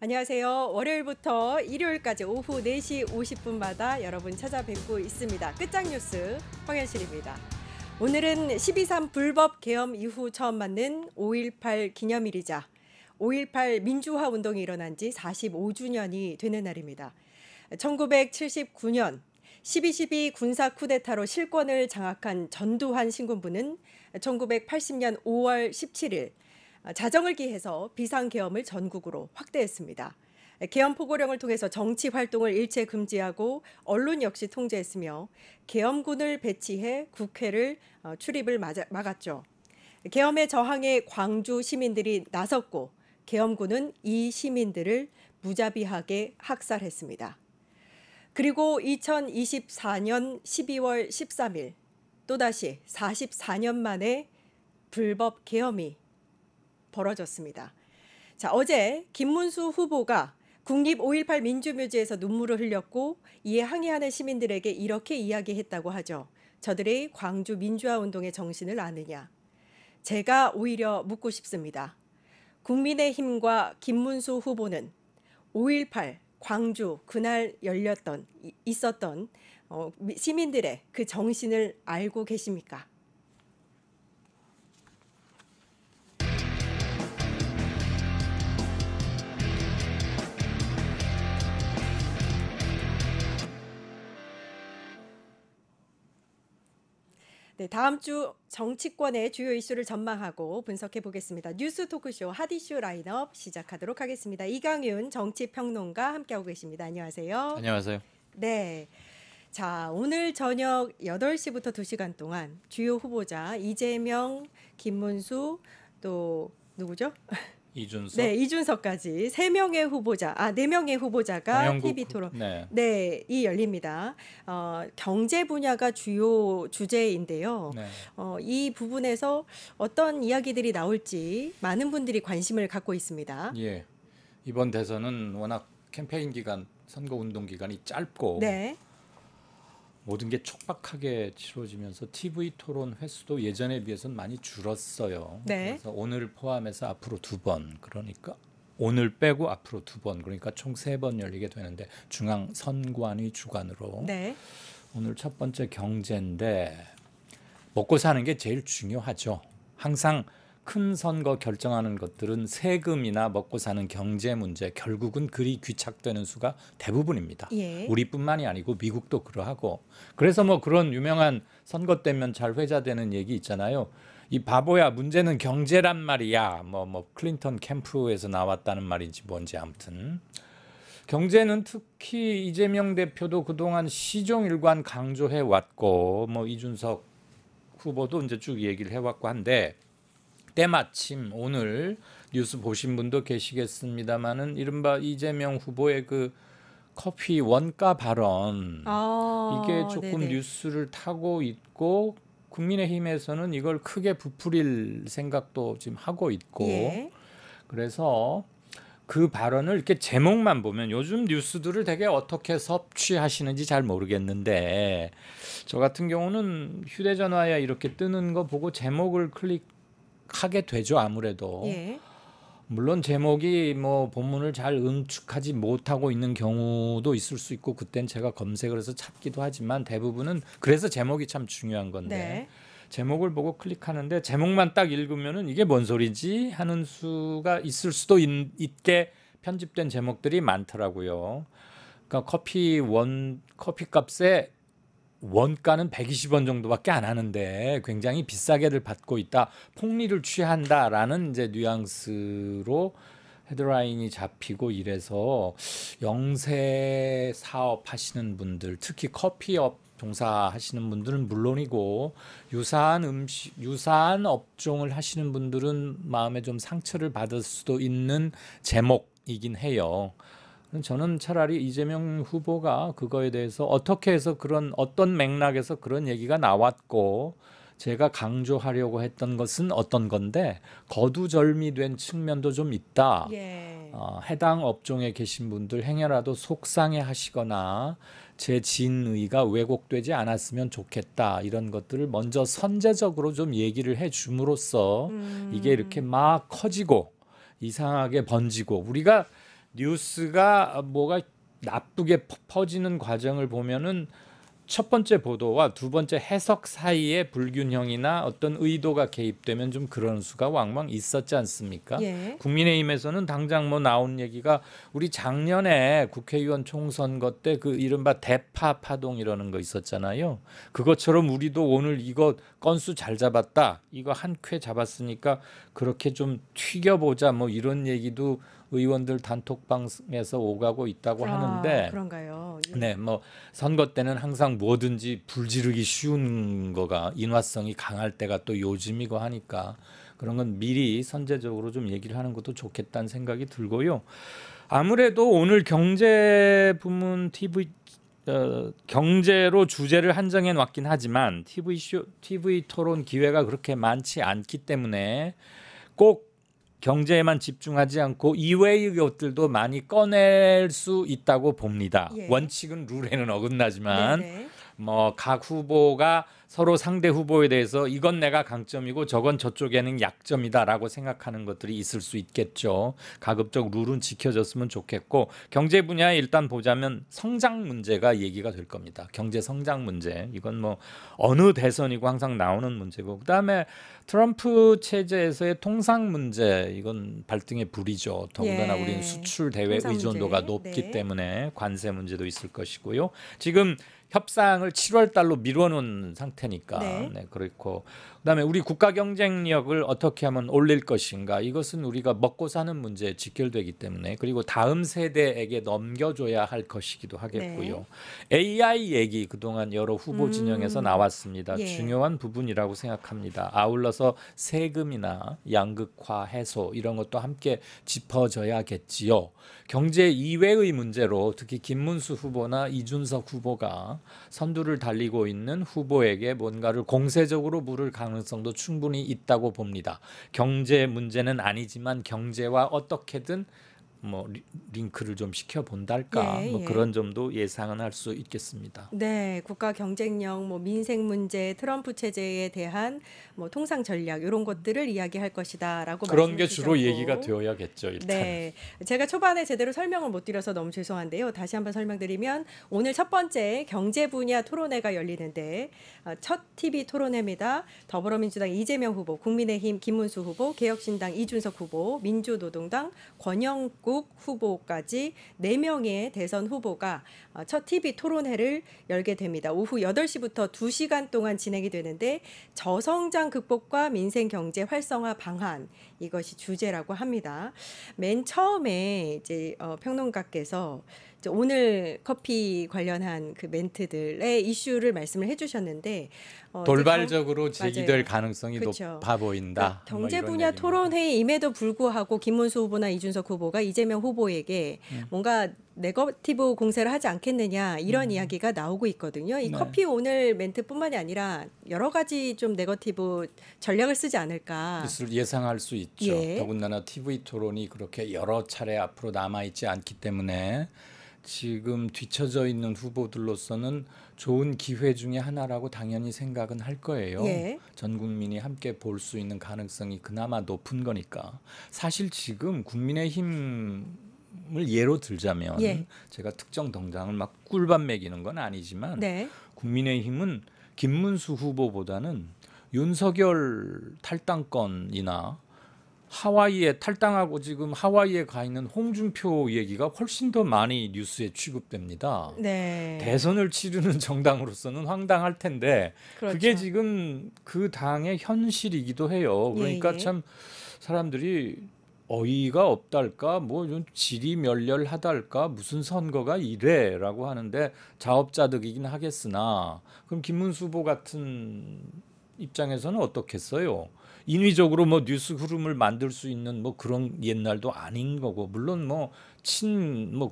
안녕하세요. 월요일부터 일요일까지 오후 4시 50분마다 여러분 찾아뵙고 있습니다. 끝장뉴스 황현실입니다. 오늘은 12.3 불법 계엄 이후 처음 맞는 5.18 기념일이자 5.18 민주화 운동이 일어난 지 45주년이 되는 날입니다. 1979년 12.12 군사 쿠데타로 실권을 장악한 전두환 신군부는 1980년 5월 17일 자정을 기해서 비상계엄을 전국으로 확대했습니다. 계엄 포고령을 통해서 정치 활동을 일체 금지하고 언론 역시 통제했으며 계엄군을 배치해 국회를 출입을 막았죠. 계엄에 저항해 광주 시민들이 나섰고 계엄군은 이 시민들을 무자비하게 학살했습니다. 그리고 2024년 12월 13일 또다시 44년 만에 불법 계엄이 벌어졌습니다. 자, 어제 김문수 후보가 국립 5.18 민주묘지에서 눈물을 흘렸고 이에 항의하는 시민들에게 이렇게 이야기했다고 하죠. 저들의 광주 민주화 운동의 정신을 아느냐? 제가 오히려 묻고 싶습니다. 국민의힘과 김문수 후보는 5.18 광주 그날 있었던 시민들의 그 정신을 알고 계십니까? 네, 다음 주 정치권의 주요 이슈를 전망하고 분석해 보겠습니다. 뉴스 토크쇼 핫이슈 라인업 시작하도록 하겠습니다. 이강윤 정치평론가 함께하고 계십니다. 안녕하세요. 안녕하세요. 네. 자, 오늘 저녁 8시부터 2시간 동안 주요 후보자 이재명, 김문수 또 누구죠? 이준석. 네, 이준석까지 3명의 후보자, 4명의 후보자가 정영국, TV 토론, 네, 이 열립니다. 경제 분야가 주요 주제인데요. 네. 이 부분에서 어떤 이야기들이 나올지 많은 분들이 관심을 갖고 있습니다. 예, 이번 대선은 워낙 캠페인 기간, 선거 운동 기간이 짧고 네. 모든 게 촉박하게 치러지면서 TV 토론 횟수도 예전에 비해서는 많이 줄었어요. 네. 그래서 오늘 포함해서 앞으로 2번, 그러니까 오늘 빼고 앞으로 2번, 그러니까 총 3번 열리게 되는데 중앙 선관위 주관으로. 네. 오늘 첫 번째 경제인데 먹고 사는 게 제일 중요하죠. 항상 큰 선거 결정하는 것들은 세금이나 먹고 사는 경제 문제, 결국은 그리 귀착되는 수가 대부분입니다. 예. 우리뿐만이 아니고 미국도 그러하고. 그래서 뭐 그런 유명한 선거 때면 잘 회자되는 얘기 있잖아요. 이 바보야, 문제는 경제란 말이야. 뭐 클린턴 캠프에서 나왔다는 말인지 뭔지 아무튼. 경제는 특히 이재명 대표도 그동안 시종일관 강조해 왔고 뭐 이준석 후보도 이제 쭉 얘기를 해왔고 한데 때마침 오늘 뉴스 보신 분도 계시겠습니다마는 이른바 이재명 후보의 그 커피 원가 발언 이게 조금 네네. 뉴스를 타고 있고 국민의힘에서는 이걸 크게 부풀릴 생각도 지금 하고 있고 예. 그래서 그 발언을 이렇게 제목만 보면 요즘 뉴스들을 되게 어떻게 섭취하시는지 잘 모르겠는데 저 같은 경우는 휴대전화에 이렇게 뜨는 거 보고 제목을 클릭하게 되죠. 아무래도. 예. 물론 제목이 뭐 본문을 잘 응축하지 못하고 있는 경우도 있을 수 있고 그땐 제가 검색을 해서 찾기도 하지만 대부분은 그래서 제목이 참 중요한 건데 네. 제목을 보고 클릭하는데 제목만 딱 읽으면은 이게 뭔 소리지 하는 수가 있을 수도 있게 편집된 제목들이 많더라고요. 그러니까 커피값에 원가는 120원 정도밖에 안 하는데 굉장히 비싸게를 받고 있다. 폭리를 취한다라는 이제 뉘앙스로 헤드라인이 잡히고 이래서 영세 사업 하시는 분들, 특히 커피업 종사하시는 분들은 물론이고 유사한 업종을 하시는 분들은 마음에 좀 상처를 받을 수도 있는 제목이긴 해요. 저는 차라리 이재명 후보가 그거에 대해서 어떻게 해서 어떤 맥락에서 그런 얘기가 나왔고 제가 강조하려고 했던 것은 어떤 건데 거두절미된 측면도 좀 있다. 예. 해당 업종에 계신 분들 행여라도 속상해 하시거나 제 진의가 왜곡되지 않았으면 좋겠다. 이런 것들을 먼저 선제적으로 좀 얘기를 해 줌으로써 이게 이렇게 막 커지고 이상하게 번지고 우리가 뉴스가 뭐가 나쁘게 퍼지는 과정을 보면은 첫 번째 보도와 두 번째 해석 사이에 불균형이나 어떤 의도가 개입되면 좀 그런 수가 왕왕 있었지 않습니까? 예. 국민의힘에서는 당장 뭐 나온 얘기가 우리 작년에 국회의원 총선거 때 그 이른바 대파 파동 이러는 거 있었잖아요. 그것처럼 우리도 오늘 이거 건수 잘 잡았다. 이거 한 쾌 잡았으니까 그렇게 좀 튀겨보자 뭐 이런 얘기도 의원들 단톡방에서 오가고 있다고 하는데 그런가요? 예. 네, 뭐 선거 때는 항상 뭐든지 불지르기 쉬운 거가 인화성이 강할 때가 또 요즘이고 하니까 그런 건 미리 선제적으로 좀 얘기를 하는 것도 좋겠다는 생각이 들고요. 아무래도 오늘 경제 부문 TV 경제로 주제를 한정해 놨긴 하지만 TV 토론 기회가 그렇게 많지 않기 때문에 꼭 경제에만 집중하지 않고 이외의 것들도 많이 꺼낼 수 있다고 봅니다. 예. 원칙은 룰에는 어긋나지만 네네. 뭐 각 후보가 서로 상대 후보에 대해서 이건 내가 강점이고 저건 저쪽에는 약점이다라고 생각하는 것들이 있을 수 있겠죠. 가급적 룰은 지켜졌으면 좋겠고 경제 분야에 일단 보자면 성장 문제가 얘기가 될 겁니다. 경제 성장 문제 이건 뭐 어느 대선이고 항상 나오는 문제고 그다음에 트럼프 체제에서의 통상 문제 이건 발등에 불이죠. 더군다나 예. 우리는 수출 대외 통상 의존도가 문제. 높기 네. 때문에 관세 문제도 있을 것이고요. 지금 협상을 7월 달로 미뤄놓은 상태니까 네. 그렇고 그다음에 우리 국가 경쟁력을 어떻게 하면 올릴 것인가 이것은 우리가 먹고 사는 문제에 직결되기 때문에 그리고 다음 세대에게 넘겨줘야 할 것이기도 하겠고요. AI 얘기 그동안 여러 후보 진영에서 나왔습니다. 예. 중요한 부분이라고 생각합니다. 아울러서 세금이나 양극화 해소 이런 것도 함께 짚어져야겠지요. 경제 이외의 문제로 특히 김문수 후보나 이준석 후보가 선두를 달리고 있는 후보에게 뭔가를 공세적으로 물을 가능성도 충분히 있다고 봅니다. 경제 문제는 아니지만 경제와 어떻게든 뭐 링크를 좀 시켜 본달까 예, 뭐 예. 그런 점도 예상은 할 수 있겠습니다. 네, 국가 경쟁력, 뭐 민생 문제, 트럼프 체제에 대한 뭐 통상 전략 이런 것들을 이야기할 것이다라고 그런 게 말씀해 주로 주셨고. 얘기가 되어야겠죠. 일단. 네, 제가 초반에 제대로 설명을 못 드려서 너무 죄송한데요. 다시 한번 설명드리면 오늘 첫 번째 경제 분야 토론회가 열리는데 첫 TV 토론회입니다. 더불어민주당 이재명 후보, 국민의힘 김문수 후보, 개혁신당 이준석 후보, 민주노동당 권영국 후보까지 4명의 대선 후보가 첫 TV 토론회를 열게 됩니다. 오후 8시부터 2시간 동안 진행이 되는데 저성장 극복과 민생 경제 활성화 방안 이것이 주제라고 합니다. 맨 처음에 이제 평론가께서 이제 오늘 커피 관련한 그 멘트들의 이슈를 말씀을 해주셨는데 돌발적으로 이제 제기될 맞아요. 가능성이 그쵸. 높아 보인다. 그러니까 경제 뭐 이런 분야 얘기입니다. 토론회임에도 불구하고 김문수 후보나 이준석 후보가 이재명 후보에게 뭔가 네거티브 공세를 하지 않겠느냐 이런 이야기가 나오고 있거든요. 이 네. 커피 오늘 멘트뿐만이 아니라 여러 가지 좀 네거티브 전략을 쓰지 않을까. 있을 예상할 수 있죠. 예. 더군다나 TV 토론이 그렇게 여러 차례 앞으로 남아 있지 않기 때문에 지금 뒤처져 있는 후보들로서는 좋은 기회 중에 하나라고 당연히 생각은 할 거예요. 예. 전 국민이 함께 볼 수 있는 가능성이 그나마 높은 거니까. 사실 지금 국민의힘을 예로 들자면 예. 제가 특정 정당을 막 꿀밤 매기는 건 아니지만 네. 국민의힘은 김문수 후보보다는 윤석열 탈당권이나 하와이에 탈당하고 지금 하와이에 가 있는 홍준표 얘기가 훨씬 더 많이 뉴스에 취급됩니다. 네. 대선을 치르는 정당으로서는 황당할 텐데 그렇죠. 그게 지금 그 당의 현실이기도 해요. 그러니까 예, 예. 참 사람들이 어이가 없달까 뭐 좀 지리멸렬하달까 무슨 선거가 이래라고 하는데 자업자득이긴 하겠으나 그럼 김문수 후보 같은 입장에서는 어떻겠어요? 인위적으로 뭐 뉴스 흐름을 만들 수 있는 뭐 그런 옛날도 아닌 거고 물론 뭐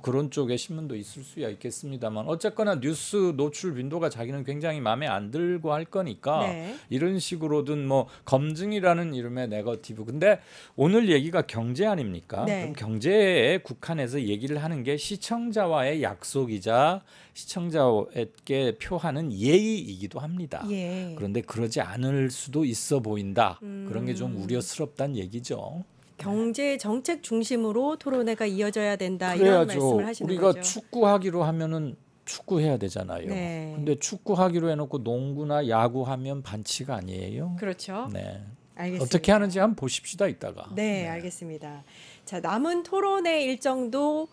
그런 쪽의 신문도 있을 수야 있겠습니다만 어쨌거나 뉴스 노출 빈도가 자기는 굉장히 마음에 안 들고 할 거니까 네. 이런 식으로든 뭐 검증이라는 이름의 네거티브 근데 오늘 얘기가 경제 아닙니까? 네. 그럼 경제에 국한해서 얘기를 하는 게 시청자와의 약속이자 시청자에게 표하는 예의이기도 합니다. 예. 그런데 그러지 않을 수도 있어 보인다. 그런 게 좀 우려스럽다는 얘기죠. 경제 정책 중심으로 토론회가 이어져야 된다 이런 그래야죠. 말씀을 하시는 우리가 거죠. 축구하기로 하면은 축구해야 되잖아요. 네. 근데 축구하기로 해놓고 농구나 야구하면 반칙 아니에요? 그렇죠. 네. 알겠습니다. 어떻게 하는지 한번 보십시다 이따가. 네, 알겠습니다. 자, 남은 토론회 일정도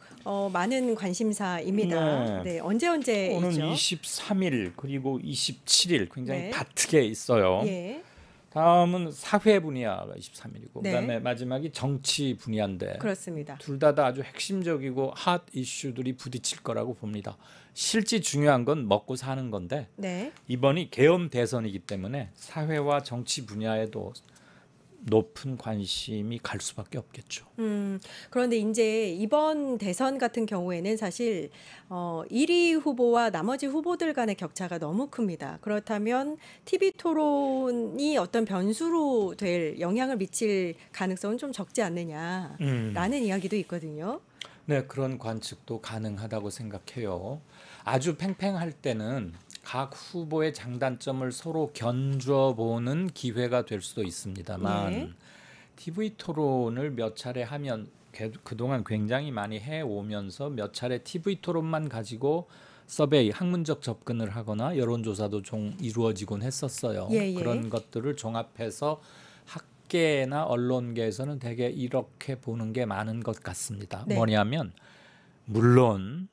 많은 관심사입니다. 네. 네, 언제 오는 있죠? 23일 그리고 27일 굉장히 네. 바트게 있어요. 예, 다음은 사회 분야가 23일이고 네. 그다음에 마지막이 정치 분야인데 그렇습니다. 둘 다 아주 핵심적이고 핫 이슈들이 부딪힐 거라고 봅니다. 실제 중요한 건 먹고 사는 건데 네, 이번이 계엄 대선이기 때문에 사회와 정치 분야에도 높은 관심이 갈 수밖에 없겠죠. 그런데 이제 이번 대선 같은 경우에는 사실 1위 후보와 나머지 후보들 간의 격차가 너무 큽니다. 그렇다면 TV 토론이 어떤 변수로 될 영향을 미칠 가능성은 좀 적지 않느냐라는 이야기도 있거든요. 네, 그런 관측도 가능하다고 생각해요. 아주 팽팽할 때는 각 후보의 장단점을 서로 견주어보는 기회가 될 수도 있습니다만 네. TV 토론을 몇 차례 하면 그동안 굉장히 많이 해오면서 몇 차례 TV 토론만 가지고 서베이, 학문적 접근을 하거나 여론조사도 좀 이루어지곤 했었어요. 예, 예. 그런 것들을 종합해서 학계나 언론계에서는 되게 이렇게 보는 게 많은 것 같습니다. 네. 뭐냐면 물론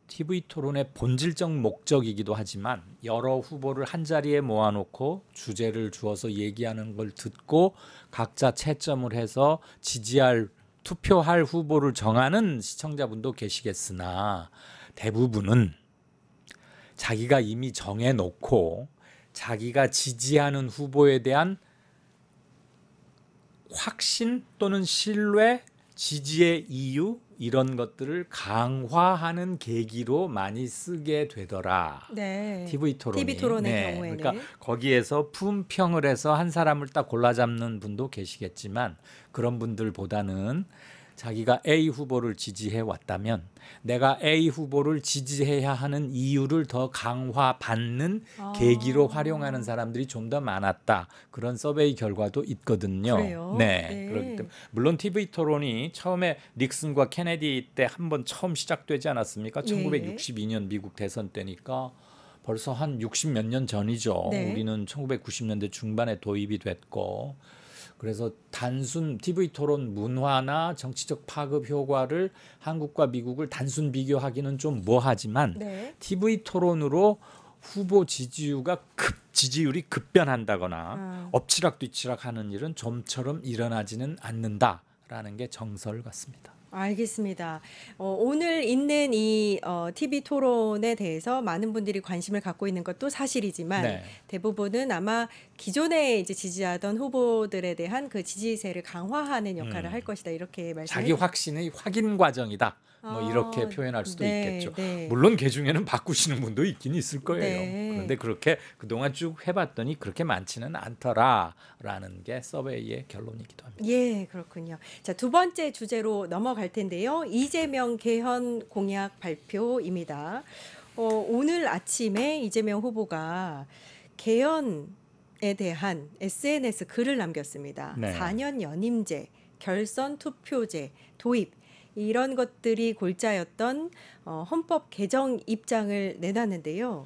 TV 토론의 본질적 목적이기도 하지만 여러 후보를 한 자리에 모아놓고 주제를 주어서 얘기하는 걸 듣고 각자 채점을 해서 지지할 투표할 후보를 정하는 시청자분도 계시겠으나 대부분은 자기가 이미 정해놓고 자기가 지지하는 후보에 대한 확신 또는 신뢰, 지지의 이유 이런 것들을 강화하는 계기로 많이 쓰게 되더라. 네. TV 토론이. TV 토론의 경우에는. 그러니까 거기에서 품평을 해서 한 사람을 딱 골라잡는 분도 계시겠지만 그런 분들보다는 자기가 A 후보를 지지해 왔다면 내가 A 후보를 지지해야 하는 이유를 더 강화받는 계기로 활용하는 사람들이 좀 더 많았다. 그런 서베이 결과도 있거든요. 그래요? 네. 네. 그렇기 때문에 물론 TV 토론이 처음에 닉슨과 케네디 때 한번 처음 시작되지 않았습니까? 예. 1962년 미국 대선 때니까 벌써 한 60 몇 년 전이죠. 네. 우리는 1990년대 중반에 도입이 됐고 그래서 단순 TV 토론 문화나 정치적 파급 효과를 한국과 미국을 단순 비교하기는 좀 뭐하지만 네. TV 토론으로 후보 지지율이 급변한다거나 엎치락뒤치락 하는 일은 좀처럼 일어나지는 않는다라는 게 정설 같습니다. 알겠습니다. 오늘 있는 이 TV 토론에 대해서 많은 분들이 관심을 갖고 있는 것도 사실이지만 네. 대부분은 아마 기존에 이제 지지하던 후보들에 대한 그 지지세를 강화하는 역할을 할 것이다 이렇게 자기 확신의 확인 과정이다. 뭐 아, 이렇게 표현할 수도 네, 있겠죠. 네. 물론 그 중에는 바꾸시는 분도 있긴 있을 거예요. 네. 그런데 그렇게 그동안 쭉 해봤더니 그렇게 많지는 않더라라는 게 서베이의 결론이기도 합니다. 예, 그렇군요. 자, 두 번째 주제로 넘어갈 텐데요. 이재명 개헌 공약 발표입니다. 오늘 아침에 이재명 후보가 개헌에 대한 SNS 글을 남겼습니다. 네. 4년 연임제, 결선 투표제 도입 이런 것들이 골자였던 헌법 개정 입장을 내놨는데요.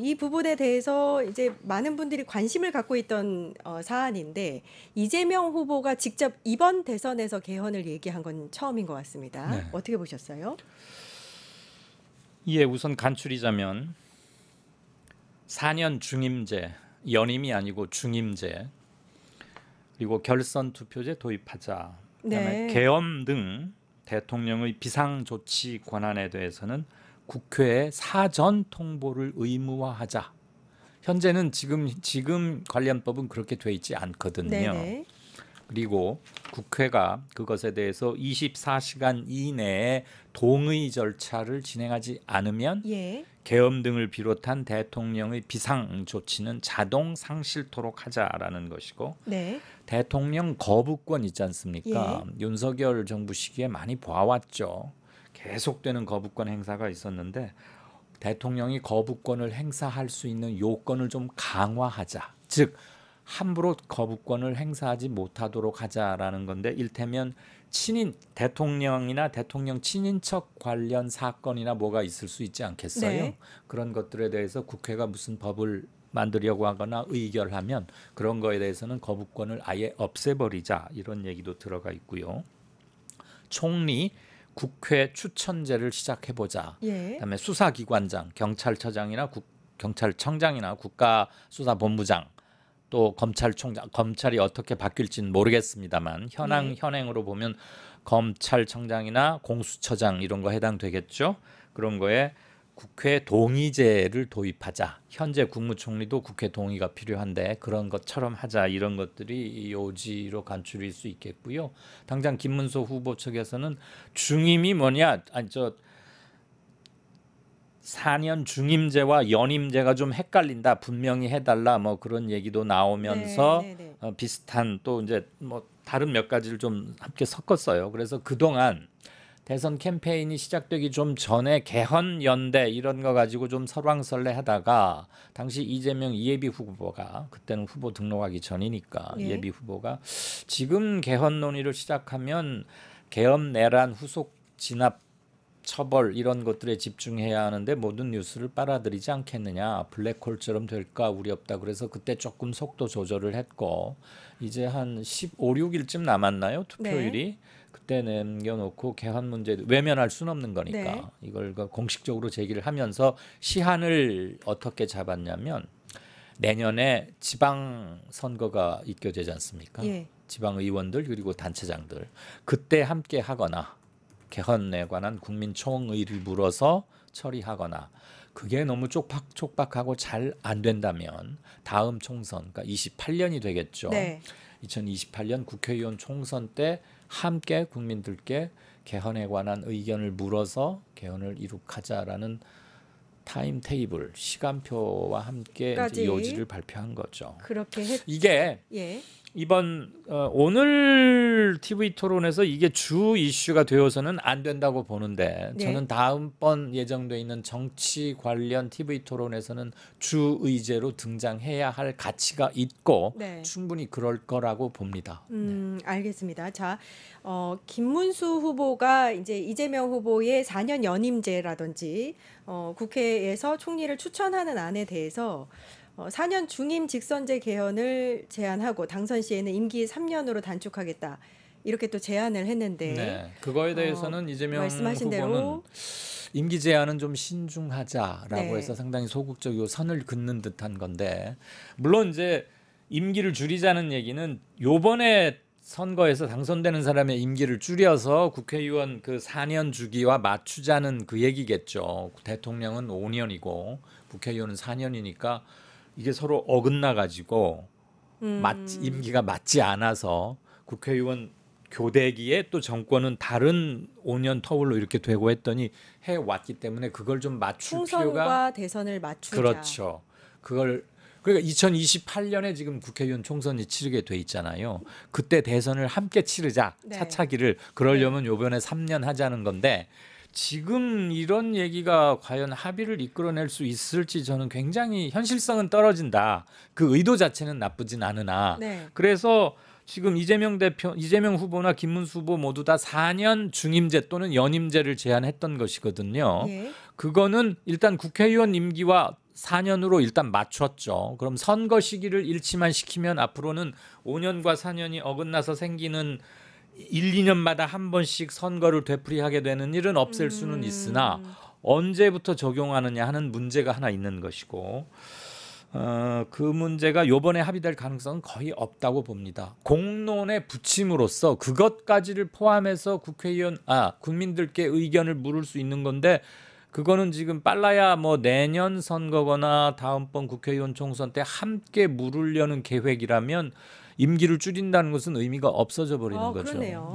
이 부분에 대해서 이제 많은 분들이 관심을 갖고 있던 사안인데 이재명 후보가 직접 이번 대선에서 개헌을 얘기한 건 처음인 것 같습니다. 네. 어떻게 보셨어요? 예, 우선 간추리자면 4년 중임제, 연임이 아니고 중임제, 그리고 결선 투표제 도입하자. 그다음에 네. 계엄 등 대통령의 비상조치 권한에 대해서는 국회에 사전 통보를 의무화하자. 현재는 지금 관련법은 그렇게 돼 있지 않거든요. 네네. 그리고 국회가 그것에 대해서 24시간 이내에 동의 절차를 진행하지 않으면 예. 계엄 등을 비롯한 대통령의 비상 조치는 자동 상실토록 하자라는 것이고 네. 대통령 거부권 있지 않습니까? 예. 윤석열 정부 시기에 많이 봐왔죠. 계속되는 거부권 행사가 있었는데 대통령이 거부권을 행사할 수 있는 요건을 좀 강화하자. 즉 함부로 거부권을 행사하지 못하도록 하자라는 건데, 일테면 친인 대통령이나 대통령 친인척 관련 사건이나 뭐가 있을 수 있지 않겠어요? 네. 그런 것들에 대해서 국회가 무슨 법을 만들려고 하거나 의결하면 그런 거에 대해서는 거부권을 아예 없애버리자, 이런 얘기도 들어가 있고요. 총리, 국회 추천제를 시작해보자. 예. 그다음에 수사기관장, 경찰청장이나 경찰청장이나 국가수사본부장, 또 검찰총장, 검찰이 어떻게 바뀔지는 모르겠습니다만 현행으로 보면 검찰청장이나 공수처장 이런 거 해당되겠죠. 그런 거에 국회 동의제를 도입하자. 현재 국무총리도 국회 동의가 필요한데 그런 것처럼 하자. 이런 것들이 요지로 간추릴 수 있겠고요. 당장 김문수 후보 측에서는 중임이 뭐냐? 4년 중임제와 연임제가 좀 헷갈린다. 분명히 해달라. 뭐 그런 얘기도 나오면서 비슷한 또 이제 뭐 다른 몇 가지를 좀 함께 섞었어요. 그래서 그동안 대선 캠페인이 시작되기 좀 전에 개헌연대 이런 거 가지고 좀 설왕설래하다가 당시 이재명 예비 후보가, 그때는 후보 등록하기 전이니까 예비 후보가 지금 개헌 논의를 시작하면 계엄 내란 후속 진압 처벌 이런 것들에 집중해야 하는데 모든 뉴스를 빨아들이지 않겠느냐, 블랙홀처럼 될까 우려없다. 그래서 그때 조금 속도 조절을 했고 이제 한 15, 16일쯤 남았나요? 투표일이. 그때 남겨놓고 개헌 문제 외면할 수는 없는 거니까 이걸 공식적으로 제기를 하면서 시한을 어떻게 잡았냐면 내년에 지방선거가 있게 되지 않습니까? 지방의원들 그리고 단체장들 그때 함께 하거나 개헌에 관한 국민총의를 물어서 처리하거나, 그게 너무 촉박하고 잘 안 된다면 다음 총선, 그러니까 28년이 되겠죠. 2028년 국회의원 총선 때 함께 국민들께 개헌에 관한 의견을 물어서 개헌을 이룩하자라는 타임 테이블, 시간표와 함께 이제 요지를 발표한 거죠. 이게 이번 오늘 TV 토론에서 이게 주 이슈가 되어서는 안 된다고 보는데 저는 다음번 예정돼 있는 정치 관련 TV 토론에서는 주 의제로 등장해야 할 가치가 있고 충분히 그럴 거라고 봅니다. 알겠습니다. 자, 김문수 후보가 이제 이재명 후보의 4년 연임제라든지 국회에서 총리를 추천하는 안에 대해서 4년 중임 직선제 개헌을 제안하고 당선 시에는 임기 3년으로 단축하겠다. 이렇게 또 제안을 했는데 그거에 대해서는 이재명 말씀하신 후보는 대로 임기 제한은 좀 신중하자라고 해서 상당히 소극적이고 선을 긋는 듯한 건데, 물론 이제 임기를 줄이자는 얘기는 요번에 선거에서 당선되는 사람의 임기를 줄여서 국회의원 그 4년 주기와 맞추자는 그 얘기겠죠. 대통령은 5년이고 국회의원은 4년이니까 이게 서로 어긋나 가지고 임기가 맞지 않아서 국회의원 교대기에 또 정권은 다른 5년 터울로 이렇게 되고 했더니 해왔기 때문에 그걸 좀 맞출 필요가. 총선과 대선을 맞추자. 그렇죠. 그러니까 2028년에 지금 국회의원 총선이 치르게 돼 있잖아요. 그때 대선을 함께 치르자. 차차기를. 그러려면 요번에 3년 하자는 건데 지금 이런 얘기가 과연 합의를 이끌어낼 수 있을지 저는 굉장히 현실성은 떨어진다. 그 의도 자체는 나쁘진 않으나 그래서 지금 이재명 후보나 김문수 후보 모두 다 4년 중임제 또는 연임제를 제안했던 것이거든요. 그거는 일단 국회의원 임기와 4년으로 일단 맞췄죠. 그럼 선거 시기를 일치만 시키면 앞으로는 5년과 4년이 어긋나서 생기는 1, 2년마다 한 번씩 선거를 되풀이하게 되는 일은 없앨 수는 있으나 언제부터 적용하느냐 하는 문제가 하나 있는 것이고 그 문제가 요번에 합의될 가능성은 거의 없다고 봅니다. 공론에 붙임으로써 그것까지를 포함해서 국민들께 의견을 물을 수 있는 건데 그거는 지금 빨라야 뭐 내년 선거거나 다음번 국회의원 총선 때 함께 물으려는 계획이라면 임기를 줄인다는 것은 의미가 없어져 버리는 거죠. 그러네요.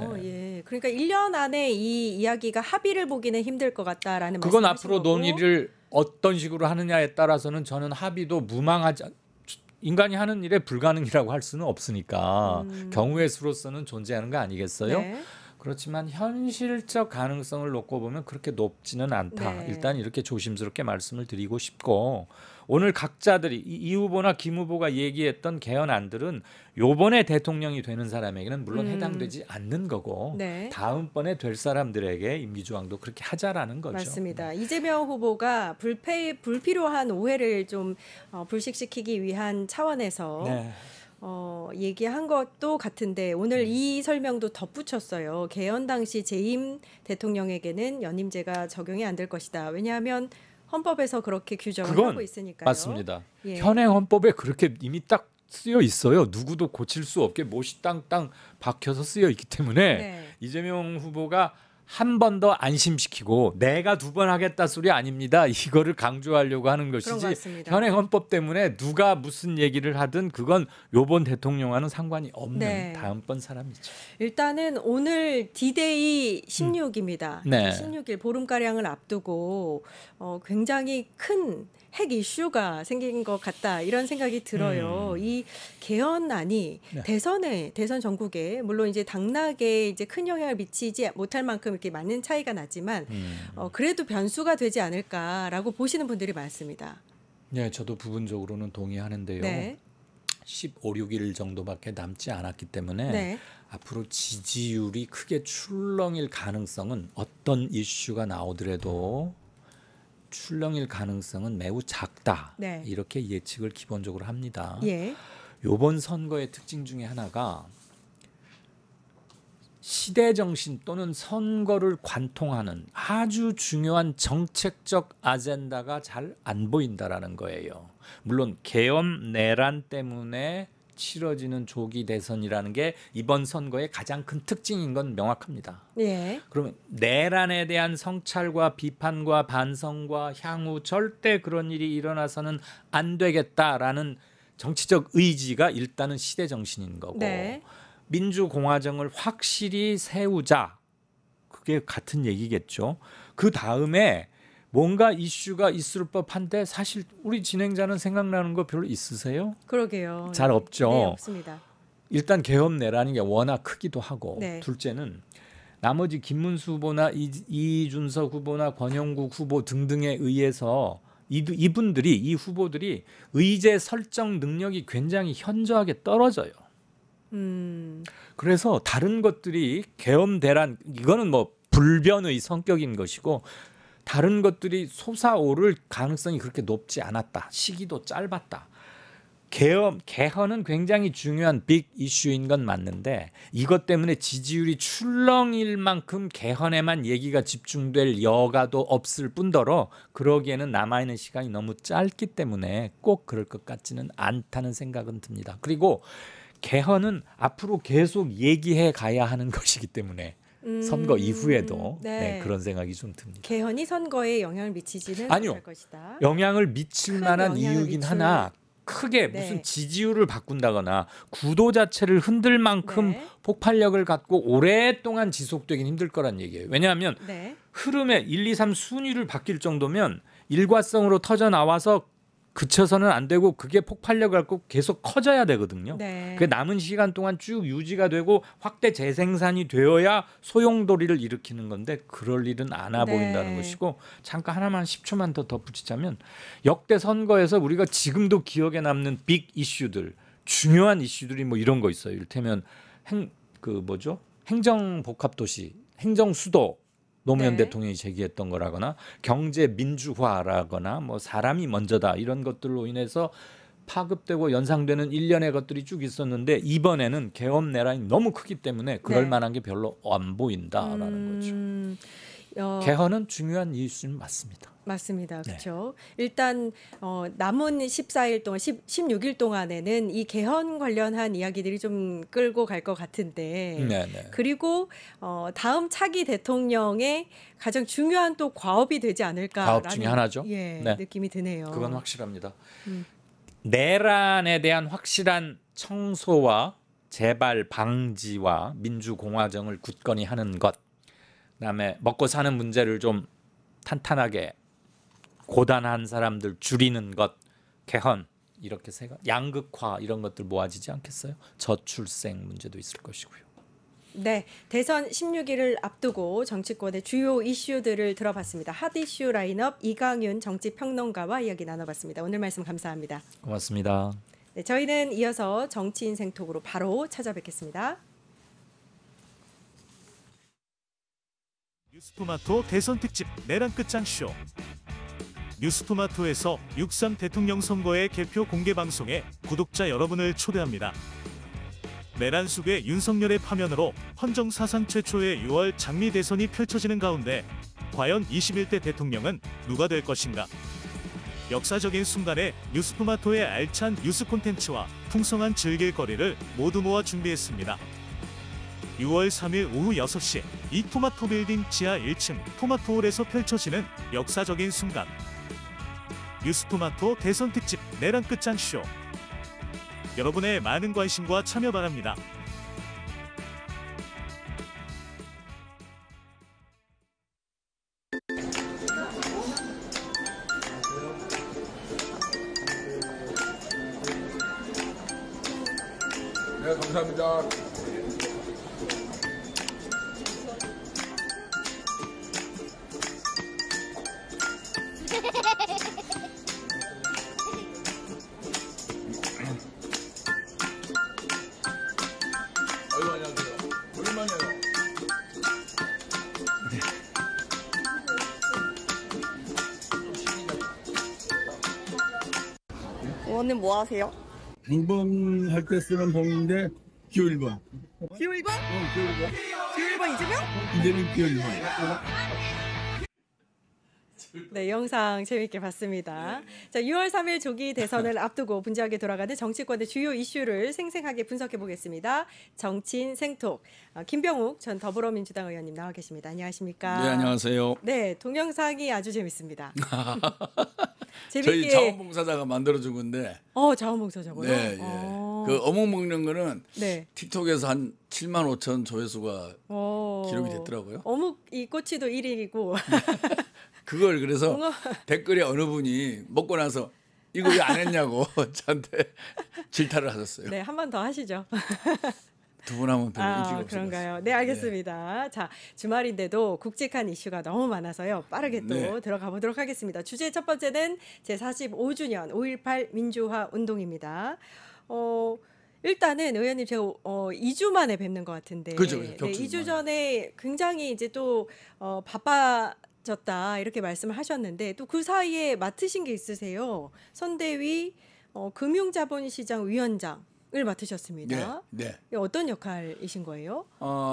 그러니까 1년 안에 이 이야기가 합의를 보기는 힘들 것 같다라는 말씀이신 그건 앞으로 거고. 논의를 어떤 식으로 하느냐에 따라서는 저는 합의도 무망하지, 인간이 하는 일에 불가능이라고 할 수는 없으니까 경우의 수로서는 존재하는 거 아니겠어요? 그렇지만 현실적 가능성을 놓고 보면 그렇게 높지는 않다. 네. 일단 이렇게 조심스럽게 말씀을 드리고 싶고 오늘 각자들이 이 후보나 김 후보가 얘기했던 개헌안들은 요번에 대통령이 되는 사람에게는 물론 해당되지 않는 거고 네. 다음번에 될 사람들에게 임기조항도 그렇게 하자라는 거죠. 맞습니다. 이재명 후보가 불필요한 오해를 좀 불식시키기 위한 차원에서 네. 얘기한 것도 같은데 오늘 이 설명도 덧붙였어요. 개헌 당시 재임 대통령에게는 연임제가 적용이 안 될 것이다. 왜냐하면 헌법에서 그렇게 규정을 그건 하고 있으니까요. 맞습니다. 예. 현행 헌법에 그렇게 이미 딱 쓰여 있어요. 누구도 고칠 수 없게 못이 땅땅 박혀서 쓰여 있기 때문에 네. 이재명 후보가 한 번 더 안심시키고 내가 2번 하겠다 소리 아닙니다. 이거를 강조하려고 하는 그런 것 것이지 같습니다. 현행 헌법 때문에 누가 무슨 얘기를 하든 그건 요번 대통령과는 상관이 없는 네. 다음번 사람이죠. 일단은 오늘 D-Day 16입니다. 네. 16일 보름가량을 앞두고 굉장히 큰 핵 이슈가 생긴 것 같다 이런 생각이 들어요. 이 개헌안이 네. 대선 전국에 물론 이제 당락에 이제 큰 영향을 미치지 못할 만큼 이렇게 많은 차이가 나지만 그래도 변수가 되지 않을까라고 보시는 분들이 많습니다. 네, 저도 부분적으로는 동의하는데요. 네. 15, 16일 정도밖에 남지 않았기 때문에 네. 앞으로 지지율이 크게 출렁일 가능성은 어떤 이슈가 나오더라도 출렁일 가능성은 매우 작다. 네. 이렇게 예측을 기본적으로 합니다. 예. 이번 선거의 특징 중에 하나가 시대 정신 또는 선거를 관통하는 아주 중요한 정책적 아젠다가 잘 안 보인다라는 거예요. 물론 계엄 내란 때문에 치러지는 조기 대선이라는 게 이번 선거의 가장 큰 특징인 건 명확합니다. 예. 그러면 내란에 대한 성찰과 비판과 반성과 향후 절대 그런 일이 일어나서는 안 되겠다라는 정치적 의지가 일단은 시대 정신인 거고 네. 민주공화정을 확실히 세우자. 그게 같은 얘기겠죠. 그 다음에 뭔가 이슈가 있을 법한데 사실 우리 진행자는 생각나는 거 별로 있으세요? 그러게요. 잘 없죠. 네, 없습니다. 일단 계엄 내라는 게 워낙 크기도 하고 네. 둘째는 나머지 김문수 후보나 이준석 후보나 권영국 후보 등등에 의해서 이분들이 이 후보들이 의제 설정 능력이 굉장히 현저하게 떨어져요. 그래서 다른 것들이 계엄 대란 이거는 뭐 불변의 성격인 것이고 다른 것들이 솟아오를 가능성이 그렇게 높지 않았다. 시기도 짧았다. 개헌은 굉장히 중요한 빅 이슈인 건 맞는데 이것 때문에 지지율이 출렁일 만큼 개헌에만 얘기가 집중될 여가도 없을 뿐더러 그러기에는 남아있는 시간이 너무 짧기 때문에 꼭 그럴 것 같지는 않다는 생각은 듭니다. 그리고 개헌은 앞으로 계속 얘기해 가야 하는 것이기 때문에 선거 이후에도 네. 그런 생각이 좀 듭니다. 개헌이 선거에 영향을 미치지는 아니요. 못할 것이다. 영향을 미칠 큰 만한 영향을 이유긴 미칠- 하나 크게 네. 무슨 지지율을 바꾼다거나 구도 자체를 흔들 만큼 네. 폭발력을 갖고 오랫동안 지속되긴 힘들 거란 얘기예요. 왜냐하면 네. 흐름에 1, 2, 3 순위를 바뀔 정도면 일과성으로 터져 나와서 그쳐서는 안 되고 그게 폭발력을 갖고 계속 커져야 되거든요. 네. 그 남은 시간 동안 쭉 유지가 되고 확대 재생산이 되어야 소용돌이를 일으키는 건데 그럴 일은 않아 네. 보인다는 것이고 잠깐 하나만 10초만 더 덧붙이자면 역대 선거에서 우리가 지금도 기억에 남는 빅 이슈들 중요한 이슈들이 뭐 이런 거 있어요. 이를테면 행정복합도시, 행정수도 노무현 네. 대통령이 제기했던 거라거나 경제 민주화라거나 뭐 사람이 먼저다 이런 것들로 인해서 파급되고 연상되는 일련의 것들이 쭉 있었는데 이번에는 계엄 내란이 너무 크기 때문에 그럴 네. 만한 게 별로 안 보인다라는 거죠. 개헌은 중요한 이슈는 맞습니다. 맞습니다. 네. 그렇죠. 일단 남은 14일 동안 16일 동안에는 이 개헌 관련한 이야기들이 좀 끌고 갈 것 같은데 네네. 그리고 다음 차기 대통령의 가장 중요한 또 과업이 되지 않을까라는 과업 중에 하나죠. 예, 네. 느낌이 드네요. 그건 확실합니다. 음. 내란에 대한 확실한 청소와 재발 방지와 민주공화정을 굳건히 하는 것 그다음에 먹고 사는 문제를 좀 탄탄하게 고단한 사람들 줄이는 것 개헌 이렇게 양극화 이런 것들 모아지지 않겠어요? 저출생 문제도 있을 것이고요. 네, 대선 16일을 앞두고 정치권의 주요 이슈들을 들어봤습니다. 핫 이슈 라인업 이강윤 정치평론가와 이야기 나눠봤습니다. 오늘 말씀 감사합니다. 고맙습니다. 네, 저희는 이어서 정치인생톡으로 바로 찾아뵙겠습니다. 뉴스토마토 대선 특집 내란 끝장 쇼. 뉴스토마토에서 6.3 대통령 선거의 개표 공개 방송에 구독자 여러분을 초대합니다. 내란 속의 윤석열의 파면으로 헌정 사상 최초의 6월 장미 대선이 펼쳐지는 가운데 과연 21대 대통령은 누가 될 것인가? 역사적인 순간에 뉴스토마토의 알찬 뉴스 콘텐츠와 풍성한 즐길거리를 모두 모아 준비했습니다. 6월 3일 오후 6시 이 토마토 빌딩 지하 1층 토마토홀에서 펼쳐지는 역사적인 순간. 뉴스토마토 대선 특집 내란 끝장 쇼. 여러분의 많은 관심과 참여 바랍니다. 네, 감사합니다. 아이고, 안녕하세요. 오랜만이에요. 의원님 뭐 하세요? 공범할 때 쓰는 봉인데 기호 1번. 기호 1번? 기호 1번. 기호 1번 이재명? 이제는 기호 1번. 네, 영상 재미있게 봤습니다. 자, 6월 3일 조기 대선을 앞두고 분주하게 돌아가는 정치권의 주요 이슈를 생생하게 분석해 보겠습니다. 정치인 생톡 김병욱 전 더불어민주당 의원님 나와 계십니다. 안녕하십니까? 네, 안녕하세요. 네, 동영상이 아주 재밌습니다. 저희 자원봉사자가 만들어준 건데. 자원봉사자고요? 네, 예. 그 어묵 먹는 거는 네. 틱톡에서 한 7만 5천 조회수가 기록이 됐더라고요. 어묵 이 꼬치도 1위고. 그걸 그래서 댓글에 어느 분이 먹고 나서 이거 왜 안 했냐고 저한테 질타를 하셨어요. 네, 한 번 더 하시죠. 두 분 하면 별로 인기가 없어요. 그런가요? 네, 알겠습니다. 자, 주말인데도 굵직한 이슈가 너무 많아서요. 빠르게 또 들어가 보도록 하겠습니다. 주제 첫 번째는 제45주년 5.18 민주화 운동입니다. 일단은 의원님 제가 2주 만에 뵙는 것 같은데. 그죠, 네, 2주 전에 굉장히 이제 또 바빠졌다 이렇게 말씀을 하셨는데 또 그 사이에 맡으신 게 있으세요. 선대위 금융자본시장 위원장. 을 맡으셨습니다. 네. 어떤 역할이신 거예요?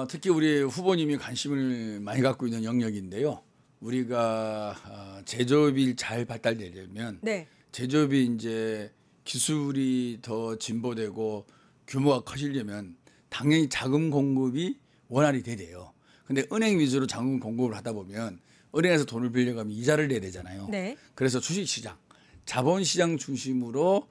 특히 우리 후보님이 관심을 많이 갖고 있는 영역인데요. 우리가 제조업이 잘 발달되려면 제조업이 이제 기술이 더 진보되고 규모가 커지려면 당연히 자금 공급이 원활히 돼야 돼요. 근데 은행 위주로 자금 공급을 하다 보면 은행에서 돈을 빌려가면 이자를 내야 되잖아요. 그래서 주식시장, 자본시장 중심으로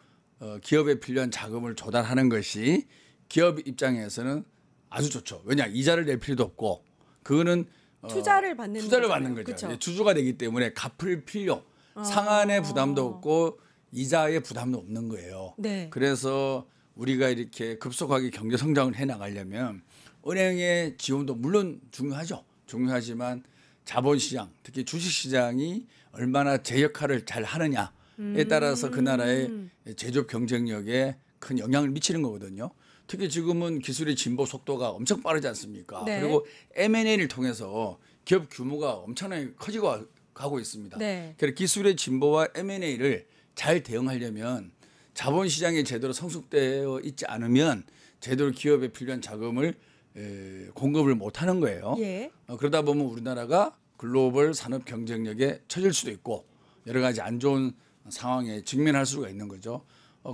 기업에 필요한 자금을 조달하는 것이 기업 입장에서는 아주 좋죠. 왜냐 이자를 낼 필요도 없고 그거는 투자를 받는 거죠. 그쵸? 주주가 되기 때문에 갚을 필요, 상한의 부담도 없고 이자의 부담도 없는 거예요. 그래서 우리가 이렇게 급속하게 경제 성장을 해 나가려면 은행의 지원도 물론 중요하죠. 중요하지만 자본시장, 특히 주식시장이 얼마나 제 역할을 잘 하느냐. 에 따라서 그 나라의 제조업 경쟁력에 큰 영향을 미치는 거거든요. 특히 지금은 기술의 진보 속도가 엄청 빠르지 않습니까? 그리고 M&A를 통해서 기업 규모가 엄청나게 커지고 가고 있습니다. 그래서 기술의 진보와 M&A를 잘 대응하려면 자본시장이 제대로 성숙되어 있지 않으면 제대로 기업에 필요한 자금을 공급을 못하는 거예요. 그러다 보면 우리나라가 글로벌 산업 경쟁력에 처질 수도 있고 여러 가지 안 좋은 상황에 직면할 수가 있는 거죠.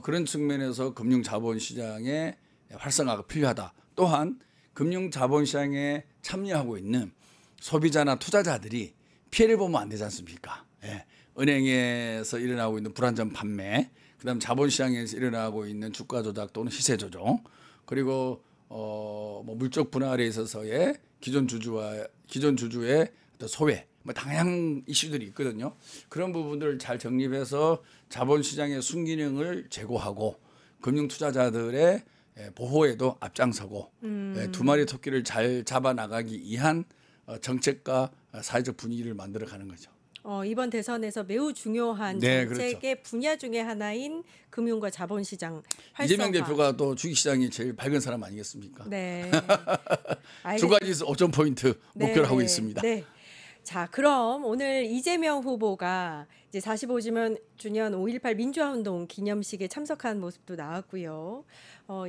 그런 측면에서 금융자본시장의 활성화가 필요하다. 또한 금융자본시장에 참여하고 있는 소비자나 투자자들이 피해를 보면 안 되지 않습니까? 은행에서 일어나고 있는 불안전 판매, 그다음 자본시장에서 일어나고 있는 주가 조작 또는 시세 조정, 그리고 물적 분할에 있어서의 기존 주주의 어떤 소외. 다양한 이슈들이 있거든요. 그런 부분들을 잘 정립해서 자본시장의 순기능을 제고하고 금융투자자들의 보호에도 앞장서고 두 마리 토끼를 잘 잡아 나가기 위한 정책과 사회적 분위기를 만들어가는 거죠. 이번 대선에서 매우 중요한 네, 정책의 그렇죠. 분야 중에 하나인 금융과 자본시장 활성화. 이재명 대표가 또 주식시장이 제일 밝은 사람 아니겠습니까? 네. 주가지수 5.0포인트 목표를 네, 하고 있습니다. 네. 자, 그럼 오늘 이재명 후보가 이제 45주년 5.18 민주화운동 기념식에 참석한 모습도 나왔고요.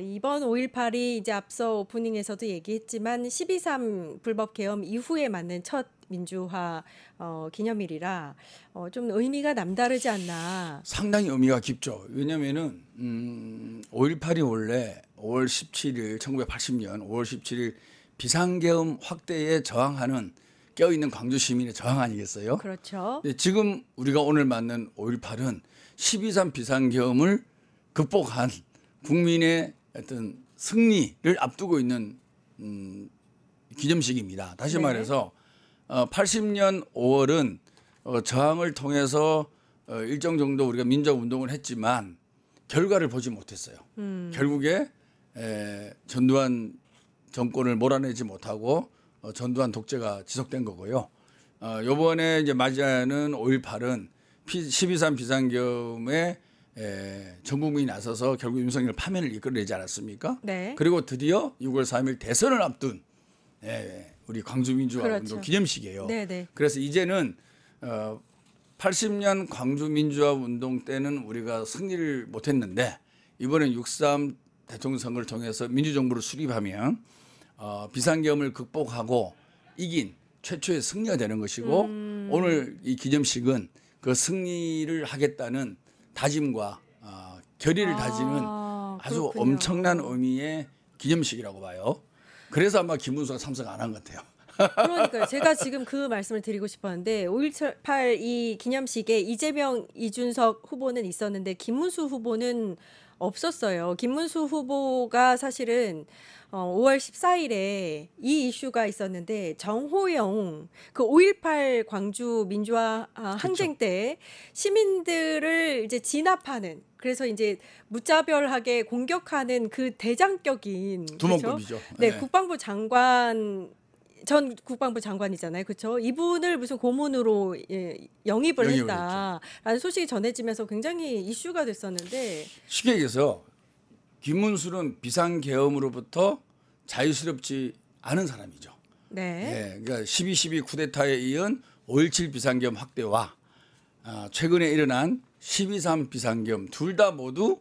이번 5.18이 이제 앞서 오프닝에서도 얘기했지만 12.3 불법 계엄 이후에 맞는 첫 민주화 기념일이라 좀 의미가 남다르지 않나. 상당히 의미가 깊죠. 왜냐면은 5.18이 원래 5월 17일 1980년 5월 17일 비상계엄 확대에 저항하는 껴있는 광주 시민의 저항 아니겠어요? 그렇죠. 지금 우리가 오늘 맞는 5.18은 12.3 비상계엄을 극복한 국민의 어떤 승리를 앞두고 있는 기념식입니다. 다시 네. 말해서 80년 5월은 저항을 통해서 일정 정도 우리가 민주화운동을 했지만 결과를 보지 못했어요. 결국에 전두환 정권을 몰아내지 못하고 전두환 독재가 지속된 거고요. 이번에 이제 맞이하는 5.18은 12.3 비상계엄에 전 국민이 나서서 결국 윤석열 파면을 이끌어내지 않았습니까? 네. 그리고 드디어 6월 3일 대선을 앞둔 우리 광주민주화운동 그렇죠. 기념식이에요. 네네. 그래서 이제는 80년 광주민주화운동 때는 우리가 승리를 못했는데 이번엔 6.3 대통령 선거를 통해서 민주정부를 수립하면 비상계엄을 극복하고 이긴 최초의 승리가 되는 것이고 오늘 이 기념식은 그 승리를 하겠다는 다짐과 결의를 다지는 아주 그렇군요. 엄청난 의미의 기념식이라고 봐요. 그래서 아마 김문수가 참석 안 한 것 같아요. 그러니까요. 제가 지금 그 말씀을 드리고 싶었는데 5.18 이 기념식에 이재명, 이준석 후보는 있었는데 김문수 후보는 없었어요. 김문수 후보가 사실은 5월 14일에 이 이슈가 있었는데 정호영 그 5.18 광주 민주화 항쟁 때 시민들을 이제 진압하는 그래서 이제 무차별하게 공격하는 그 대장격인 두목급이죠. 네, 네. 국방부 장관 전 국방부 장관이잖아요. 그렇죠? 이분을 무슨 고문으로 영입을 했다라는 소식이 전해지면서 굉장히 이슈가 됐었는데 쉽게 얘기해서 김문수는 비상계엄으로부터 자유스럽지 않은 사람이죠. 네. 그러니까 12.12 쿠데타에 이은 5.17 비상계엄 확대와 최근에 일어난 12.3 비상계엄 둘 다 모두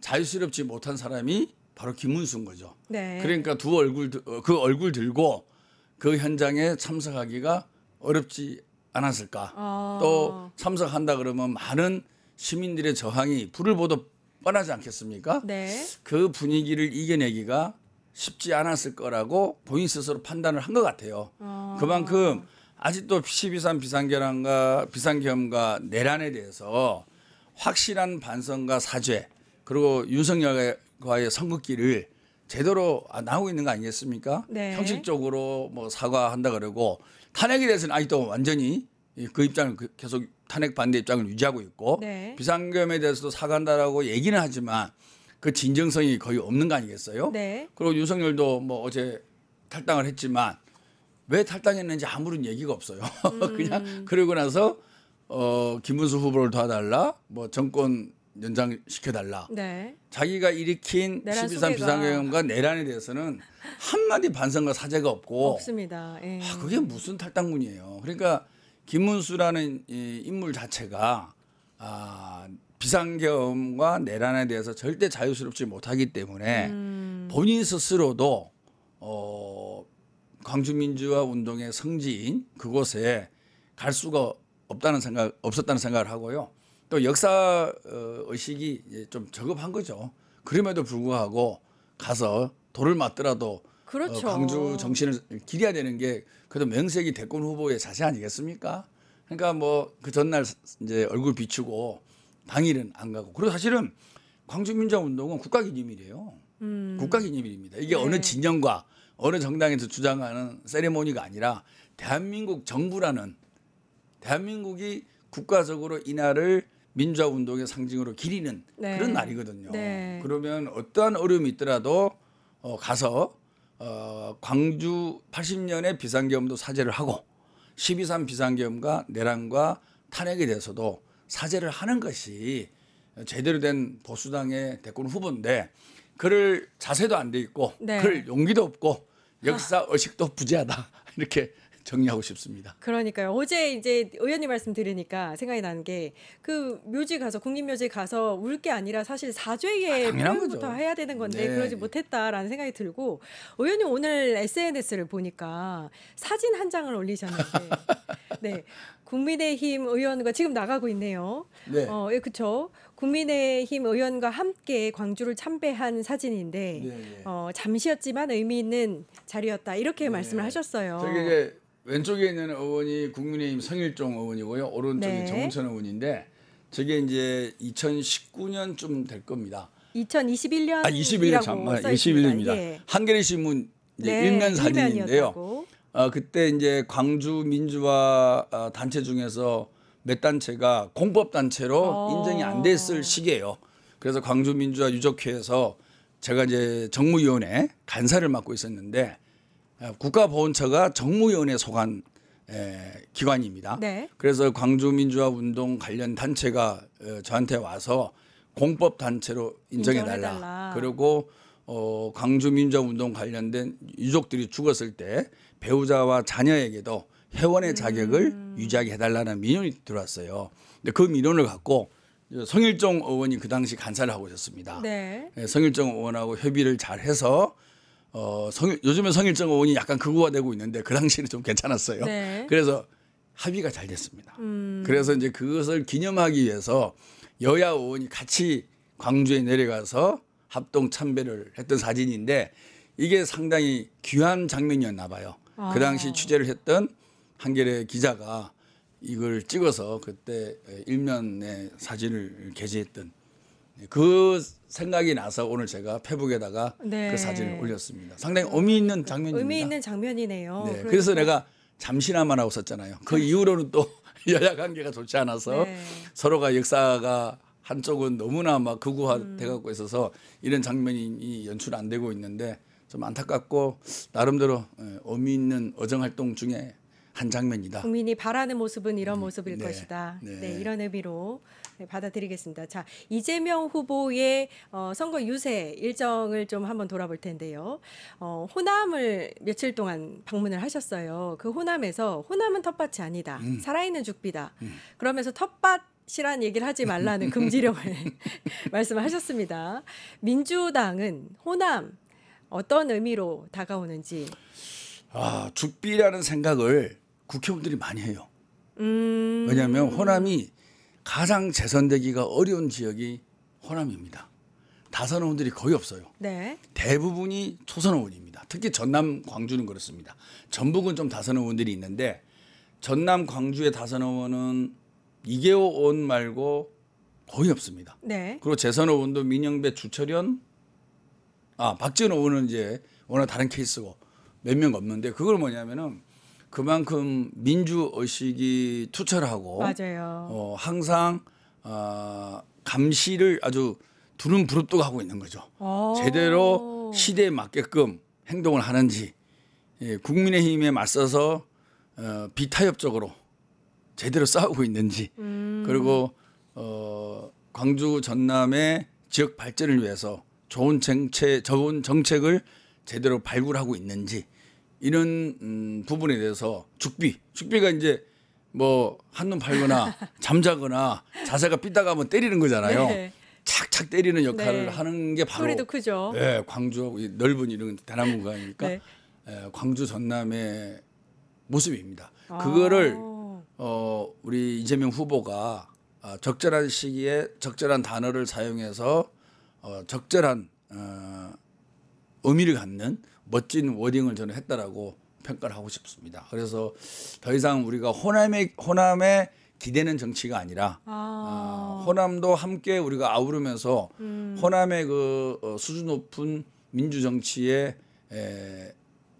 자유스럽지 못한 사람이 바로 김문수인 거죠. 네. 그러니까 그 얼굴 들고 그 현장에 참석하기가 어렵지 않았을까. 또 참석한다 그러면 많은 시민들의 저항이 불을 보듯 뻔하지 않겠습니까? 네. 그 분위기를 이겨내기가 쉽지 않았을 거라고 본인 스스로 판단을 한 것 같아요. 그만큼 아직도 12.3 비상계엄과 내란에 대해서 확실한 반성과 사죄 그리고 윤석열과의 선긋기를 제대로 나오고 있는 거 아니겠습니까? 네. 형식적으로 뭐 사과한다 그러고 탄핵에 대해서는 아직도 완전히 그 입장을 계속 탄핵 반대 입장을 유지하고 있고 네. 비상계엄에 대해서도 사과한다라고 얘기는 하지만 그 진정성이 거의 없는 거 아니겠어요? 네. 그리고 윤석열도 뭐 어제 탈당을 했지만 왜 탈당했는지 아무런 얘기가 없어요. 그냥 그러고 나서 김문수 후보를 도와달라, 뭐 정권 연장시켜달라. 네. 자기가 일으킨 내란 12.3 소개가 비상계엄과 내란에 대해서는 한마디 반성과 사죄가 없고 없습니다. 예. 그게 무슨 탈당문이에요. 그러니까 김문수라는 이 인물 자체가 비상계엄과 내란에 대해서 절대 자유스럽지 못하기 때문에 본인 스스로도 광주민주화운동의 성지인 그곳에 갈 수가 없었다는 생각을 하고요. 또 역사 의식이 좀 저급한 거죠. 그럼에도 불구하고 가서 돌을 맞더라도 그렇죠. 광주 정신을 기려야 되는 게 그래도 명색이 대권 후보의 자세 아니겠습니까? 그러니까 뭐 그 전날 이제 얼굴 비추고 당일은 안 가고 그리고 사실은 광주민주화운동은 국가기념일이에요. 국가기념일입니다. 이게 네. 어느 진영과 어느 정당에서 주장하는 세레모니가 아니라 대한민국 정부라는 대한민국이 국가적으로 이날을 민주화 운동의 상징으로 기리는 네. 그런 날이거든요. 네. 그러면 어떠한 어려움이 있더라도 가서 광주 80년의 비상계엄도 사죄를 하고 12.3 비상계엄과 내란과 탄핵에 대해서도 사죄를 하는 것이 제대로 된 보수당의 대권 후보인데 그럴 자세도 안 돼 있고 네. 그럴 용기도 없고 역사 의식도 부재하다 이렇게 정리하고 싶습니다. 그러니까요. 어제 이제 의원님 말씀 들으니까 생각이 나는 게 그 묘지 가서 국립묘지 가서 울 게 아니라 사실 사죄의 당연한 표현부터 거죠. 해야 되는 건데 네. 그러지 못했다라는 생각이 들고 의원님 오늘 SNS를 보니까 사진 한 장을 올리셨는데 네. 국민의힘 의원과 지금 나가고 있네요. 네. 예, 그렇죠. 국민의힘 의원과 함께 광주를 참배한 사진인데 네. 잠시였지만 의미 있는 자리였다 이렇게 말씀을 하셨어요. 저기 이제 왼쪽에 있는 의원이 국민의힘 성일종 의원이고요. 오른쪽이 네. 정운천 의원인데 저게 이제 2019년쯤 될 겁니다. 2021년 21년 잠만 21년입니다. 예. 한겨레 신문 이제 네, 일면 사진인데요. 일면이었다고. 그때 이제 광주 민주화 단체 중에서 몇 단체가 공법 단체로 인정이 안 됐을 시기예요. 그래서 광주 민주화 유족회에서 제가 이제 정무위원회 간사를 맡고 있었는데 국가보훈처가 정무위원회 소관 기관입니다. 네. 그래서 광주 민주화 운동 관련 단체가 저한테 와서 공법 단체로 인정해달라. 인정해달라. 그리고 광주 민주화 운동 관련된 유족들이 죽었을 때 배우자와 자녀에게도 회원의 자격을 유지하게 해달라는 민원이 들어왔어요. 근데 그 민원을 갖고 성일종 의원이 그 당시 간사를 하고 있었습니다. 네. 성일종 의원하고 협의를 잘 해서 요즘에 성일종 의원이 약간 극우화되고 있는데 그 당시에는 좀 괜찮았어요. 네. 그래서 합의가 잘 됐습니다. 그래서 이제 그것을 기념하기 위해서 여야 의원이 같이 광주에 내려가서 합동 참배를 했던 사진인데 이게 상당히 귀한 장면이었나 봐요. 그 당시 취재를 했던 한겨레 기자가 이걸 찍어서 그때 일면의 사진을 게재했던 그 생각이 나서 오늘 제가 페북에다가 네. 그 사진을 올렸습니다. 상당히 의미 있는 장면입니다. 의미 있는 장면이네요. 네, 그래서 내가 잠시나마 하고 썼잖아요. 그 이후로는 또 여야 관계가 좋지 않아서 네. 서로가 역사가 한쪽은 너무나 막 극우화돼 갖고 있어서 이런 장면이 연출 안 되고 있는데 좀 안타깝고 나름대로 의미 있는 어정 활동 중에 한 장면이다. 국민이 바라는 모습은 이런 모습일 네. 것이다. 네. 네, 이런 의미로 받아들이겠습니다. 자, 이재명 후보의 선거 유세 일정을 좀 한번 돌아볼 텐데요. 호남을 며칠 동안 방문을 하셨어요. 그 호남에서 호남은 텃밭이 아니다. 살아있는 죽비다. 그러면서 텃밭이란 얘기를 하지 말라는 금지령을 말씀하셨습니다. 민주당은 호남 어떤 의미로 다가오는지. 죽비라는 생각을 국회의원들이 많이 해요. 왜냐하면 호남이 가장 재선되기가 어려운 지역이 호남입니다. 다선 의원들이 거의 없어요. 네. 대부분이 초선 의원입니다. 특히 전남 광주는 그렇습니다. 전북은 좀 다선 의원들이 있는데 전남 광주의 다선 의원은 이계호 의원 말고 거의 없습니다. 네. 그리고 재선 의원도 민영배, 주철현, 박지원 의원은 이제 워낙 다른 케이스고 몇 명 없는데 그걸 뭐냐면은 그만큼 민주 의식이 투철하고 맞아요. 항상 감시를 아주 두른 부릅뜨고 하고 있는 거죠. 제대로 시대에 맞게끔 행동을 하는지 국민의힘에 맞서서 비타협적으로 제대로 싸우고 있는지 그리고 광주 전남의 지역 발전을 위해서 좋은 정책을 제대로 발굴하고 있는지 이런 부분에 대해서 죽비가 이제 뭐 한눈 팔거나 잠자거나 자세가 삐딱하면 때리는 거잖아요. 네. 착착 때리는 역할을 네. 하는 게 바로 소리도 크죠. 광주 넓은 이런 대나무강이니까 네. 광주 전남의 모습입니다. 그거를 우리 이재명 후보가 적절한 시기에 적절한 단어를 사용해서 적절한 의미를 갖는 멋진 워딩을 저는 했다라고 평가를 하고 싶습니다. 그래서 더 이상 우리가 호남에 기대는 정치가 아니라 호남도 함께 우리가 아우르면서 호남의 그 수준 높은 민주 정치의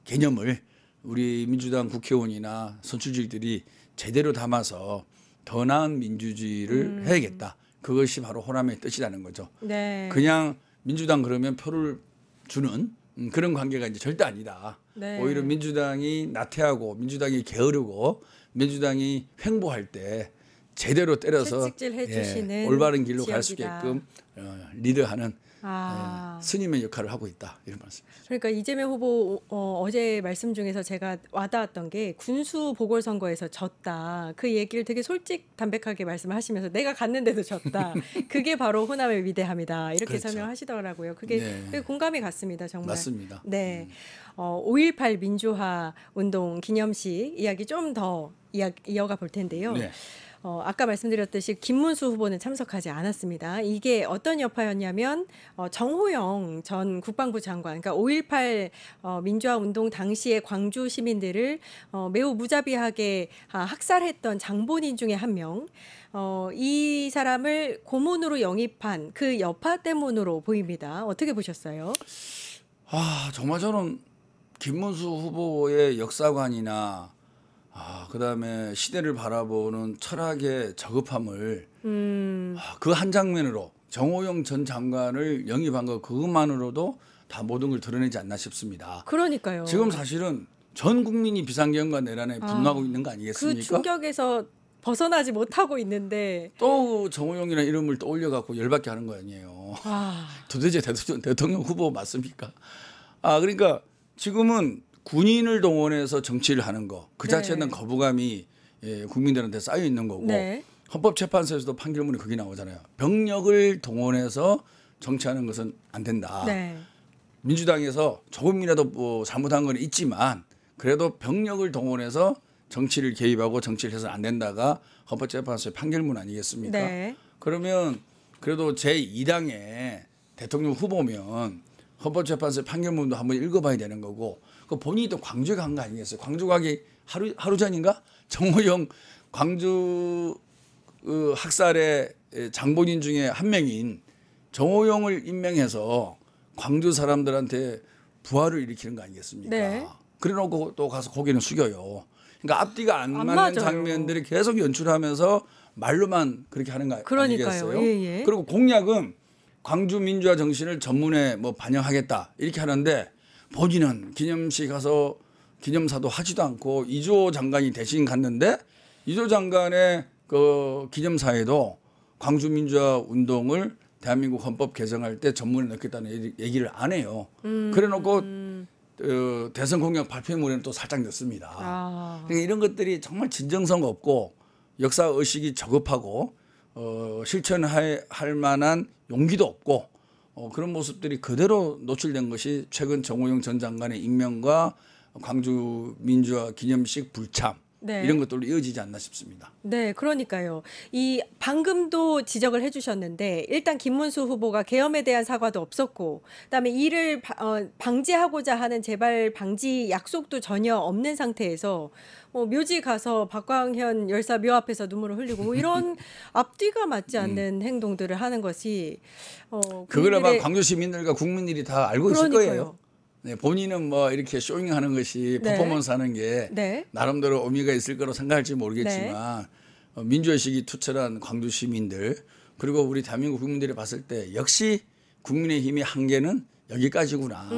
개념을 우리 민주당 국회의원이나 선출직들이 제대로 담아서 더 나은 민주주의를 해야겠다. 그것이 바로 호남의 뜻이라는 거죠. 네. 그냥 민주당 그러면 표를 주는 그런 관계가 이제 절대 아니다. 네. 오히려 민주당이 나태하고 민주당이 게으르고 민주당이 횡보할 때 제대로 때려서 채찍질 해주시는 올바른 길로 갈 지역이다. 수 있게끔 리드하는 아. 스님의 역할을 하고 있다 이런 말씀. 그러니까 이재명 후보 어제 말씀 중에서 제가 와닿았던 게 군수 보궐선거에서 졌다. 그 얘기를 되게 솔직담백하게 말씀을 하시면서 내가 갔는데도 졌다. 그게 바로 호남의 위대함이다. 이렇게 그렇죠. 설명하시더라고요. 그게 네. 되게 공감이 갔습니다. 정말. 맞습니다. 네. 5.18 민주화 운동 기념식 이야기 좀 더 이어가 볼 텐데요. 네. 아까 말씀드렸듯이 김문수 후보는 참석하지 않았습니다. 이게 어떤 여파였냐면 정호영 전 국방부 장관, 그러니까 5.18 민주화 운동 당시에 광주 시민들을 매우 무자비하게 학살했던 장본인 중에 한 명. 이 사람을 고문으로 영입한 그 여파 때문으로 보입니다. 어떻게 보셨어요? 정말 저는 김문수 후보의 역사관이나 그다음에 시대를 바라보는 철학의 저급함을 그 한 장면으로 정호영 전 장관을 영입한 것 그것만으로도 다 모든 걸 드러내지 않나 싶습니다. 그러니까요. 지금 사실은 전 국민이 비상경과 내란에 분노하고 있는 거 아니겠습니까? 그 충격에서 벗어나지 못하고 있는데 또 정호영이라는 이름을 떠올려 갖고 열받게 하는 거 아니에요. 도대체 대통령 후보 맞습니까? 그러니까 지금은 군인을 동원해서 정치를 하는 거 그 자체는 거부감이 국민들한테 쌓여 있는 거고 네. 헌법재판소에서도 판결문이 그게 나오잖아요. 병력을 동원해서 정치하는 것은 안 된다. 네. 민주당에서 조금이라도 뭐 잘못한 건 있지만 그래도 병력을 동원해서 정치를 개입하고 정치를 해서는 안 된다가 헌법재판소의 판결문 아니겠습니까? 네. 그러면 그래도 제2당의 대통령 후보면 헌법재판소의 판결문도 한번 읽어봐야 되는 거고 그 본인이 또 광주에 간 거 아니겠어요? 광주 가기 하루 전인가? 정호영 광주 학살의 장본인 중에 한 명인 정호영을 임명해서 광주 사람들한테 부활을 일으키는 거 아니겠습니까? 네. 그래놓고 또 가서 고개는 숙여요. 그러니까 앞뒤가 안 맞는 맞아요. 장면들이 계속 연출하면서 말로만 그렇게 하는 거 그러니까요. 아니겠어요? 예. 그리고 공약은 광주 민주화 정신을 전문에 뭐 반영하겠다 이렇게 하는데 본인은 기념식 가서 기념사도 하지도 않고 이조 장관이 대신 갔는데 이조 장관의 그 기념사에도 광주 민주화 운동을 대한민국 헌법 개정할 때 전문에 넣겠다는 얘기를 안 해요. 그래놓고 대선 공약 발표문에는 또 살짝 넣습니다. 그러니까 이런 것들이 정말 진정성 없고 역사 의식이 저급하고 실천할 만한 용기도 없고 그런 모습들이 그대로 노출된 것이 최근 정호영 전 장관의 임명과 광주 민주화 기념식 불참 네. 이런 것들로 이어지지 않나 싶습니다. 네, 그러니까요. 이 방금도 지적을 해주셨는데 일단 김문수 후보가 계엄에 대한 사과도 없었고, 그다음에 이를 방지하고자 하는 재발 방지 약속도 전혀 없는 상태에서 묘지 가서 박광현 열사 묘 앞에서 눈물을 흘리고 뭐 이런 앞뒤가 맞지 않는 행동들을 하는 것이 그걸 아마 광주 시민들과 국민들이 다 알고 있을 거예요. 네, 본인은 뭐 이렇게 쇼잉하는 것이 네. 퍼포먼스 하는 게 네. 나름대로 의미가 있을 거라고 생각할지 모르겠지만 민주의식이 투철한 광주 시민들 그리고 우리 대한민국 국민들이 봤을 때 역시 국민의힘의 한계는 여기까지구나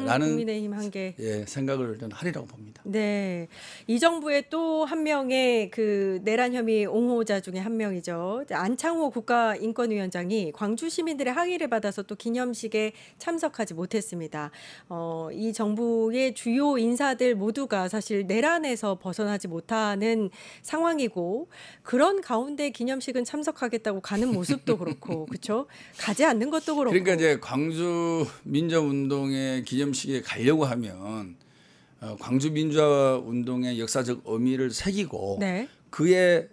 라는 국민의힘 한계. 생각을 저는 하리라고 봅니다. 네, 이 정부의 또 한 명의 그 내란 혐의 옹호자 중에 한 명이죠. 안창호 국가인권위원장이 광주 시민들의 항의를 받아서 또 기념식에 참석하지 못했습니다. 이 정부의 주요 인사들 모두가 사실 내란에서 벗어나지 못하는 상황이고 그런 가운데 기념식은 참석하겠다고 가는 모습도 그렇고 그렇죠. 가지 않는 것도 그렇고. 그러니까 이제 광주 민주운동의 기념식에 가려고 하면 광주 민주화 운동의 역사적 의미를 새기고 네. 그에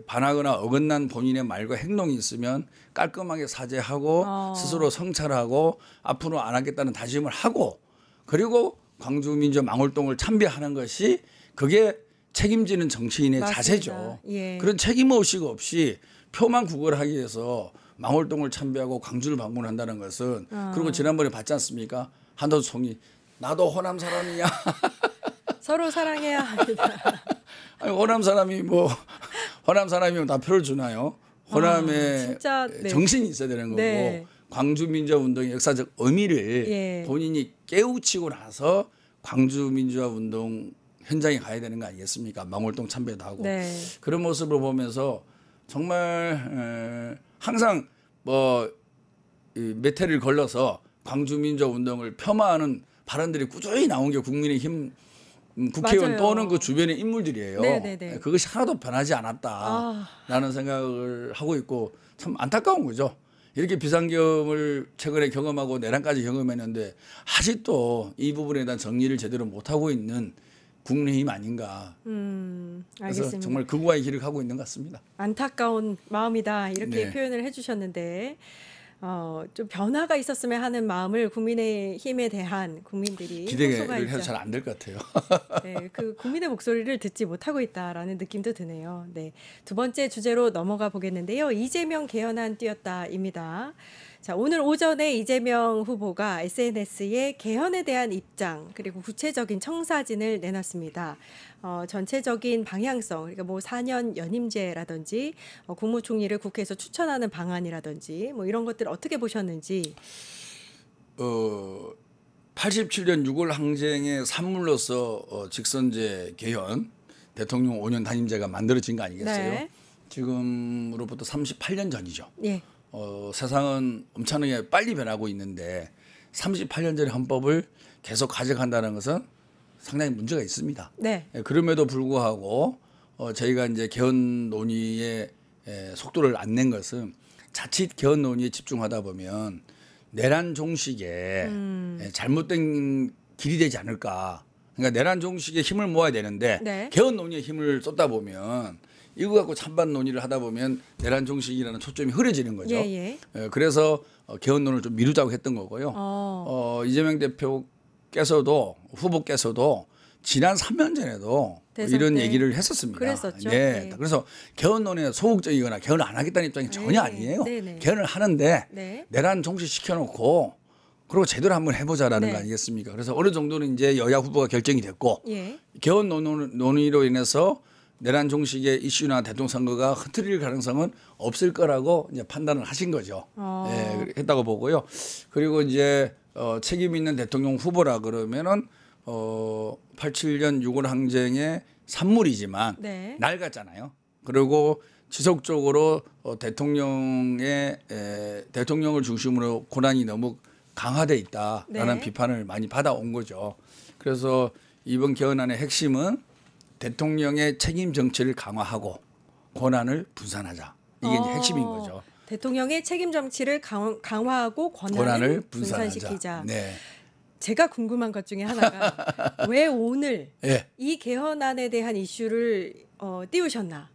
반하거나 어긋난 본인의 말과 행동이 있으면 깔끔하게 사죄하고 스스로 성찰하고 앞으로 안 하겠다는 다짐을 하고 그리고 광주 민주화 망월동을 참배하는 것이 그게 책임지는 정치인의 맞습니다. 자세죠. 예. 그런 책임의식 없이 표만 구걸하기 위해서 망월동을 참배하고 광주를 방문한다는 것은 그리고 지난번에 봤지 않습니까? 한덕수 총리 나도 호남 사람이야. 서로 사랑해야 합니다. 아니, 호남 사람이 뭐 호남 사람이면 다 표를 주나요? 호남의 진짜, 네. 정신이 있어야 되는 거고 네. 광주민주화운동의 역사적 의미를 예. 본인이 깨우치고 나서 광주민주화운동 현장에 가야 되는 거 아니겠습니까? 망월동 참배도 하고 네. 그런 모습을 보면서 정말 항상 몇 해를 걸러서 광주민주화운동을 겸하는 발언들이 꾸준히 나온 게 국민의힘 국회의원 맞아요. 또는 그 주변의 인물들이에요. 네네네. 그것이 하나도 변하지 않았다라는 생각을 하고 있고 참 안타까운 거죠. 이렇게 비상경을 최근에 경험하고 내란까지 경험했는데 아직도 이 부분에 대한 정리를 제대로 못하고 있는 국민의힘 아닌가. 그래서 알겠습니다. 정말 극우와의 길을 가고 있는 것 같습니다. 안타까운 마음이다 이렇게 네. 표현을 해주셨는데 좀 변화가 있었으면 하는 마음을 국민의힘에 대한 국민들이 기대를 호소가 해서 있죠. 잘 안 될 것 같아요. 네, 그 국민의 목소리를 듣지 못하고 있다라는 느낌도 드네요. 네, 두 번째 주제로 넘어가 보겠는데요. 이재명 개헌안 띄었다입니다. 자, 오늘 오전에 이재명 후보가 SNS에 개헌에 대한 입장 그리고 구체적인 청사진을 내놨습니다. 전체적인 방향성, 그러니까 뭐 4년 연임제라든지 국무총리를 국회에서 추천하는 방안이라든지 뭐 이런 것들 어떻게 보셨는지. 87년 6월 항쟁의 산물로서 직선제 개헌 대통령 5년 단임제가 만들어진 거 아니겠어요? 네. 지금으로부터 38년 전이죠. 예. 세상은 엄청나게 빨리 변하고 있는데 38년 전의 헌법을 계속 가져간다는 것은 상당히 문제가 있습니다. 네. 그럼에도 불구하고 저희가 이제 개헌 논의의 속도를 안 낸 것은 자칫 개헌 논의에 집중하다 보면 내란 종식에 잘못된 길이 되지 않을까. 그러니까 내란 종식에 힘을 모아야 되는데 네. 개헌 논의에 힘을 쏟다 보면 이거 갖고 찬반 논의를 하다 보면 내란 종식이라는 초점이 흐려지는 거죠. 예. 그래서 개헌론을 좀 미루자고 했던 거고요. 이재명 대표께서도 후보께서도 지난 3년 전에도 대선 이런 때 얘기를 했었습니다. 그랬었죠. 네. 네. 그래서 개헌론에 소극적이거나 개헌을 안 하겠다는 입장이 전혀 아니에요. 네네. 개헌을 하는데 네. 내란 종식 시켜놓고 그리고 제대로 한번 해보자라는 네. 거 아니겠습니까? 그래서 어느 정도는 이제 여야 후보가 결정이 됐고 예. 개헌 논의로 인해서 내란 종식의 이슈나 대통령 선거가 흐트릴 가능성은 없을 거라고 이제 판단을 하신 거죠. 예, 했다고 보고요. 그리고 이제 책임 있는 대통령 후보라 그러면은 87년 6월 항쟁의 산물이지만 네. 낡았잖아요. 그리고 지속적으로 대통령을 중심으로 권한이 너무 강화돼 있다라는 네. 비판을 많이 받아온 거죠. 그래서 이번 개헌안의 핵심은 대통령의 책임 정치를 강화하고 권한을 분산하자. 이게 이제 핵심인 거죠. 대통령의 책임 정치를 강화하고 권한을 권한을 분산시키자. 네. 제가 궁금한 것 중에 하나가 왜 오늘 예. 이 개헌안에 대한 이슈를 띄우셨나?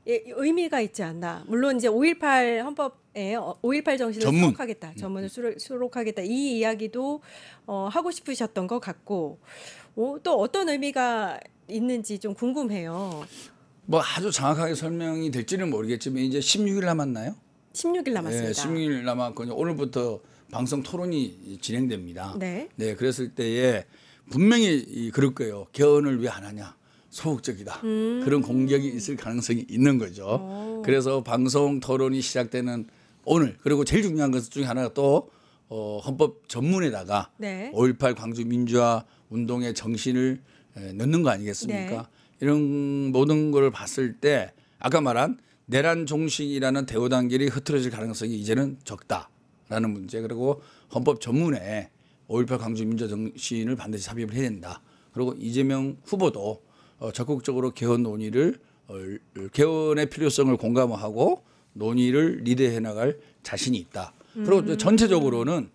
예, 의미가 있지 않나? 물론 이제 5.18 헌법에 5.18 정신을 전문. 수록하겠다, 전문을 수록하겠다 이 이야기도 하고 싶으셨던 것 같고 또 어떤 의미가 있는지 좀 궁금해요. 뭐 아주 정확하게 설명이 될지는 모르겠지만 이제 16일 남았나요? 16일 남았습니다. 네, 16일 남았고 오늘부터 방송 토론이 진행됩니다. 네. 네, 그랬을 때에 분명히 그럴 거예요. 개헌을 왜 안 하냐? 소극적이다. 그런 공격이 있을 가능성이 있는 거죠. 그래서 방송 토론이 시작되는 오늘 그리고 제일 중요한 것 중에 하나가 또 헌법 전문에다가 네. 5.18 광주 민주화 운동의 정신을 넣는 거 아니겠습니까? 네. 이런 모든 걸 봤을 때 아까 말한 내란 종식이라는 대우 단결이 흐트러질 가능성이 이제는 적다라는 문제. 그리고 헌법 전문에 5.18 광주 민주화 정신을 반드시 삽입을 해야 된다. 그리고 이재명 후보도 적극적으로 개헌 논의를 개헌의 필요성을 공감하고 논의를 리드해 나갈 자신이 있다. 그리고 전체적으로는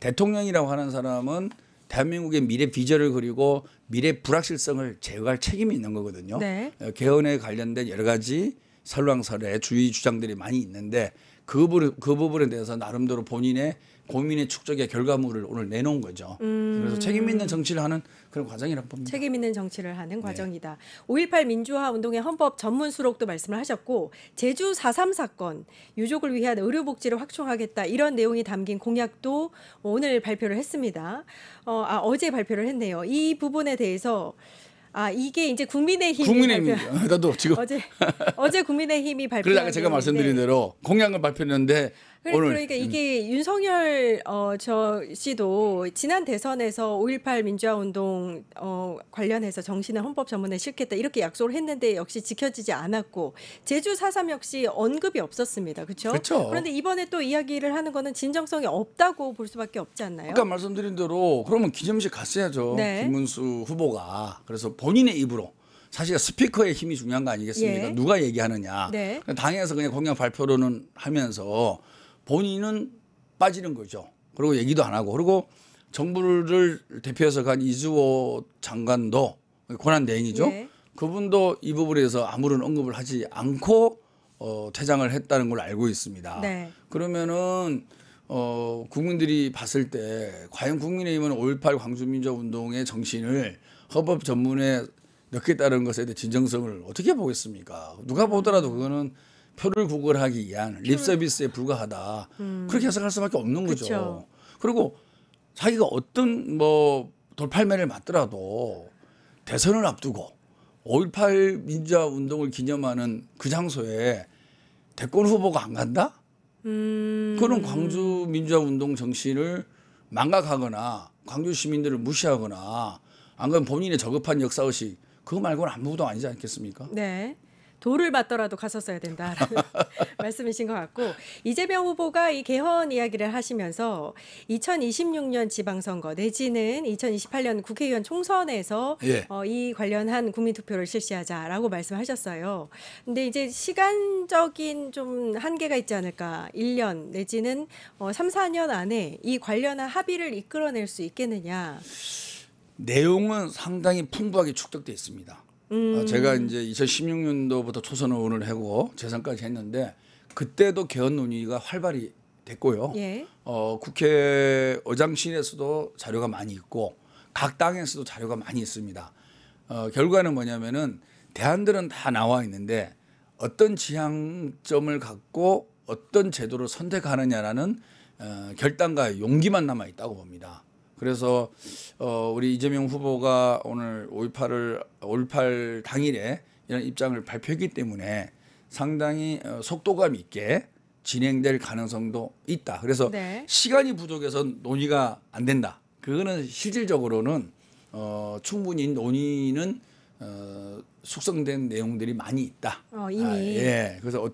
대통령이라고 하는 사람은 대한민국의 미래 비전을 그리고 미래 불확실성을 제거할 책임이 있는 거거든요. 네. 개헌에 관련된 여러 가지 설왕설래 주의 주장들이 많이 있는데 그 부분에 대해서 나름대로 본인의 고민의 축적의 결과물을 오늘 내놓은 거죠. 그래서 책임 있는 정치를 하는 그런 과정이라고 봅니다. 책임 있는 정치를 하는 과정이다. 5.18 민주화 운동의 헌법 전문 수록도 말씀을 하셨고 제주 4.3 사건 유족을 위한 의료복지를 확충하겠다 이런 내용이 담긴 공약도 오늘 발표를 했습니다. 어제 발표를 했네요. 이 부분에 대해서 아, 이게 이제 국민의힘이 국민의힘 나도 지금 어제 국민의힘이 발표한 그러다가 제가 말씀드린 대로 공약을 발표했는데 오늘 그러니까 이게 윤석열 저 씨도 지난 대선에서 5.18 민주화 운동 관련해서 정신을 헌법 전문에 실겠다 이렇게 약속을 했는데 역시 지켜지지 않았고 제주 4.3 역시 언급이 없었습니다. 그렇죠? 그런데 이번에 또 이야기를 하는 거는 진정성이 없다고 볼 수밖에 없지 않나요? 아까 말씀드린 대로 그러면 기념식 갔어야죠. 네. 김문수 후보가. 그래서 본인의 입으로 사실 스피커의 힘이 중요한 거 아니겠습니까? 예. 누가 얘기하느냐. 네. 당에서 그냥 공약 발표로는 하면서 본인은 빠지는 거죠. 그리고 얘기도 안 하고. 그리고 정부를 대표해서 간 이주호 장관도 권한대행이죠. 예. 그분도 이 부분에 대해서 아무런 언급을 하지 않고 퇴장을 했다는 걸 알고 있습니다. 네. 그러면은 국민들이 봤을 때 과연 국민의힘은 5.18 광주민주화운동의 정신을 헌법 전문에 넣겠다는 것에 대해 진정성을 어떻게 보겠습니까? 누가 보더라도 그거는 표를 구걸하기 위한 립 서비스에 불과하다. 그렇게 해석할 수밖에 없는 거죠. 그쵸. 그리고 자기가 어떤 뭐 돌팔매를 맞더라도 대선을 앞두고 5.18 민주화 운동을 기념하는 그 장소에 대권 후보가 안 간다? 그런 광주 민주화 운동 정신을 망각하거나 광주 시민들을 무시하거나 안 그러면 본인의 저급한 역사의식 그거 말고는 아무것도 아니지 않겠습니까? 네. 돌을 맞더라도 갔었어야 된다라는 말씀이신 것 같고 이재명 후보가 이 개헌 이야기를 하시면서 2026년 지방선거 내지는 2028년 국회의원 총선에서 예. 이 관련한 국민투표를 실시하자라고 말씀하셨어요. 근데 이제 시간적인 좀 한계가 있지 않을까 1년 내지는 3, 4년 안에 이 관련한 합의를 이끌어낼 수 있겠느냐. 내용은 상당히 풍부하게 축적돼 있습니다. 제가 이제 2016년도부터 초선 의원을 하고 재선까지 했는데 그때도 개헌 논의가 활발히 됐고요. 예. 국회 의장실에서도 자료가 많이 있고 각 당에서도 자료가 많이 있습니다. 결과는 뭐냐면은 대안들은 다 나와 있는데 어떤 지향점을 갖고 어떤 제도를 선택하느냐라는 결단과 용기만 남아 있다고 봅니다. 그래서 우리 이재명 후보가 오늘 5.18 당일에 이런 입장을 발표했기 때문에 상당히 속도감 있게 진행될 가능성도 있다. 그래서 네. 시간이 부족해서 논의가 안 된다. 그거는 실질적으로는 충분히 논의는 숙성된 내용들이 많이 있다. 이미. 예. 그래서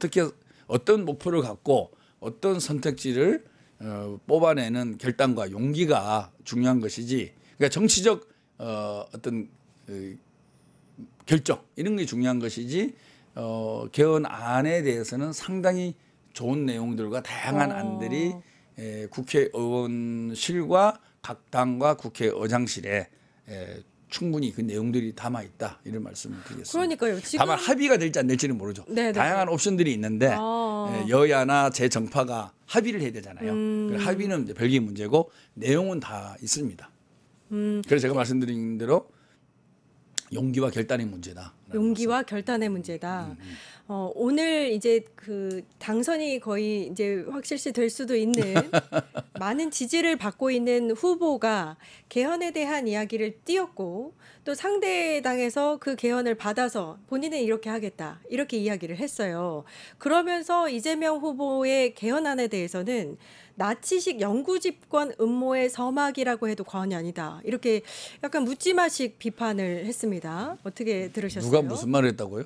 어떤 목표를 갖고 어떤 선택지를 뽑아내는 결단과 용기가 중요한 것이지. 그러니까 정치적 어떤 결정 이런 게 중요한 것이지. 개헌안에 대해서는 상당히 좋은 내용들과 다양한 안들이 국회의원실과 각 당과 국회의장실에 충분히 그 내용들이 담아 있다 이런 말씀을 드리겠습니다. 그러니까요. 지금 다만 합의가 될지 안 될지는 모르죠. 네네. 다양한 옵션들이 있는데 여야나 제 정파가 합의를 해야 되잖아요. 그 합의는 이제 별개의 문제고 내용은 다 있습니다. 그래서 제가 말씀드린 대로 용기와 결단의 문제다. 용기와 결단의 문제다. 오늘 이제 그 당선이 거의 이제 확실시 될 수도 있는 많은 지지를 받고 있는 후보가 개헌에 대한 이야기를 띄웠고 또 상대 당에서 그 개헌을 받아서 본인은 이렇게 하겠다 이렇게 이야기를 했어요. 그러면서 이재명 후보의 개헌안에 대해서는 나치식 영구집권 음모의 서막이라고 해도 과언이 아니다. 이렇게 약간 묻지마식 비판을 했습니다. 어떻게 들으셨어요? 누가 무슨 말을 했다고요?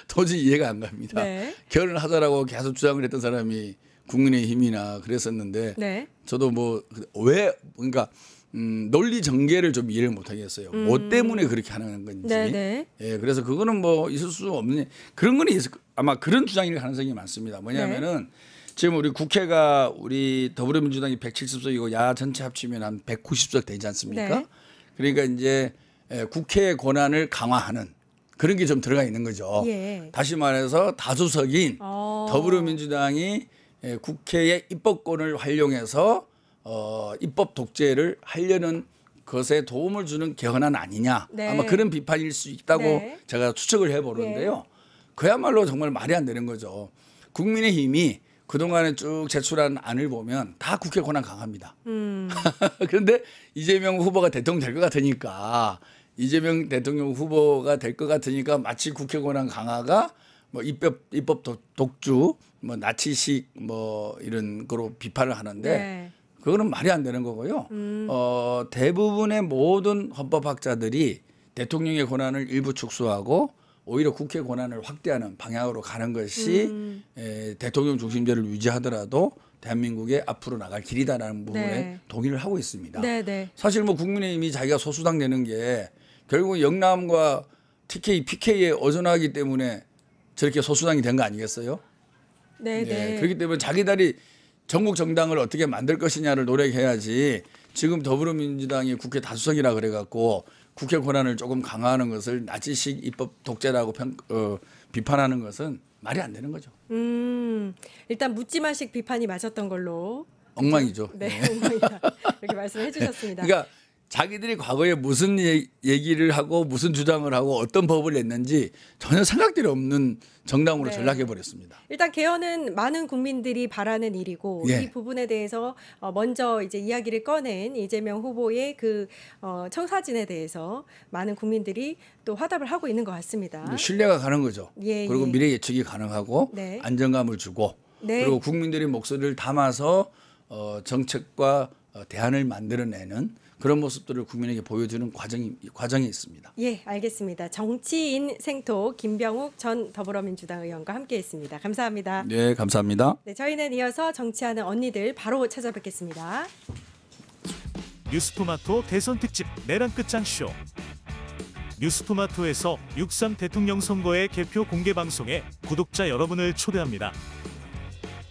도저히 이해가 안 갑니다. 네. 개헌을 하자라고 계속 주장을 했던 사람이 국민의힘이나 그랬었는데 네. 저도 뭐 왜 그러니까 논리 전개를 좀 이해를 못 하겠어요. 뭐 때문에 그렇게 하는 건지. 네네. 예, 그래서 그거는 뭐 있을 수 없는 그런 거는 아마 그런 주장일 가능성이 많습니다. 뭐냐면은 지금 우리 국회가 우리 더불어민주당이 170석이고 야 전체 합치면 한 190석 되지 않습니까? 네. 그러니까 이제 국회의 권한을 강화하는 그런 게 좀 들어가 있는 거죠. 예. 다시 말해서 다수석인 더불어민주당이 국회의 입법권을 활용해서 입법 독재를 하려는 것에 도움을 주는 개헌안 아니냐. 네. 아마 그런 비판일 수 있다고 네. 제가 추측을 해보는데요. 그야말로 정말 말이 안 되는 거죠. 국민의힘이 그동안에 쭉 제출한 안을 보면 다 국회 권한 강합니다. 그런데 이재명 후보가 대통령 될 것 같으니까 이재명 대통령 후보가 될 것 같으니까 마치 국회 권한 강화가 뭐 입법 독주, 뭐 나치식 뭐 이런 거로 비판을 하는데 네. 그거는 말이 안 되는 거고요. 대부분의 모든 헌법학자들이 대통령의 권한을 일부 축소하고 오히려 국회 권한을 확대하는 방향으로 가는 것이 대통령 중심제를 유지하더라도 대한민국의 앞으로 나갈 길이다라는 부분에 네. 동의를 하고 있습니다. 네, 네. 사실 뭐 국민의힘이 자기가 소수당 되는 게 결국 영남과 TK, PK에 의존하기 때문에 저렇게 소수당이 된 거 아니겠어요? 네, 네. 그렇기 때문에 자기들이 전국 정당을 어떻게 만들 것이냐를 노력해야지 지금 더불어민주당이 국회 다수석이라 그래갖고 국회 권한을 조금 강화하는 것을 나치식 입법 독재라고 비판하는 것은 말이 안 되는 거죠. 일단 묻지마식 비판이 맞았던 걸로. 엉망이죠. 네, 엉망이다. 이렇게 말씀해 주셨습니다. 그러니까 자기들이 과거에 무슨 얘기를 하고 무슨 주장을 하고 어떤 법을 냈는지 전혀 생각들이 없는 정당으로 네. 전락해 버렸습니다. 일단 개헌은 많은 국민들이 바라는 일이고 예. 이 부분에 대해서 먼저 이제 이야기를 꺼낸 이재명 후보의 그 청사진에 대해서 많은 국민들이 또 화답을 하고 있는 것 같습니다. 신뢰가 가는 거죠. 예, 그리고 예. 미래 예측이 가능하고 네. 안정감을 주고 네. 그리고 국민들의 목소리를 담아서 정책과 대안을 만들어내는 그런 모습들을 국민에게 보여주는 과정이 있습니다. 예, 알겠습니다. 정치인 생토 김병욱 전 더불어민주당 의원과 함께했습니다. 감사합니다. 네, 감사합니다. 네, 저희는 이어서 정치하는 언니들 바로 찾아뵙겠습니다. 뉴스토마토 대선 특집 내란 끝장 쇼. 뉴스토마토에서 6.3 대통령 선거의 개표 공개 방송에 구독자 여러분을 초대합니다.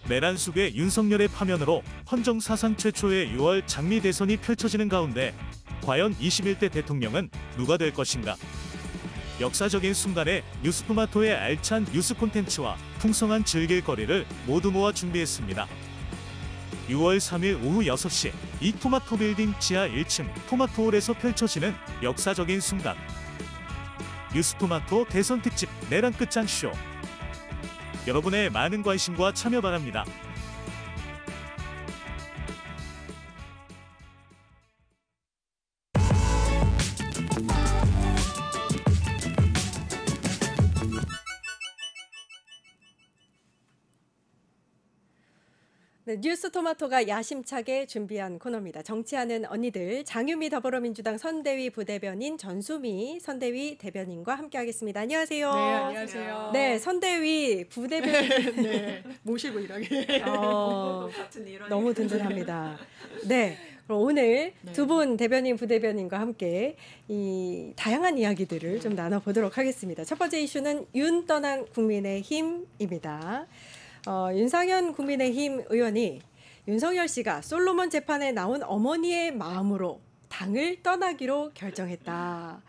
내란 속의 윤석열의 파면으로 헌정 사상 최초의 6월 장미 대선이 펼쳐지는 가운데 과연 21대 대통령은 누가 될 것인가? 역사적인 순간에 뉴스토마토의 알찬 뉴스 콘텐츠와 풍성한 즐길거리를 모두 모아 준비했습니다. 6월 3일 오후 6시 이 토마토 빌딩 지하 1층 토마토홀에서 펼쳐지는 역사적인 순간. 뉴스토마토 대선 특집 내란 끝장 쇼. 여러분의 많은 관심과 참여 바랍니다. 네, 뉴스토마토가 야심차게 준비한 코너입니다. 정치하는 언니들 장유미 더불어민주당 선대위 부대변인 전수미 선대위 대변인과 함께하겠습니다. 안녕하세요. 네, 안녕하세요. 네, 선대위 부대변인 네, 모시고 일하게. 같은 일원. 너무 든든합니다. 네, 그럼 오늘 네. 두 분 대변인 부대변인과 함께 이 다양한 이야기들을 좀 나눠보도록 하겠습니다. 첫 번째 이슈는 윤 떠난 국민의힘입니다. 윤상현 국민의힘 의원이 윤석열 씨가 솔로몬 재판에 나온 어머니의 마음으로 당을 떠나기로 결정했다.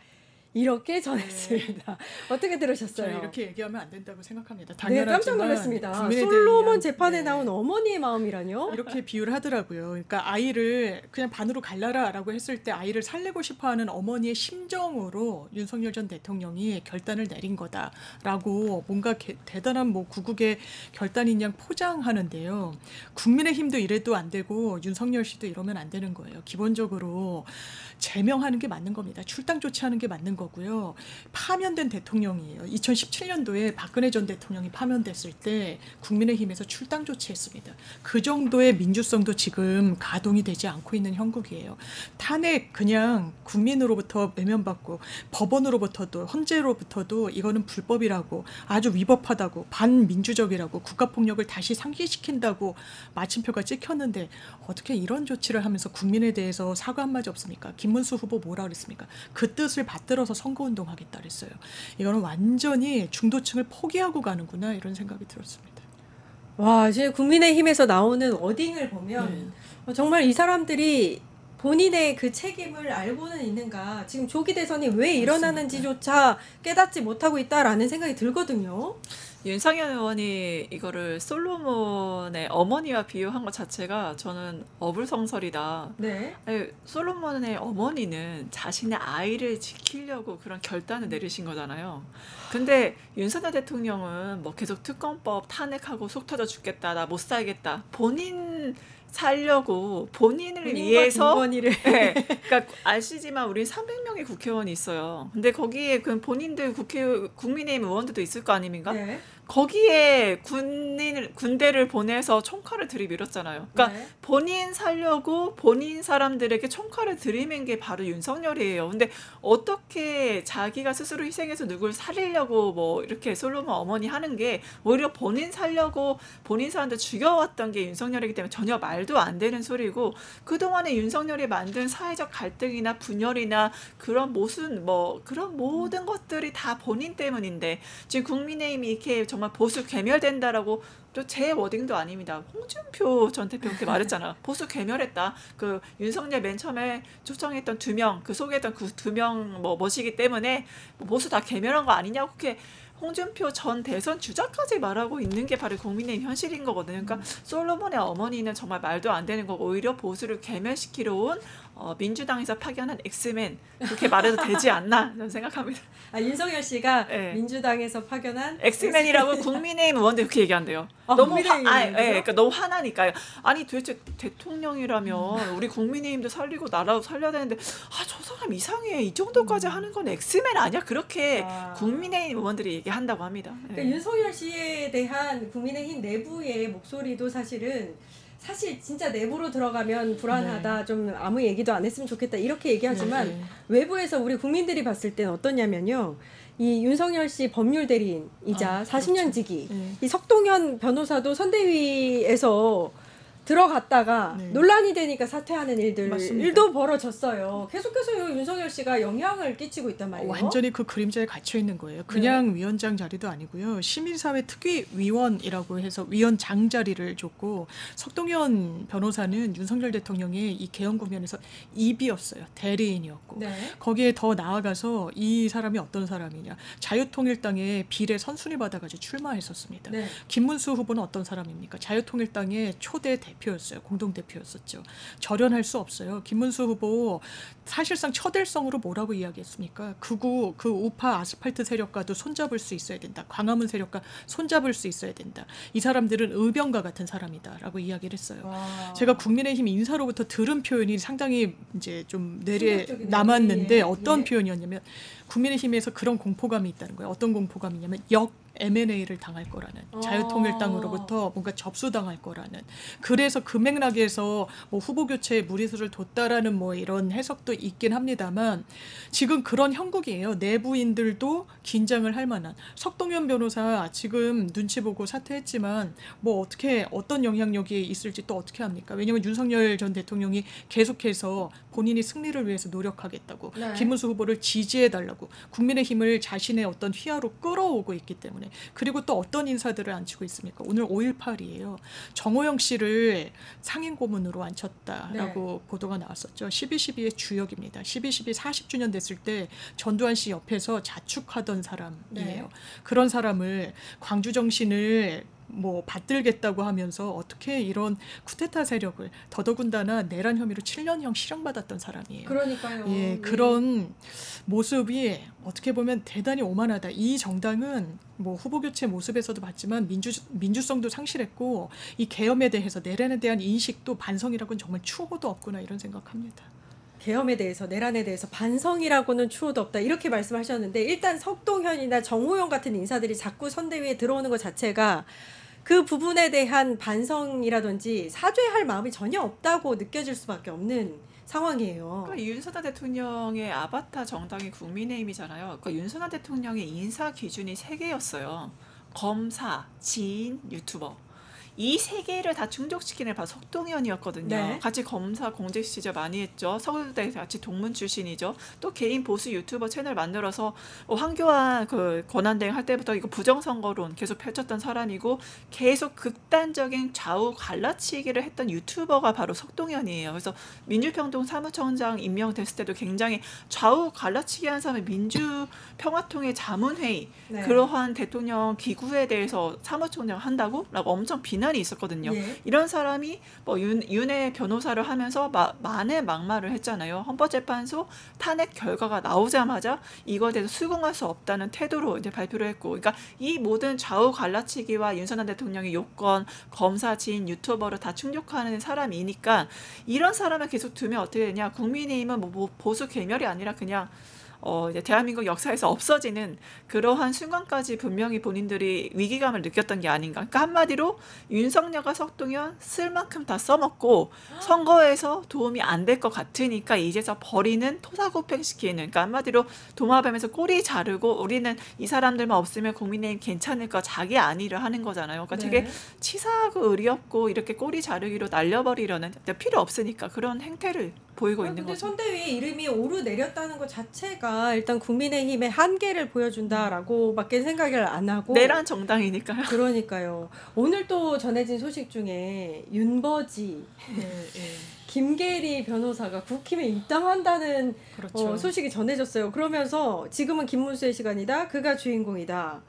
이렇게 전했습니다. 어떻게 들으셨어요? 저는 이렇게 얘기하면 안 된다고 생각합니다. 네, 당연하지만 깜짝 놀랐습니다. 국민에 솔로몬 대한, 재판에 네, 나온 어머니의 마음이라뇨? 이렇게 비유를 하더라고요. 그러니까 아이를 그냥 반으로 갈라라라고 했을 때 아이를 살리고 싶어하는 어머니의 심정으로 윤석열 전 대통령이 결단을 내린 거다라고 뭔가 대단한 뭐 구국의 결단인 양 포장하는데요. 국민의힘도 이래도 안 되고 윤석열 씨도 이러면 안 되는 거예요. 기본적으로 제명하는 게 맞는 겁니다. 출당 조치하는 게 맞는 거고요. 파면된 대통령이에요. 2017년도에 박근혜 전 대통령이 파면됐을 때 국민의힘에서 출당 조치했습니다. 그 정도의 민주성도 지금 가동이 되지 않고 있는 형국이에요. 탄핵 그냥 국민으로부터 외면받고 법원으로부터도 헌재로부터도 이거는 불법이라고 아주 위법하다고 반민주적이라고 국가폭력을 다시 상기시킨다고 마침표가 찍혔는데 어떻게 이런 조치를 하면서 국민에 대해서 사과 한마디 없습니까? 김문수 후보 뭐라 그랬습니까? 그 뜻을 받들어서 선거운동 하겠다 그랬어요. 이거는 완전히 중도층을 포기하고 가는구나 이런 생각이 들었습니다. 와, 지금 국민의힘에서 나오는 워딩을 보면 정말 이 사람들이 본인의 그 책임을 알고는 있는가, 지금 조기 대선이 왜 일어나는지조차 깨닫지 못하고 있다라는 생각이 들거든요. 윤상현 의원이 이거를 솔로몬의 어머니와 비유한 것 자체가 저는 어불성설이다. 네. 아니, 솔로몬의 어머니는 자신의 아이를 지키려고 그런 결단을 내리신 거잖아요. 근데 윤석열 대통령은 뭐 계속 특검법 탄핵하고 속 터져 죽겠다, 나 못 살겠다. 본인 살려고 본인을 위해서 김건희를 네, 그러니까 아시지만 우리 300명의 국회의원이 있어요. 근데 거기에 그 본인들 국민의힘 의원들도 있을 거 아닙니까? 네. 거기에 군대를 보내서 총칼을 들이밀었잖아요. 그러니까 네. 본인 살려고 본인 사람들에게 총칼을 들이민 게 바로 윤석열이에요. 근데 어떻게 자기가 스스로 희생해서 누굴 살리려고 뭐 이렇게 솔로몬 어머니 하는 게 오히려 본인 살려고 본인 사람들 죽여왔던 게 윤석열이기 때문에 전혀 말도 안 되는 소리고, 그동안에 윤석열이 만든 사회적 갈등이나 분열이나 그런 그런 모든 것들이 다 본인 때문인데 지금 국민의힘이 이렇게 정말 보수 괴멸된다라고, 또 제 워딩도 아닙니다. 홍준표 전 대표 그렇게 말했잖아. 보수 괴멸했다. 그 윤석열 맨 처음에 초청했던 2명, 그 소개했던 그 2명 뭐시기 때문에 보수 다 괴멸한 거 아니냐고 그렇게 홍준표 전 대선 주자까지 말하고 있는 게 바로 국민의힘 현실인 거거든요. 그러니까 솔로몬의 어머니는 정말 말도 안 되는 거고, 오히려 보수를 괴멸시키러 온 민주당에서 파견한 엑스맨, 그렇게 말해도 되지 않나 저는 생각합니다. 아, 윤석열 씨가 네. 민주당에서 파견한 엑스맨이라고 국민의힘 의원들 그렇게 얘기한대요. 아, 그러니까 너무 화나니까요. 아니 도대체 대통령이라면 우리 국민의힘도 살리고 나라도 살려야 되는데 저 사람 이상해, 이 정도까지 하는 건 엑스맨 아니야? 그렇게 국민의힘 의원들이 얘기한다고 합니다. 그러니까 윤석열 씨에 대한 국민의힘 내부의 목소리도 사실 진짜 내부로 들어가면 불안하다, 네. 좀 아무 얘기도 안 했으면 좋겠다 이렇게 얘기하지만 네. 외부에서 우리 국민들이 봤을 때는 어떠냐면요, 이 윤석열 씨 법률 대리인이자 40년 지기 네. 이 석동현 변호사도 선대위에서 들어갔다가 네. 논란이 되니까 사퇴하는 맞습니다. 일도 벌어졌어요. 계속해서 윤석열 씨가 영향을 끼치고 있단 말이에요. 완전히 그 그림자에 갇혀 있는 거예요. 그냥 위원장 자리도 아니고요. 시민사회 특위위원이라고 해서 위원장 자리를 줬고, 석동현 변호사는 윤석열 대통령의 이 개헌 국면에서 입이었어요. 대리인이었고. 네. 거기에 더 나아가서 이 사람이 어떤 사람이냐. 자유통일당의 비례 선순위 받아가지고 출마했었습니다. 네. 김문수 후보는 어떤 사람입니까? 자유통일당의 초대 대표였어요. 공동대표였었죠. 절연할 수 없어요. 김문수 후보 사실상 처델성으로 뭐라고 이야기했습니까? 극우, 그 우파 아스팔트 세력과도 손잡을 수 있어야 된다. 광화문 세력과 손잡을 수 있어야 된다. 이 사람들은 의병과 같은 사람이다라고 이야기를 했어요. 와. 제가 국민의힘 인사로부터 들은 표현이 상당히 이제 좀 뇌리에 충격적이네요. 남았는데 예, 어떤 예. 표현이었냐면, 국민의힘에서 그런 공포감이 있다는 거예요. 어떤 공포감이냐면 역 M&A를 당할 거라는, 자유통일당으로부터 뭔가 접수당할 거라는, 그래서 그 맥락에서 뭐 후보 교체에 무리수를 뒀다라는 뭐 이런 해석도 있긴 합니다만, 지금 그런 형국이에요. 내부인들도 긴장을 할 만한. 석동현 변호사 지금 눈치 보고 사퇴했지만 뭐 어떤 영향력이 있을지 또 어떻게 합니까? 왜냐하면 윤석열 전 대통령이 계속해서 본인이 승리를 위해서 노력하겠다고, 네. 김문수 후보를 지지해달라고 국민의힘을 자신의 어떤 휘하로 끌어오고 있기 때문에. 그리고 또 어떤 인사들을 앉히고 있습니까? 오늘 5.18이에요. 정호영 씨를 상임 고문으로 앉혔다라고 보도가 나왔었죠. 12.12의 주역입니다. 12.12 40주년 됐을 때 전두환 씨 옆에서 자축하던 사람이에요. 네. 그런 사람을 광주 정신을 받들겠다고 하면서 어떻게 이런 쿠데타 세력을, 더더군다나 내란 혐의로 7년형 실형받았던 사람이에요. 그러니까요. 예, 네. 그런 모습이 어떻게 보면 대단히 오만하다. 이 정당은 뭐 후보 교체 모습에서도 봤지만 민주성도 상실했고, 이 계엄에 대해서, 내란에 대한 인식도 반성이라고는 정말 추호도 없구나, 이런 생각합니다. 계엄에 대해서, 내란에 대해서 반성이라고는 추호도 없다 이렇게 말씀하셨는데, 일단 석동현이나 정호영 같은 인사들이 자꾸 선대위에 들어오는 것 자체가 그 부분에 대한 반성이라든지 사죄할 마음이 전혀 없다고 느껴질 수밖에 없는 상황이에요. 그러니까 윤석열 대통령의 아바타 정당이 국민의힘이잖아요. 그러니까 윤석열 대통령의 인사 기준이 3개였어요. 검사, 지인, 유튜버. 이 세 개를 다 충족시키는 바로 석동현이었거든요. 네. 같이 검사 공직 시절 많이 했죠. 서울대 같이 동문 출신이죠. 또 개인 보수 유튜버 채널 만들어서 황교안 그 권한대행 할 때부터 이거 부정선거론 계속 펼쳤던 사람이고 계속 극단적인 좌우 갈라치기를 했던 유튜버가 바로 석동현이에요. 그래서 민주평통 사무총장 임명됐을 때도 굉장히 좌우 갈라치기 한 사람의 민주평화통일 자문회의 네. 그러한 대통령 기구에 대해서 사무총장 한다고? 라고 엄청 비난이 있었거든요. 예. 이런 사람이 뭐 윤회 변호사를 하면서 만에 막말을 했잖아요. 헌법재판소 탄핵 결과가 나오자마자 이거에 대해서 수긍할 수 없다는 태도로 이제 발표를 했고, 그러니까 이 모든 좌우 갈라치기와 윤석열 대통령의 요건, 검사진, 유튜버를 다 충족하는 사람이니까 이런 사람을 계속 두면 어떻게 되냐? 국민의힘은 뭐 보수 괴멸이 아니라 그냥 이제 대한민국 역사에서 없어지는 그러한 순간까지 분명히 본인들이 위기감을 느꼈던 게 아닌가. 그러니까 한마디로 윤석열과 석동현 쓸 만큼 다 써먹고 선거에서 도움이 안 될 것 같으니까 이제서 버리는 토사구팽시키는, 그러니까 한마디로 도마뱀에서 꼬리 자르고 우리는 이 사람들만 없으면 국민의힘 괜찮을 거 자기 안위를 하는 거잖아요. 그러니까 네. 되게 치사하고 의리 없고 이렇게 꼬리 자르기로 날려버리려는, 필요 없으니까 그런 행태를 보이고 있는 근데 거죠. 선대위에 이름이 오르내렸다는 것 자체가 일단 국민의힘의 한계를 보여준다라고밖에 생각을 안 하고. 내란 정당이니까요. 그러니까요. 오늘 또 전해진 소식 중에 윤버지 김계리 변호사가 국힘에 입당한다는 그렇죠. 소식이 전해졌어요. 그러면서 지금은 김문수의 시간이다. 그가 주인공이다.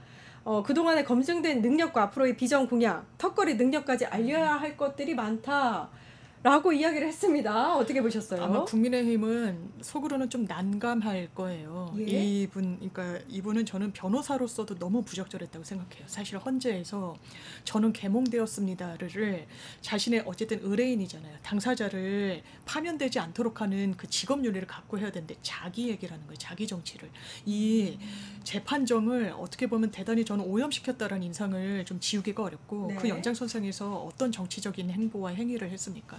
그동안에 검증된 능력과 앞으로의 비전 공약, 턱걸이 능력까지 알려야 할 것들이 많다. 라고 이야기를 했습니다. 어떻게 보셨어요? 아마 국민의힘은 속으로는 좀 난감할 거예요. 예? 그러니까 이분은 저는 변호사로서도 너무 부적절했다고 생각해요. 사실 헌재에서 저는 개몽되었습니다를 자신의 어쨌든 의뢰인이잖아요. 당사자를 파면되지 않도록 하는 그 직업 윤리를 갖고 해야 되는데 자기 얘기라는 거예요. 자기 정치를. 이 재판정을 어떻게 보면 대단히 저는 오염시켰다라는 인상을 좀 지우기가 어렵고 네. 그 연장선상에서 어떤 정치적인 행보와 행위를 했습니까?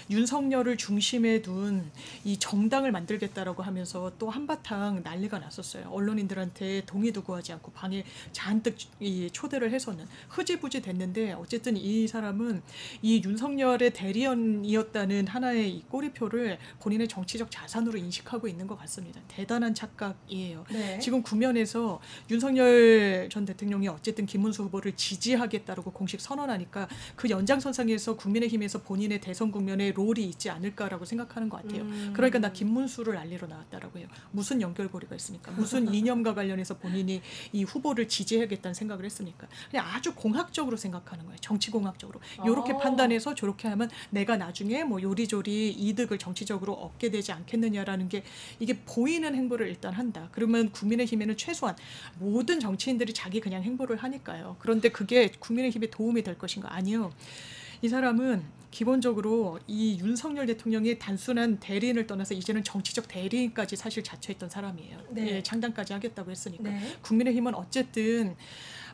윤석열을 중심에 둔 이 정당을 만들겠다라고 하면서 또 한바탕 난리가 났었어요. 언론인들한테 동의도 구하지 않고 방에 잔뜩 이 초대를 해서는 흐지부지 됐는데 어쨌든 이 사람은 이 윤석열의 대리연이었다는 하나의 이 꼬리표를 본인의 정치적 자산으로 인식하고 있는 것 같습니다. 대단한 착각이에요. 네. 지금 국면에서 윤석열 전 대통령이 어쨌든 김문수 후보를 지지하겠다라고 공식 선언하니까 그 연장선상에서 국민의힘에서 본인의 대선 국면에 롤이 있지 않을까라고 생각하는 것 같아요. 그러니까 나 김문수를 알리러 나왔다라고 해요. 무슨 연결고리가 있습니까? 무슨 이념과 관련해서 본인이 이 후보를 지지하겠다는 생각을 했습니까? 그냥 아주 공학적으로 생각하는 거예요. 정치공학적으로. 이렇게 판단해서 저렇게 하면 내가 나중에 뭐 요리조리 이득을 정치적으로 얻게 되지 않겠느냐라는 게 이게 보이는 행보를 일단 한다. 그러면 국민의힘에는 최소한 모든 정치인들이 자기 그냥 행보를 하니까요. 그런데 그게 국민의힘에 도움이 될 것인가? 아니요. 이 사람은 기본적으로 이 윤석열 대통령의 단순한 대리인을 떠나서 이제는 정치적 대리인까지 사실 자처했던 사람이에요. 네. 예, 창당까지 하겠다고 했으니까. 네. 국민의힘은 어쨌든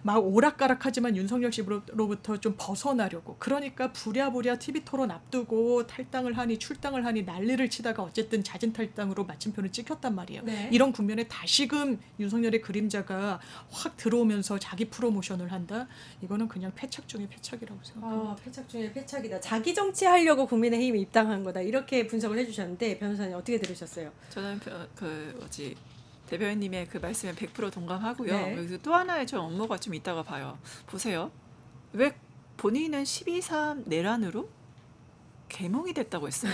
막 오락가락하지만 윤석열 씨로부터 좀 벗어나려고, 그러니까 부랴부랴 TV 토론 앞두고 탈당을 하니 출당을 하니 난리를 치다가 어쨌든 잦은 탈당으로 마침표를 찍혔단 말이에요. 네. 이런 국면에 다시금 윤석열의 그림자가 확 들어오면서 자기 프로모션을 한다? 이거는 그냥 패착 중에 패착이라고 생각합니다. 패착 중에 패착이다. 자기 정치하려고 국민의힘에 입당한 거다. 이렇게 분석을 해주셨는데 변호사님 어떻게 들으셨어요? 저는 대변인님의 그 말씀에 100% 동감하고요. 네. 그리고 또 하나의 좀 업무가 좀 있다가 봐요. 보세요. 왜 본인은 12.3 내란으로 개몽이 됐다고 했어요?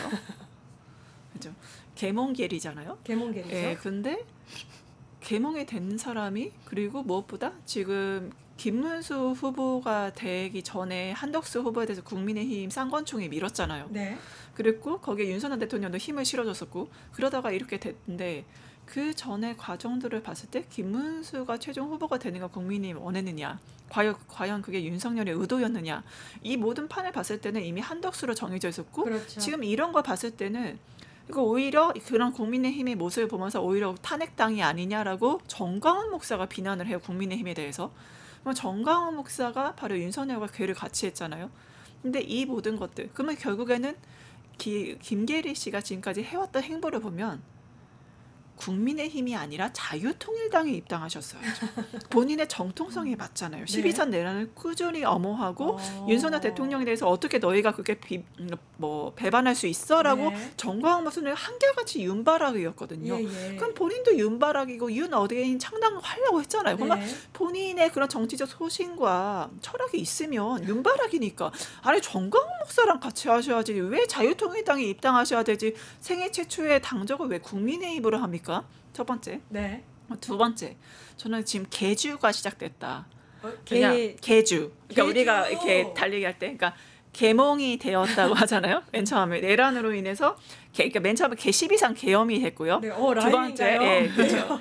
그죠? 개몽계리잖아요. 개몽계리죠. 예, 근데 개몽이 된 사람이, 그리고 무엇보다 지금 김문수 후보가 되기 전에 한덕수 후보에 대해서 국민의힘 쌍권총이 밀었잖아요. 네. 그랬고 거기에 윤석열 대통령도 힘을 실어줬었고, 그러다가 이렇게 됐는데 그 전에 과정들을 봤을 때 김문수가 최종 후보가 되는 걸 국민이 원했느냐, 과연 그게 윤석열의 의도였느냐, 이 모든 판을 봤을 때는 이미 한덕수로 정해져 있었고, 그렇죠. 지금 이런 걸 봤을 때는 이거 오히려 그런 국민의힘의 모습을 보면서 오히려 탄핵당이 아니냐라고 정광훈 목사가 비난을 해요. 국민의힘에 대해서. 그럼 정광훈 목사가 바로 윤석열과 궤를 같이 했잖아요. 근데 이 모든 것들, 그러면 결국에는 김계리 씨가 지금까지 해왔던 행보를 보면 국민의힘이 아니라 자유통일당에 입당하셨어요. 본인의 정통성에 맞잖아요. 12선 내란을 꾸준히 엄호하고 윤석열 대통령에 대해서 어떻게 너희가 그렇게 배반할 수 있어라고 정광훈 목사는 한결같이 윤바락이었거든요. 그럼 본인도 윤바락이고 윤 어게인 창당을 하려고 했잖아요. 그러면 본인의 그런 정치적 소신과 철학이 있으면 윤바락이니까 아니 정광훈 목사랑 같이 하셔야지 왜 자유통일당에 입당하셔야 되지 생애 최초의 당적을 왜 국민의힘으로 합니까? 첫 번째. 두 번째. 저는 지금 개주가 시작됐다. 개주. 그러니까 우리가 이렇게 달리기 할 때, 그러니까 계몽이 되었다고 하잖아요. 맨 처음에 내란으로 인해서 그러니까 맨 처음에 개12상 계엄이 됐고요. 두 번째, 그렇죠.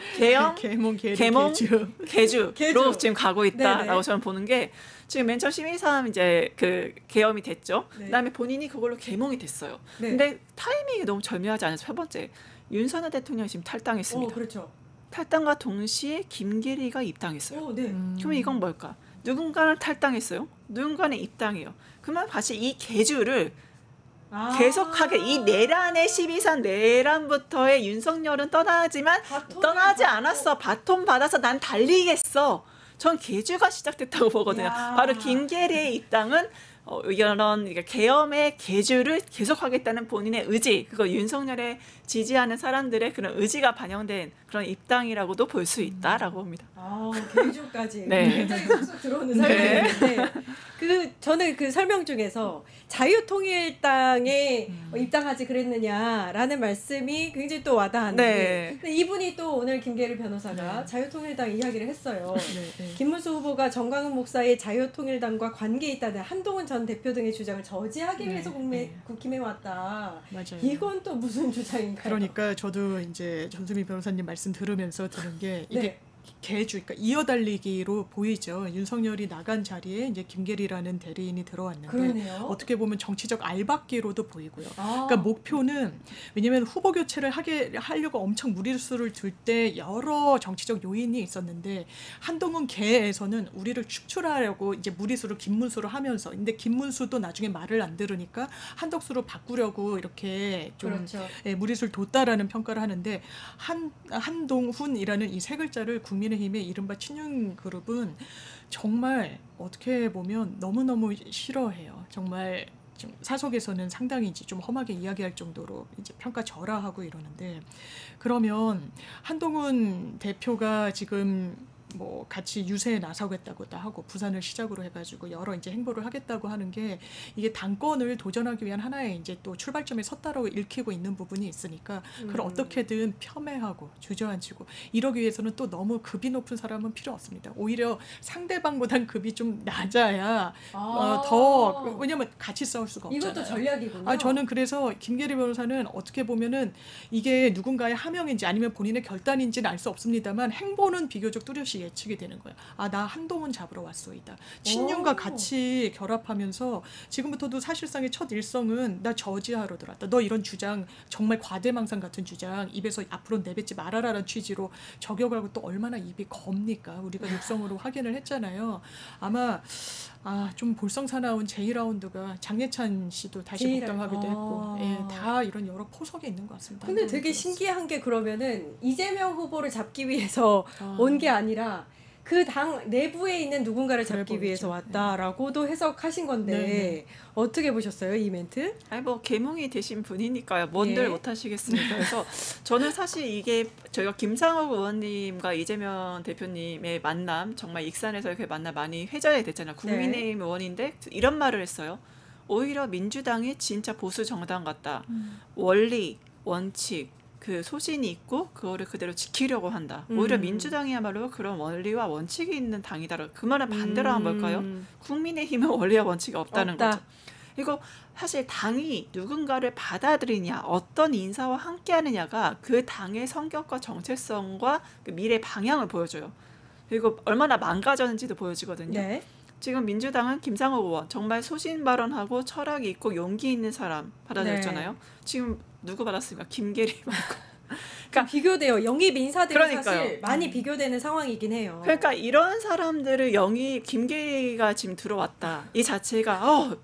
계몽, 개주로 지금 가고 있다라고 저는 보는 게 지금 맨 처음 12.3 이제 그 계엄이 됐죠. 그다음에 본인이 그걸로 계몽이 됐어요. 근데 타이밍이 너무 절묘하지 않아서 첫 번째. 윤석열 대통령이 지금 탈당했습니다. 탈당과 동시에 김계리가 입당했어요. 그럼 이건 뭘까? 누군가는 탈당했어요. 누군가는 입당해요. 그러면 다시 이 계주를 계속하게 이 내란의 12산 내란부터의 윤석열은 떠나지 않았어. 바톤 받아서 난 달리겠어. 전 계주가 시작됐다고 보거든요. 바로 김계리의 입당은 이런 계엄의 계주를 계속하겠다는 본인의 의지, 그거 윤석열에 지지하는 사람들의 그런 의지가 반영된 그런 입당이라고도 볼 수 있다라고 봅니다. 계주까지 굉장히 쏙쏙 들어오는 설명인데 저는 그 설명 중에서 자유통일당에 입당하지 그랬느냐라는 말씀이 굉장히 또 와닿았는데 근데 이분이 또 오늘 김계리 변호사가 자유통일당 이야기를 했어요. 김문수 후보가 정광훈 목사의 자유통일당과 관계 있다는 한동훈 전 대표 등의 주장을 저지하기 위해서 국힘에 왔다. 맞아요. 이건 또 무슨 주장인가요? 그러니까 저도 이제 전수미 변호사님 말씀 들으면서 드는 게 이게 개주, 그러니까 이어달리기로 보이죠. 윤석열이 나간 자리에 이제 김계리라는 대리인이 들어왔는데 그러네요. 어떻게 보면 정치적 알박기로도 보이고요. 그러니까 목표는 왜냐하면 후보 교체를 하려고 엄청 무리수를 둘 때 여러 정치적 요인이 있었는데 한동훈 계에서는 우리를 축출하려고 이제 무리수를 김문수로 하면서 근데 김문수도 나중에 말을 안 들으니까 한덕수로 바꾸려고 이렇게 좀 무리수를 뒀다라는 평가를 하는데 한동훈이라는 이 세 글자를 국민의힘의 이른바 친윤그룹은 정말 어떻게 보면 너무너무 싫어해요. 정말 지금 사석에서는 상당히 이제 좀 험하게 이야기할 정도로 이제 평가절하하고 이러는데 그러면 한동훈 대표가 지금 뭐 같이 유세에 나서겠다고도 하고 부산을 시작으로 해가지고 여러 이제 행보를 하겠다고 하는 게 이게 당권을 도전하기 위한 하나의 이제 또 출발점에 섰다라고 읽히고 있는 부분이 있으니까 그걸 어떻게든 폄훼하고 주저앉히고 이러기 위해서는 또 너무 급이 높은 사람은 필요 없습니다. 오히려 상대방보단 급이 좀 낮아야 더 왜냐면 같이 싸울 수가 없잖아요. 이것도 전략이군요. 저는 그래서 김계리 변호사는 어떻게 보면은 이게 누군가의 하명인지 아니면 본인의 결단인지는 알 수 없습니다만 행보는 비교적 뚜렷이 예측이 되는 거야. 나 한동훈 잡으러 왔소이다. 친윤과 같이 결합하면서 지금부터도 사실상의 첫 일성은 나 저지하러 들어왔다. 너 이런 주장 정말 과대망상 같은 주장 입에서 앞으로 내뱉지 말아라라는 취지로 저격하고 또 얼마나 입이 겁니까? 우리가 육성으로 확인을 했잖아요. 아마 좀 볼썽사나운 제2라운드가 장예찬 씨도 다시 복당하기도 했고 다 이런 여러 포석이 있는 것 같습니다. 근데 되게 신기한 게 그러면은 이재명 후보를 잡기 위해서 온 게 아니라 그 당 내부에 있는 누군가를 잡기 위해서 왔다라고도 해석하신 건데 어떻게 보셨어요, 이 멘트? 계몽이 되신 분이니까요. 뭔들 못하시겠습니까? 그래서 저는 사실 이게 저희가 김상욱 의원님과 이재명 대표님의 만남 정말 익산에서 이렇게 만남 많이 회자가 됐잖아요. 국민의힘 의원인데 이런 말을 했어요. 오히려 민주당이 진짜 보수 정당 같다. 원리, 원칙, 그 소신이 있고 그거를 그대로 지키려고 한다. 오히려 민주당이야말로 그런 원리와 원칙이 있는 당이다. 그 말은 반대로 하면 뭘까요? 국민의힘은 원리와 원칙이 없다는 거죠. 이거 사실 당이 누군가를 받아들이냐 어떤 인사와 함께하느냐가 그 당의 성격과 정체성과 그 미래 방향을 보여줘요. 그리고 얼마나 망가졌는지도 보여지거든요. 지금 민주당은 김상욱 의원 정말 소신 발언하고 철학이 있고 용기 있는 사람 받아들였잖아요. 지금 누구 받았습니까? 김계리 받고. 그러니까 비교돼요. 영입 인사들이 그러니까요. 사실 많이 비교되는 상황이긴 해요. 그러니까 이런 사람들을 영입 김계리가 지금 들어왔다. 이 자체가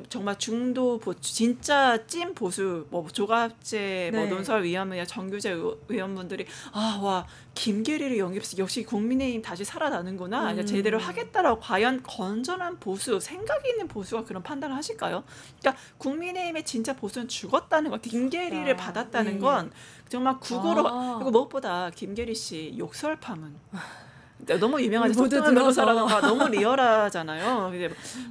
정말 중도 보수 진짜 찐 보수 뭐 조갑재 뭐 네. 논설위원이나 정규재 의원분들이 와 김계리를 영입해서 역시 국민의힘 다시 살아나는구나. 제대로 하겠다라고 과연 건전한 보수 생각이 있는 보수가 그런 판단을 하실까요? 그러니까 국민의힘의 진짜 보수는 죽었다는 거. 김계리를 받았다는 건 정말 국어로 그리고 무엇보다 김계리 씨 욕설 파문 너무 유명하죠. 속도는 변호사라던가 너무 리얼하잖아요.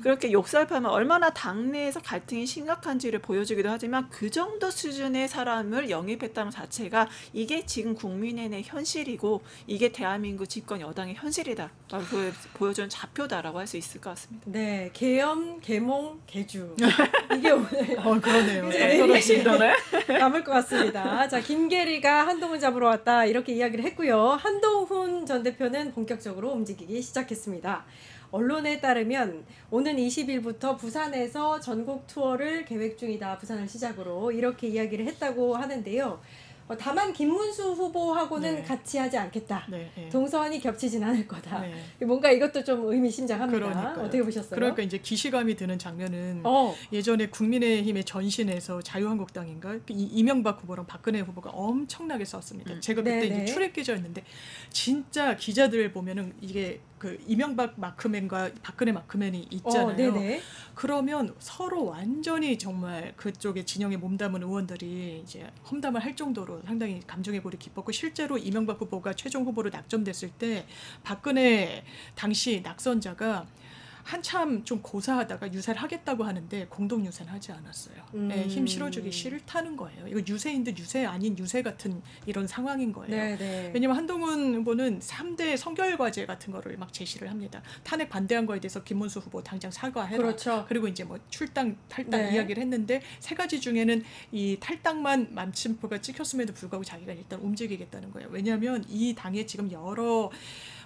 그렇게 욕설파면 얼마나 당내에서 갈등이 심각한지를 보여주기도 하지만 그 정도 수준의 사람을 영입했다는 자체가 이게 지금 국민의힘의 현실이고 이게 대한민국 집권 여당의 현실이다. 보여주는 좌표다라고 할 수 있을 것 같습니다. 네, 계엄, 계몽, 계주 이게 오늘 그러네요. 남을 것 같습니다. 자, 김계리가 한동훈 잡으러 왔다 이렇게 이야기를 했고요. 한동훈 전 대표는 본격적으로 움직이기 시작했습니다. 언론에 따르면 오는 20일부터 부산에서 전국 투어를 계획 중이다. 부산을 시작으로 이렇게 이야기를 했다고 하는데요. 다만 김문수 후보하고는 같이 하지 않겠다. 동선이 겹치진 않을 거다. 뭔가 이것도 좀 의미심장합니다. 그러니까요. 어떻게 보셨어요? 그러니까 이제 기시감이 드는 장면은 예전에 국민의힘의 전신에서 자유한국당인가 이명박 후보랑 박근혜 후보가 엄청나게 싸웠습니다. 제가 그때 이제 출입 기자였는데 진짜 기자들 보면은 이게 그 이명박 마크맨과 박근혜 마크맨이 있잖아요. 그러면 서로 완전히 정말 그쪽에 진영에 몸담은 의원들이 이제 험담을 할 정도로 상당히 감정의 골이 깊었고 실제로 이명박 후보가 최종 후보로 낙점됐을 때 박근혜 당시 낙선자가 한참 좀 고사하다가 유세를 하겠다고 하는데 공동 유세는 하지 않았어요. 힘 실어주기 싫다는 거예요. 이거 유세인데 유세 아닌 유세 같은 이런 상황인 거예요. 왜냐하면 한동훈 후보는 3대 성결과제 같은 거를 막 제시를 합니다. 탄핵 반대한 거에 대해서 김문수 후보 당장 사과해라. 그렇죠. 그리고 이제 뭐 출당 탈당 이야기를 했는데 세 가지 중에는 이 탈당만 마침표가 찍혔음에도 불구하고 자기가 일단 움직이겠다는 거예요. 왜냐하면 이 당에 지금 여러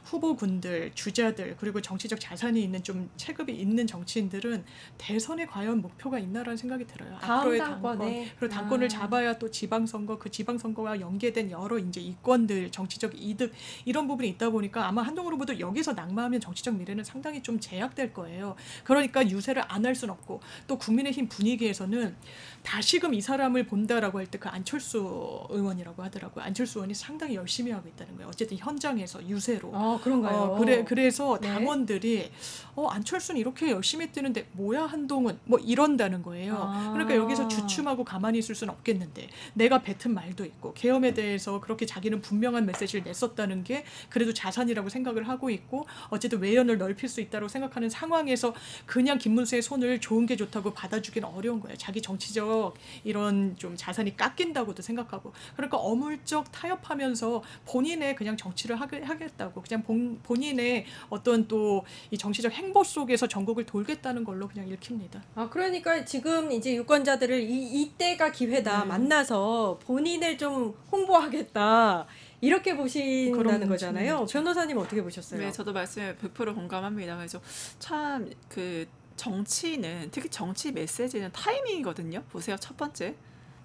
후보군들, 주자들 그리고 정치적 자산이 있는 좀 체급이 있는 정치인들은 대선에 과연 목표가 있나라는 생각이 들어요. 앞으로의 당권 그리고 당권을 잡아야 또 지방선거 그 지방선거와 연계된 여러 이제 이권들 정치적 이득 이런 부분이 있다 보니까 아마 한동훈 후보도 여기서 낙마하면 정치적 미래는 상당히 좀 제약될 거예요. 그러니까 유세를 안 할 수는 없고 또 국민의힘 분위기에서는 다시금 이 사람을 본다라고 할 때 그 안철수 의원이라고 하더라고요. 안철수 의원이 상당히 열심히 하고 있다는 거예요. 어쨌든 현장에서 유세로. 그런가요? 그래서 당원들이 안철수는 이렇게 열심히 뛰는데 뭐야 한동훈 뭐 이런다는 거예요. 그러니까 여기서 주춤하고 가만히 있을 수는 없겠는데 내가 뱉은 말도 있고 계엄에 대해서 그렇게 자기는 분명한 메시지를 냈었다는 게 그래도 자산이라고 생각을 하고 있고 어쨌든 외연을 넓힐 수 있다고 생각하는 상황에서 그냥 김문수의 손을 좋은 게 좋다고 받아주기는 어려운 거예요. 자기 정치적 이런 좀 자산이 깎인다고도 생각하고 그러니까 어물쩍 타협하면서 본인의 그냥 정치를 하겠다고 그냥 본인의 어떤 또 이 정치적 행보 속에서 전국을 돌겠다는 걸로 그냥 읽힙니다. 그러니까 지금 이제 유권자들을 이때가 기회다. 만나서 본인을 좀 홍보하겠다. 이렇게 보신다는 거잖아요. 변호사님 어떻게 보셨어요? 네, 저도 말씀에 100% 공감합니다. 그래서 참 그 정치는 특히 정치 메시지는 타이밍이거든요. 보세요. 첫 번째.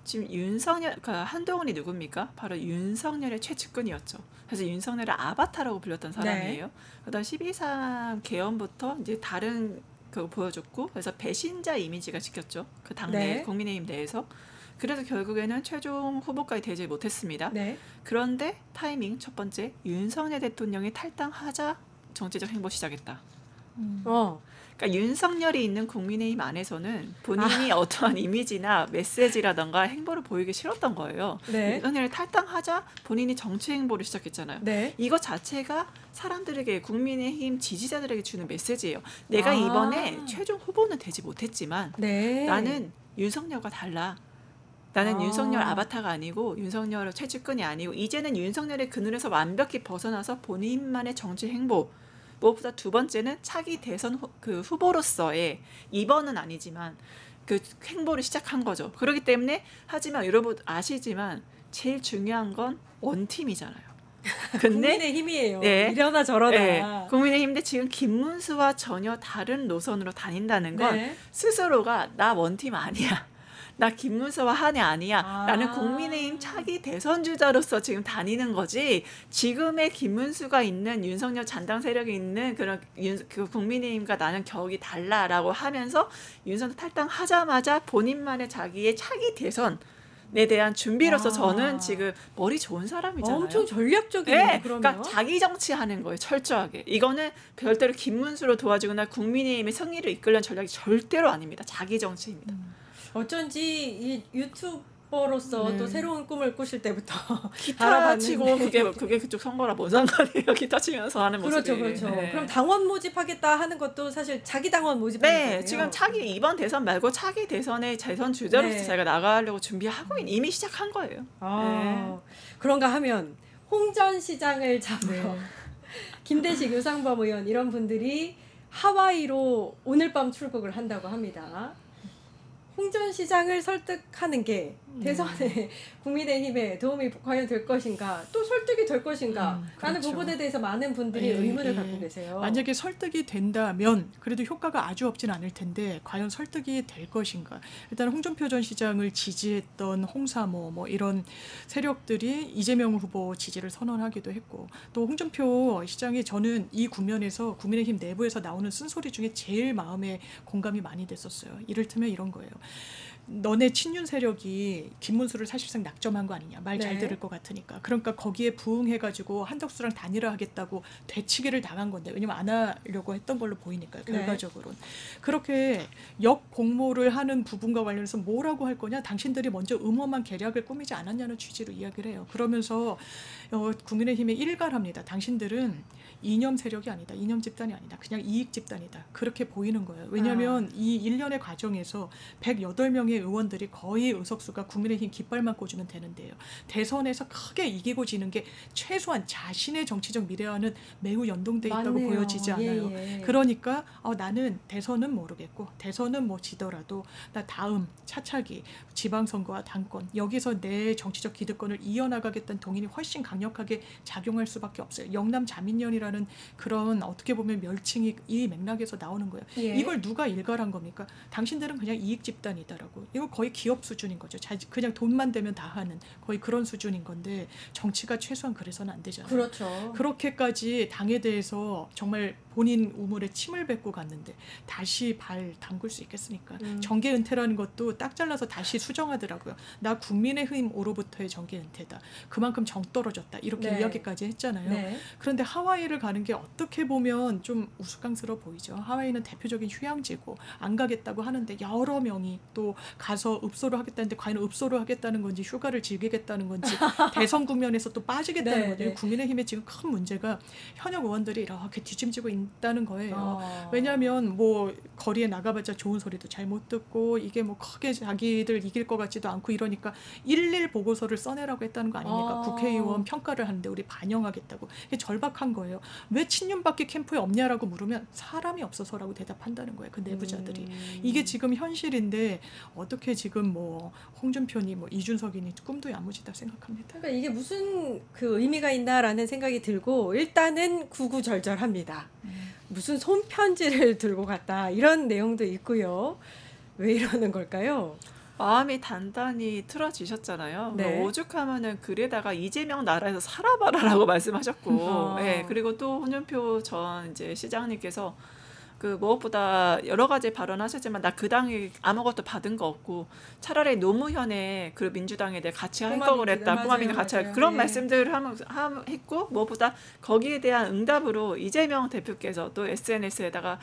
지금 윤석열, 그러니까 한동훈이 누굽니까? 바로 윤석열의 최측근이었죠. 그래서 윤석열의 아바타라고 불렸던 사람이에요. 그다음 12.3 개헌부터 이제 다른 그거 보여줬고, 그래서 배신자 이미지가 지켰죠. 그 당내 국민의힘 내에서. 그래서 결국에는 최종 후보까지 되지 못했습니다. 그런데 타이밍 첫 번째, 윤석열 대통령이 탈당하자 정치적 행보 시작했다. 그러니까 윤석열이 있는 국민의힘 안에서는 본인이 어떠한 이미지나 메시지라던가 행보를 보이기 싫었던 거예요. 윤석열이 탈당하자 본인이 정치 행보를 시작했잖아요. 이거 자체가 사람들에게 국민의힘 지지자들에게 주는 메시지예요. 내가 이번에 최종 후보는 되지 못했지만 나는 윤석열과 달라. 나는 윤석열 아바타가 아니고 윤석열 최측근이 아니고 이제는 윤석열의 그늘에서 완벽히 벗어나서 본인만의 정치 행보 무엇보다 두 번째는 차기 대선 후보로서의 이번은 아니지만 그 행보를 시작한 거죠. 그렇기 때문에 하지만 여러분 아시지만 제일 중요한 건 원팀이잖아요. 근데 국민의힘이에요. 이러나 저러나. 국민의힘인데 지금 김문수와 전혀 다른 노선으로 다닌다는 건 스스로가 나 원팀 아니야. 나 김문수와 한이 아니야 라는 국민의힘 차기 대선 주자로서 지금 다니는 거지 지금의 김문수가 있는 윤석열 잔당 세력이 있는 그런 그 국민의힘과 나는 격이 달라라고 하면서 윤석열 탈당하자마자 본인만의 자기의 차기 대선에 대한 준비로서 저는 지금 머리 좋은 사람이잖아요. 엄청 전략적이네요. 네, 그러면. 그러니까 자기 정치하는 거예요. 철저하게. 이거는 별대로 김문수로 도와주거나 국민의힘의 승리를 이끌려는 전략이 절대로 아닙니다. 자기 정치입니다. 어쩐지 이 유튜버로서 또 새로운 꿈을 꾸실 때부터 기타 알아봤는데. 치고 그게 그쪽 선거라 뭔 상관이에요. 기타 치면서 하는 모습이. 그렇죠. 네. 그럼 당원 모집하겠다 하는 것도 사실 자기 당원 모집하는 네, 거예요. 지금 이번 대선 말고 차기 대선의 대선 주자로서 네. 자기가 나가려고 준비하고 이미 시작한 거예요. 그런가 하면 홍전 시장을 잡으러 김대식, 유상범 의원 이런 분들이 하와이로 오늘 밤 출국을 한다고 합니다. 홍전 시장을 설득하는 게 대선에 국민의힘에 도움이 과연 될 것인가 또 설득이 될 것인가 라는 그렇죠. 부분에 대해서 많은 분들이 의문을 갖고 계세요. 만약에 설득이 된다면 그래도 효과가 아주 없진 않을 텐데 과연 설득이 될 것인가. 일단 홍준표 전 시장을 지지했던 홍사모 뭐 이런 세력들이 이재명 후보 지지를 선언하기도 했고 또 홍준표 시장이 저는 이 국면에서 국민의힘 내부에서 나오는 쓴소리 중에 제일 마음에 공감이 많이 됐었어요. 이를테면 이런 거예요. 너네 친윤 세력이 김문수를 사실상 낙점한 거 아니냐. 말 잘 들을 것 같으니까. 그러니까 거기에 부응해가지고 한덕수랑 단일화하겠다고 되치기를 당한 건데 왜냐면 안 하려고 했던 걸로 보이니까요. 결과적으로는. 그렇게 역공모를 하는 부분과 관련해서 뭐라고 할 거냐. 당신들이 먼저 음험한 계략을 꾸미지 않았냐는 취지로 이야기를 해요. 그러면서 국민의힘에 일갈합니다. 당신들은 이념 세력이 아니다. 이념 집단이 아니다. 그냥 이익 집단이다. 그렇게 보이는 거예요. 왜냐하면 이 일련의 과정에서 108명의 의원들이 거의 의석수가 국민의힘 깃발만 꽂으면 되는데요. 대선에서 크게 이기고 지는 게 최소한 자신의 정치적 미래와는 매우 연동돼 있다고 맞네요. 보여지지 않아요. 그러니까 나는 대선은 모르겠고 대선은 뭐 지더라도 나 다음 차차기 지방선거와 당권 여기서 내 정치적 기득권을 이어나가겠다는 동인이 훨씬 강력하게 작용할 수밖에 없어요. 영남 자민련이라는 그런 어떻게 보면 멸칭이 이 맥락에서 나오는 거예요. 이걸 누가 일갈한 겁니까? 당신들은 그냥 이익 집단이다라고. 이거 거의 기업 수준인 거죠. 그냥 돈만 되면 다 하는 거의 그런 수준인 건데 정치가 최소한 그래서는 안 되잖아요. 그렇죠. 그렇게까지 당에 대해서 정말 본인 우물에 침을 뱉고 갔는데 다시 발 담글 수 있겠습니까? 정계 은퇴라는 것도 딱 잘라서 다시 수정하더라고요. 나 국민의힘으로부터의 정계 은퇴다. 그만큼 정 떨어졌다. 이렇게 이야기까지 했잖아요. 그런데 하와이를 가는 게 어떻게 보면 좀 우스꽝스러워 보이죠. 하와이는 대표적인 휴양지고 안 가겠다고 하는데 여러 명이 또 가서 읍소를 하겠다는데 과연 읍소를 하겠다는 건지 휴가를 즐기겠다는 건지 대선 국면에서 또 빠지겠다는 건지 국민의힘의 지금 큰 문제가 현역 의원들이 이렇게 뒤짐지고 있다는 거예요. 왜냐하면 뭐 거리에 나가봤자 좋은 소리도 잘 못 듣고 이게 뭐 크게 자기들 이길 것 같지도 않고 이러니까 일일 보고서를 써내라고 했다는 거 아닙니까? 국회의원 평가를 하는데 우리 반영하겠다고. 이게 절박한 거예요. 왜 친윤밖에 캠프에 없냐라고 물으면 사람이 없어서라고 대답한다는 거예요. 그 내부자들이. 이게 지금 현실인데 어떻게 지금 뭐 홍준표니 뭐 이준석이니 꿈도 야무지다 생각합니다. 그러니까 이게 무슨 그 의미가 있나라는 생각이 들고 일단은 구구절절합니다. 무슨 손편지를 들고 갔다 이런 내용도 있고요. 왜 이러는 걸까요? 마음이 단단히 틀어지셨잖아요. 오죽하면은 글에다가 이재명 나라에서 살아봐라라고 말씀하셨고, 그리고 또 홍준표 전 이제 시장님께서 그 무엇보다 여러 가지 발언하셨지만 나 그 당에 아무것도 받은 거 없고 차라리 노무현의 그 민주당에 대해 같이 할 걸 그랬다. 꼬마민들 같이 할 그런 말씀들을 했고 무엇보다 거기에 대한 응답으로 이재명 대표께서 또 SNS에다가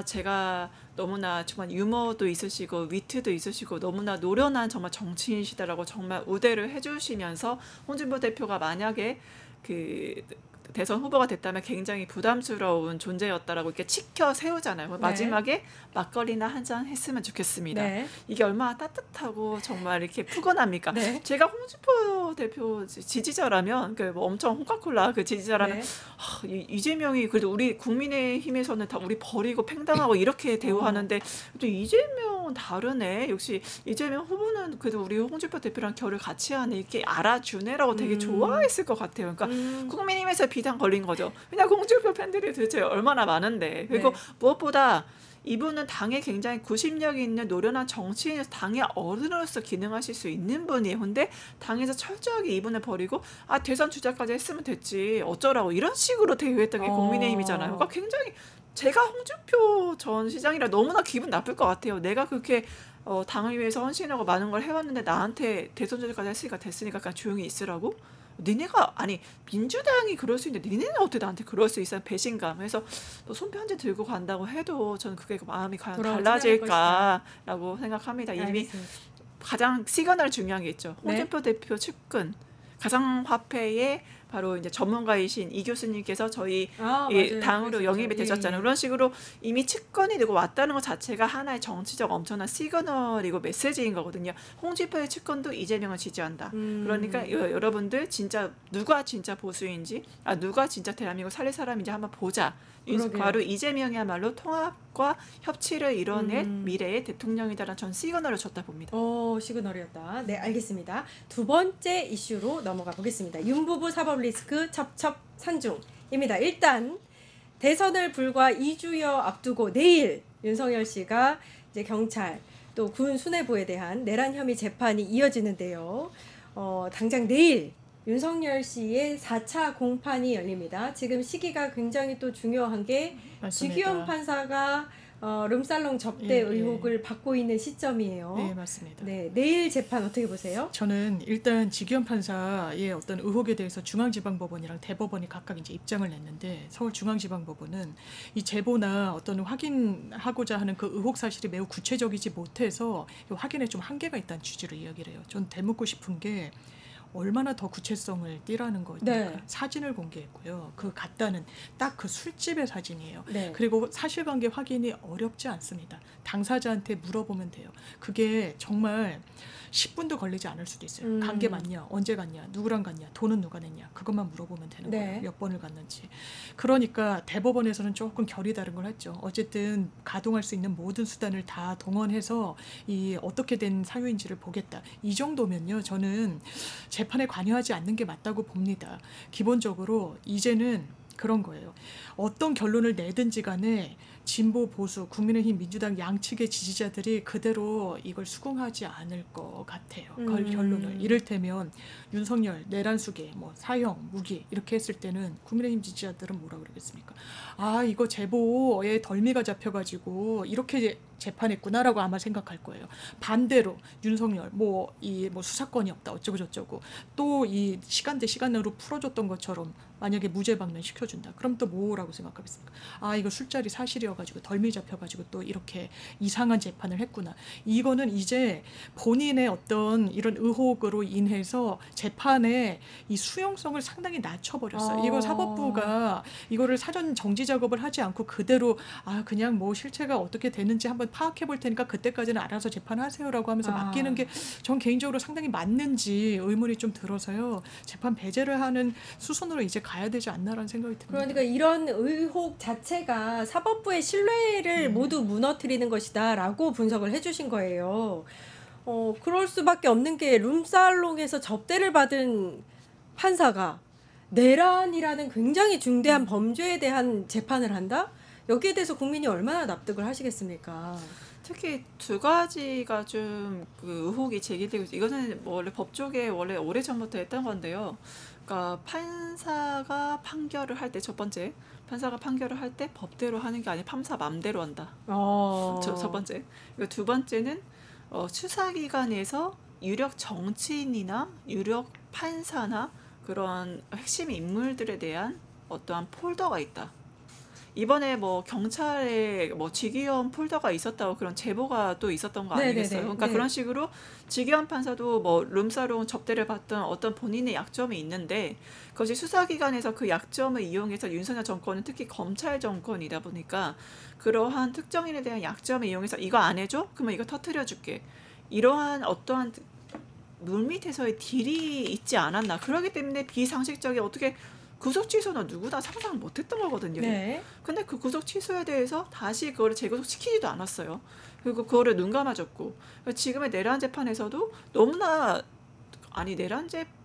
제가 너무나 정말 유머도 있으시고 위트도 있으시고 너무나 노련한 정말 정치인이시다라고 정말 우대를 해주시면서 홍준표 대표가 만약에 그 대선 후보가 됐다면 굉장히 부담스러운 존재였다라고 이렇게 치켜 세우잖아요. 마지막에 막걸리나 한잔 했으면 좋겠습니다. 이게 얼마나 따뜻하고 정말 이렇게 푸근합니까? 제가 홍준표 대표 지지자라면 그 뭐 엄청 홍카콜라 그 지지자라면 이재명이 그래도 우리 국민의힘에서는 다 우리 버리고 팽당하고 이렇게 대우하는데 또 이재명은 다르네. 역시 이재명 후보는 그래도 우리 홍준표 대표랑 결을 같이 하네. 이렇게 알아주네라고 되게 좋아했을 것 같아요. 그러니까 국민의힘에서 비단 걸린 거죠. 왜냐하면 홍준표 팬들이 도대체 얼마나 많은데. 그리고 무엇보다 이분은 당에 굉장히 구심력이 있는 노련한 정치인에서 당의 어른으로서 기능하실 수 있는 분이에요. 근데 당에서 철저하게 이분을 버리고 대선 주자까지 했으면 됐지 어쩌라고 이런 식으로 대우했던 게 국민의힘이잖아요. 그러니까 굉장히 제가 홍준표 전 시장이라 너무나 기분 나쁠 것 같아요. 내가 그렇게 당을 위해서 헌신하고 많은 걸 해왔는데 나한테 대선 주자까지 했으니까 됐으니까 그냥 조용히 있으라고? 니네가 아니 민주당이 그럴 수 있는데 니네는 어떻게 나한테 그럴 수 있어? 배신감. 그래서 너 손편지 들고 간다고 해도 저는 그게 마음이 과연 달라질까라고 생각합니다. 이미 가장 시그널 중요한 게 있죠. 홍준표 대표 측근 가상화폐의 바로 이제 전문가이신 이 교수님께서 저희 당으로 영입이 되셨잖아요. 그런 식으로 이미 측근이 되고 왔다는 것 자체가 하나의 정치적 엄청난 시그널이고 메시지인 거거든요. 홍준표의 측근도 이재명을 지지한다. 그러니까 여러분들 진짜 누가 진짜 보수인지 누가 진짜 대한민국 살릴 사람인지 한번 보자. 바로 이재명이야말로 통합과 협치를 이뤄낼 미래의 대통령이다라는 전 시그널을 줬다 봅니다. 시그널이었다. 네, 알겠습니다. 두 번째 이슈로 넘어가 보겠습니다. 윤부부 사법 리스크 첩첩 산중입니다. 일단 대선을 불과 2주여 앞두고 내일 윤석열 씨가 이제 경찰 또 군 수뇌부에 대한 내란 혐의 재판이 이어지는데요. 당장 내일 윤석열 씨의 4차 공판이 열립니다. 지금 시기가 굉장히 또 중요한 게 지기현 판사가 룸살롱 접대 의혹을 받고 있는 시점이에요. 네, 맞습니다. 네, 내일 재판 어떻게 보세요? 저는 일단 지기현 판사의 어떤 의혹에 대해서 중앙지방법원이랑 대법원이 각각 이제 입장을 냈는데 서울중앙지방법원은 이 제보나 어떤 확인하고자 하는 그 의혹 사실이 매우 구체적이지 못해서 확인에 좀 한계가 있다는 취지로 이야기를 해요. 전 되묻고 싶은 게 얼마나 더 구체성을 띠라는 거니까 사진을 공개했고요. 그 같다는 딱 그 술집의 사진이에요. 그리고 사실관계 확인이 어렵지 않습니다. 당사자한테 물어보면 돼요. 그게 정말 10분도 걸리지 않을 수도 있어요. 간 게 맞냐, 언제 갔냐, 누구랑 갔냐, 돈은 누가 냈냐, 그것만 물어보면 되는 거예요. 몇 번을 갔는지. 그러니까 대법원에서는 조금 결이 다른 걸 했죠. 어쨌든 가동할 수 있는 모든 수단을 다 동원해서 이 어떻게 된 사유인지를 보겠다. 이 정도면요, 저는 재판에 관여하지 않는 게 맞다고 봅니다. 기본적으로 이제는 그런 거예요. 어떤 결론을 내든지 간에 진보, 보수, 국민의힘, 민주당 양측의 지지자들이 그대로 이걸 수긍하지 않을 것 같아요. 결론을. 이를테면 윤석열, 내란 수계, 사형, 무기 이렇게 했을 때는 국민의힘 지지자들은 뭐라 그러겠습니까? 이거 제보에 덜미가 잡혀가지고 이렇게 재판했구나라고 아마 생각할 거예요. 반대로 윤석열 수사권이 없다 어쩌고 저쩌고 또 이 시간 대 시간으로 풀어줬던 것처럼 만약에 무죄 방면 시켜준다. 그럼 또 뭐라고 생각하겠습니까? 이거 술자리 사실이어가지고 덜미 잡혀가지고 또 이렇게 이상한 재판을 했구나. 이거는 이제 본인의 어떤 이런 의혹으로 인해서 재판의 이 수용성을 상당히 낮춰버렸어요. 이거 사법부가 이거를 사전 정지 작업을 하지 않고 그대로 그냥 실체가 어떻게 되는지 한번 파악해 볼 테니까 그때까지는 알아서 재판하세요라고 하면서 맡기는 게 전 개인적으로 상당히 맞는지 의문이 좀 들어서요. 재판 배제를 하는 수순으로 이제 가야 되지 않나라는 생각이 듭니다. 그러니까 이런 의혹 자체가 사법부의 신뢰를 모두 무너뜨리는 것이다라고 분석을 해주신 거예요. 그럴 수밖에 없는 게 룸살롱에서 접대를 받은 판사가 내란이라는 굉장히 중대한 범죄에 대한 재판을 한다? 여기에 대해서 국민이 얼마나 납득을 하시겠습니까? 특히 두 가지가 좀 그 의혹이 제기되고 있어요. 이것은 원래 법조계 원래 오래전부터 했던 건데요. 그러니까 판사가 판결을 할 때 첫 번째 판사가 판결을 할 때 법대로 하는 게 아니라 판사 맘대로 한다. 첫 번째. 그리고 두 번째는 수사기관에서 유력 정치인이나 유력 판사나 그런 핵심 인물들에 대한 어떠한 폴더가 있다. 이번에 경찰에 지기현 폴더가 있었다고 그런 제보가 또 있었던 거 아니겠어요? 그러니까 그런 식으로 지기현 판사도 룸사롱 접대를 받던 어떤 본인의 약점이 있는데 그것이 수사기관에서 그 약점을 이용해서 윤석열 정권은 특히 검찰 정권이다 보니까 그러한 특정인에 대한 약점을 이용해서 이거 안 해줘? 그러면 이거 터뜨려줄게. 이러한 어떠한 물밑에서의 딜이 있지 않았나. 그렇기 때문에 비상식적인 어떻게 구속 취소는 누구나 상상 못했던 거거든요. 근데 그 구속 취소에 대해서 다시 그거를 재구속시키지도 않았어요. 그리고 그거를 눈감아줬고 지금의 내란 재판에서도 너무나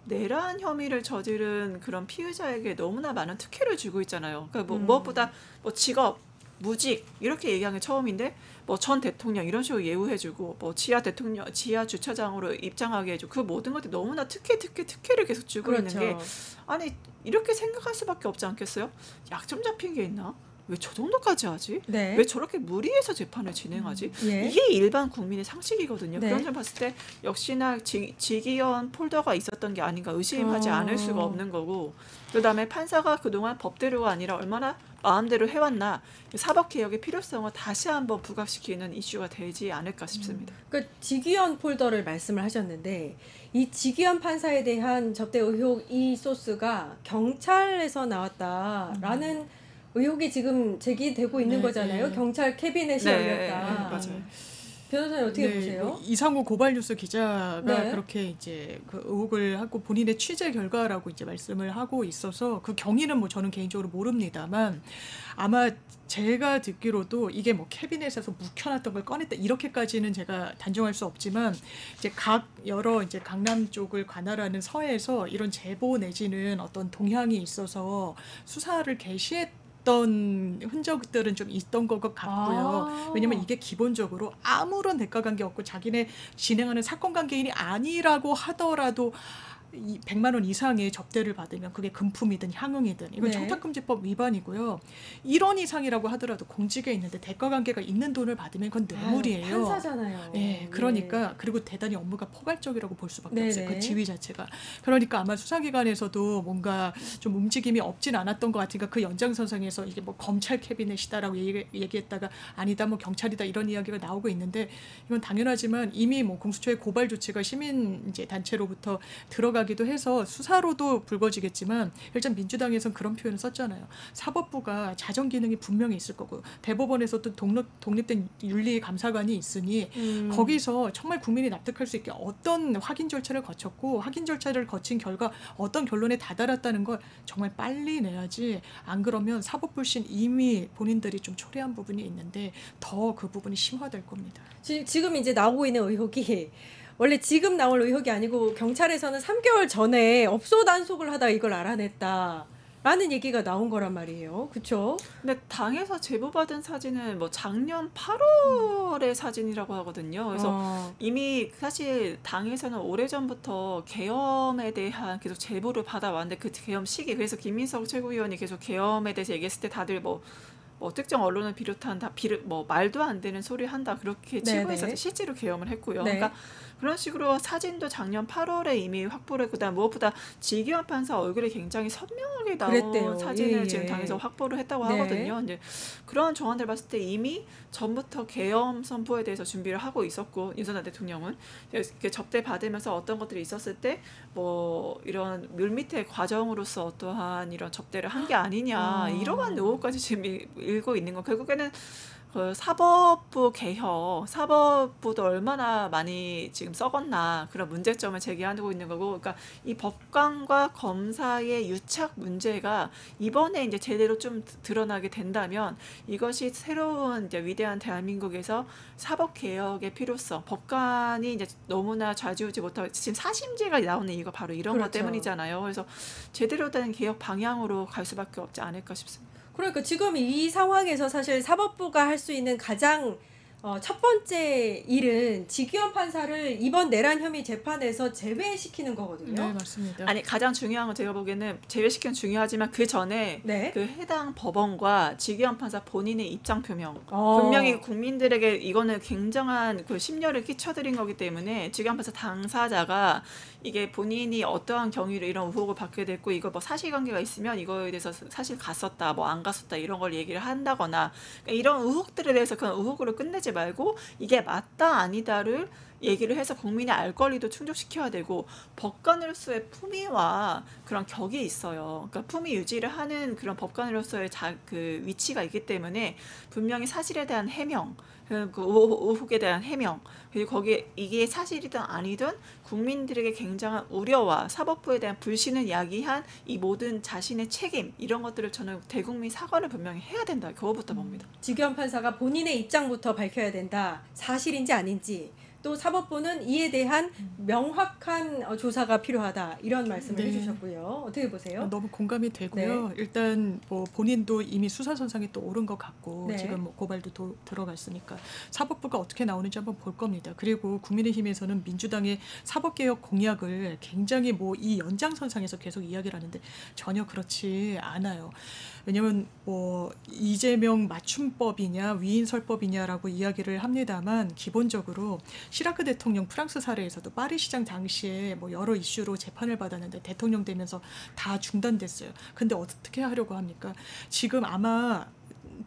내란 혐의를 저지른 그런 피의자에게 너무나 많은 특혜를 주고 있잖아요. 그러니까 무엇보다 직업 무직 이렇게 얘기한 게 처음인데 뭐 전 대통령 이런 식으로 예우해주고 뭐 지하 대통령 지하 주차장으로 입장하게 해주고 그 모든 것들이 너무나 특혜를 계속 주고 그렇죠. 있는 게 아니 이렇게 생각할 수밖에 없지 않겠어요? 약점 잡힌 게 있나? 왜 저 정도까지 하지? 네. 왜 저렇게 무리해서 재판을 진행하지? 예. 이게 일반 국민의 상식이거든요. 네. 그런 점 봤을 때 역시나 지기현 폴더가 있었던 게 아닌가 의심하지 않을 수가 없는 거고 그다음에 판사가 그동안 법대로가 아니라 얼마나 마음대로 해왔나 사법개혁의 필요성을 다시 한번 부각시키는 이슈가 되지 않을까 싶습니다. 그러니까 지기현 폴더를 말씀을 하셨는데 이 지기현 판사에 대한 접대 의혹 이 소스가 경찰에서 나왔다라는 의혹이 지금 제기되고 있는 네, 거잖아요. 네. 경찰 캐비넷이 네, 열렸다. 맞아요. 변호사님 어떻게 네, 보세요? 뭐 이상우 고발뉴스 기자가 네. 그렇게 이제 그 의혹을 하고 본인의 취재 결과라고 이제 말씀을 하고 있어서 그 경위는 뭐 저는 개인적으로 모릅니다만 아마 제가 듣기로도 이게 뭐 캐비넷에서 묵혀놨던 걸 꺼냈다 이렇게까지는 제가 단정할 수 없지만 이제 각 여러 이제 강남 쪽을 관할하는 서에서 이런 제보 내지는 어떤 동향이 있어서 수사를 개시했던 흔적들은 좀 있던 것 같고요. 왜냐면 이게 기본적으로 아무런 대가 관계 없고 자기네 진행하는 사건 관계인이 아니라고 하더라도 100만 원 이상의 접대를 받으면 그게 금품이든 향응이든 이건 네. 청탁금지법 위반이고요. 1원 이상이라고 하더라도 공직에 있는데 대가 관계가 있는 돈을 받으면 그건 뇌물이에요. 판사잖아요. 예, 그러니까 그리고 대단히 업무가 포괄적이라고 볼 수밖에 네네. 없어요. 그 지위 자체가. 그러니까 아마 수사기관에서도 뭔가 좀 움직임이 없진 않았던 것 같으니까 그 연장선상에서 이게 뭐 검찰 캐비넷이다라고 얘기했다가 아니다 뭐 경찰이다 이런 이야기가 나오고 있는데 이건 당연하지만 이미 뭐 공수처의 고발 조치가 시민 이제 단체로부터 들어가기도 해서 수사로도 불거지겠지만 일단 민주당에서는 그런 표현을 썼잖아요. 사법부가 자정 기능이 분명히 있을 거고 대법원에서도 독립된 윤리감사관이 있으니 거기서 정말 국민이 납득할 수 있게 어떤 확인 절차를 거쳤고 확인 절차를 거친 결과 어떤 결론에 다다랐다는 걸 정말 빨리 내야지 안 그러면 사법불신 이미 본인들이 좀 초래한 부분이 있는데 더 그 부분이 심화될 겁니다. 지금 이제 나오고 있는 의혹이 원래 지금 나올 의혹이 아니고 경찰에서는 3개월 전에 업소 단속을 하다 이걸 알아냈다라는 얘기가 나온 거란 말이에요. 그렇죠? 근데 당에서 제보받은 사진은 뭐 작년 8월의 사진이라고 하거든요. 그래서 이미 사실 당에서는 오래전부터 계엄에 대한 계속 제보를 받아왔는데 그 계엄 시기 그래서 김민석 최고위원이 계속 계엄에 대해서 얘기했을 때 다들 뭐 특정 언론을 비롯한 뭐 말도 안 되는 소리 한다 그렇게 치고 해서 실제로 계엄을 했고요. 네. 그러니까 그런 식으로 사진도 작년 8월에 이미 확보를 했고 무엇보다 지기현 판사 얼굴이 굉장히 선명하게 나온 그랬대요. 사진을 예, 예. 지금 당에서 확보를 했다고 네. 하거든요. 이제 그런 정황들 봤을 때 이미 전부터 계엄 선포에 대해서 준비를 하고 있었고 윤석열 대통령은 이렇게 접대 받으면서 어떤 것들이 있었을 때 뭐 이런 물밑의 과정으로서 어떠한 이런 접대를 한 게 아니냐 이러한 의혹까지 지금 일고 있는 건 결국에는 그 사법부 개혁, 사법부도 얼마나 많이 지금 썩었나 그런 문제점을 제기하고 있는 거고, 그러니까 이 법관과 검사의 유착 문제가 이번에 이제 제대로 좀 드러나게 된다면 이것이 새로운 이제 위대한 대한민국에서 사법 개혁의 필요성, 법관이 이제 너무나 좌지우지 못하고 지금 사심제가 나오는 이거 바로 이런 것 때문이잖아요. 그래서 제대로 된 개혁 방향으로 갈 수밖에 없지 않을까 싶습니다. 그러니까 지금 이 상황에서 사실 사법부가 할 수 있는 가장 첫 번째 일은 지기현 판사를 이번 내란 혐의 재판에서 제외시키는 거거든요. 네, 맞습니다. 아니 가장 중요한 건 제가 보기에는 제외시키는 중요하지만 그 전에 그 해당 법원과 지기현 판사 본인의 입장 표명. 분명히 국민들에게 이거는 굉장한 그 심려를 끼쳐드린 거기 때문에 지기현 판사 당사자가 이게 본인이 어떠한 경위로 이런 의혹을 받게 됐고 이거 뭐 사실관계가 있으면 이거에 대해서 사실 갔었다 뭐 안 갔었다 이런 걸 얘기를 한다거나 그러니까 이런 의혹들에 대해서 그냥 의혹으로 끝내지 말고 이게 맞다 아니다를 얘기를 해서 국민의 알 권리도 충족시켜야 되고 법관으로서의 품위와 그런 격이 있어요. 그러니까 품위 유지를 하는 그런 법관으로서의 그 위치가 있기 때문에 분명히 사실에 대한 해명, 그 의혹에 대한 해명, 그리고 거기에 이게 사실이든 아니든 국민들에게 굉장한 우려와 사법부에 대한 불신을 야기한 이 모든 자신의 책임 이런 것들을 저는 대국민 사과를 분명히 해야 된다. 그거부터 봅니다. 지기현 판사가 본인의 입장부터 밝혀야 된다. 사실인지 아닌지. 또 사법부는 이에 대한 명확한 조사가 필요하다 이런 말씀을 네. 해주셨고요. 어떻게 보세요? 너무 공감이 되고요. 일단 뭐 본인도 이미 수사선상에 또 오른 것 같고 네. 지금 뭐 고발도 들어갔으니까 사법부가 어떻게 나오는지 한번 볼 겁니다. 그리고 국민의힘에서는 민주당의 사법개혁 공약을 굉장히 뭐 이 연장선상에서 계속 이야기를 하는데 전혀 그렇지 않아요. 왜냐하면 뭐 이재명 맞춤법이냐 위인설법이냐라고 이야기를 합니다만 기본적으로 시라크 대통령 프랑스 사례에서도 파리 시장 당시에 뭐 여러 이슈로 재판을 받았는데 대통령 되면서 다 중단됐어요. 근데 어떻게 하려고 합니까? 지금 아마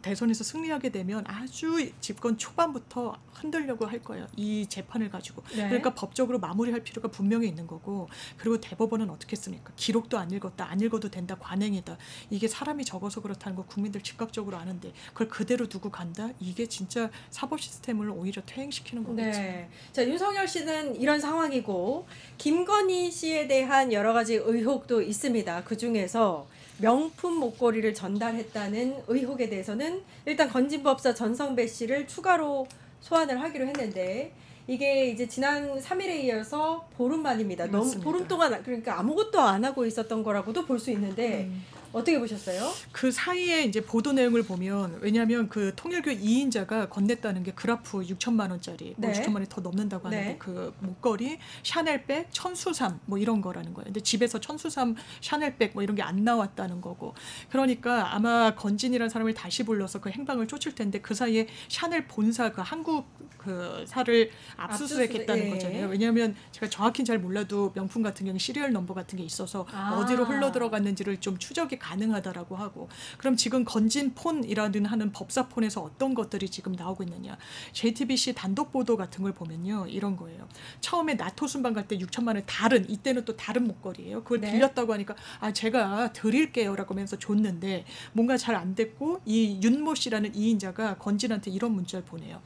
대선에서 승리하게 되면 아주 집권 초반부터 흔들려고 할 거예요. 이 재판을 가지고. 네. 그러니까 법적으로 마무리할 필요가 분명히 있는 거고 그리고 대법원은 어떻게 했습니까? 기록도 안 읽었다. 안 읽어도 된다. 관행이다. 이게 사람이 적어서 그렇다는 거 국민들 즉각적으로 아는데 그걸 그대로 두고 간다? 이게 진짜 사법 시스템을 오히려 퇴행시키는 거겠죠. 네. 자, 윤석열 씨는 이런 상황이고 김건희 씨에 대한 여러 가지 의혹도 있습니다. 그중에서 명품 목걸이를 전달했다는 의혹에 대해서는 일단 건진법사 전성배 씨를 추가로 소환을 하기로 했는데 이게 이제 지난 3일에 이어서 보름 만입니다. 너무 맞습니다. 보름 동안 그러니까 아무것도 안 하고 있었던 거라고도 볼 수 있는데 어떻게 보셨어요? 그 사이에 이제 보도 내용을 보면 왜냐하면 그 통일교 2인자가 건넸다는 게 그라프 6천만 원짜리, 뭐 네. 6천만 원이 더 넘는다고 하는데 네. 그 목걸이, 샤넬백, 천수삼 뭐 이런 거라는 거예요. 근데 집에서 천수삼, 샤넬백 뭐 이런 게 안 나왔다는 거고. 그러니까 아마 건진이라는 사람을 다시 불러서 그 행방을 쫓을 텐데 그 사이에 샤넬 본사 그 한국 그 사를 압수수색했다는 예. 거잖아요. 왜냐하면 제가 정확히는 잘 몰라도 명품 같은 경우 시리얼 넘버 같은 게 있어서 어디로 흘러 들어갔는지를 좀 추적이 가능하다라고 하고 그럼 지금 건진폰이라는 하는 법사폰에서 어떤 것들이 지금 나오고 있느냐. JTBC 단독 보도 같은 걸 보면요. 이런 거예요. 처음에 나토 순방 갈 때 6천만 원 다른 이때는 또 다른 목걸이에요. 그걸 네. 빌렸다고 하니까 아 제가 드릴게요 라고 하면서 줬는데 뭔가 잘 안 됐고 이 윤모 씨라는 2인자가 건진한테 이런 문자를 보내요.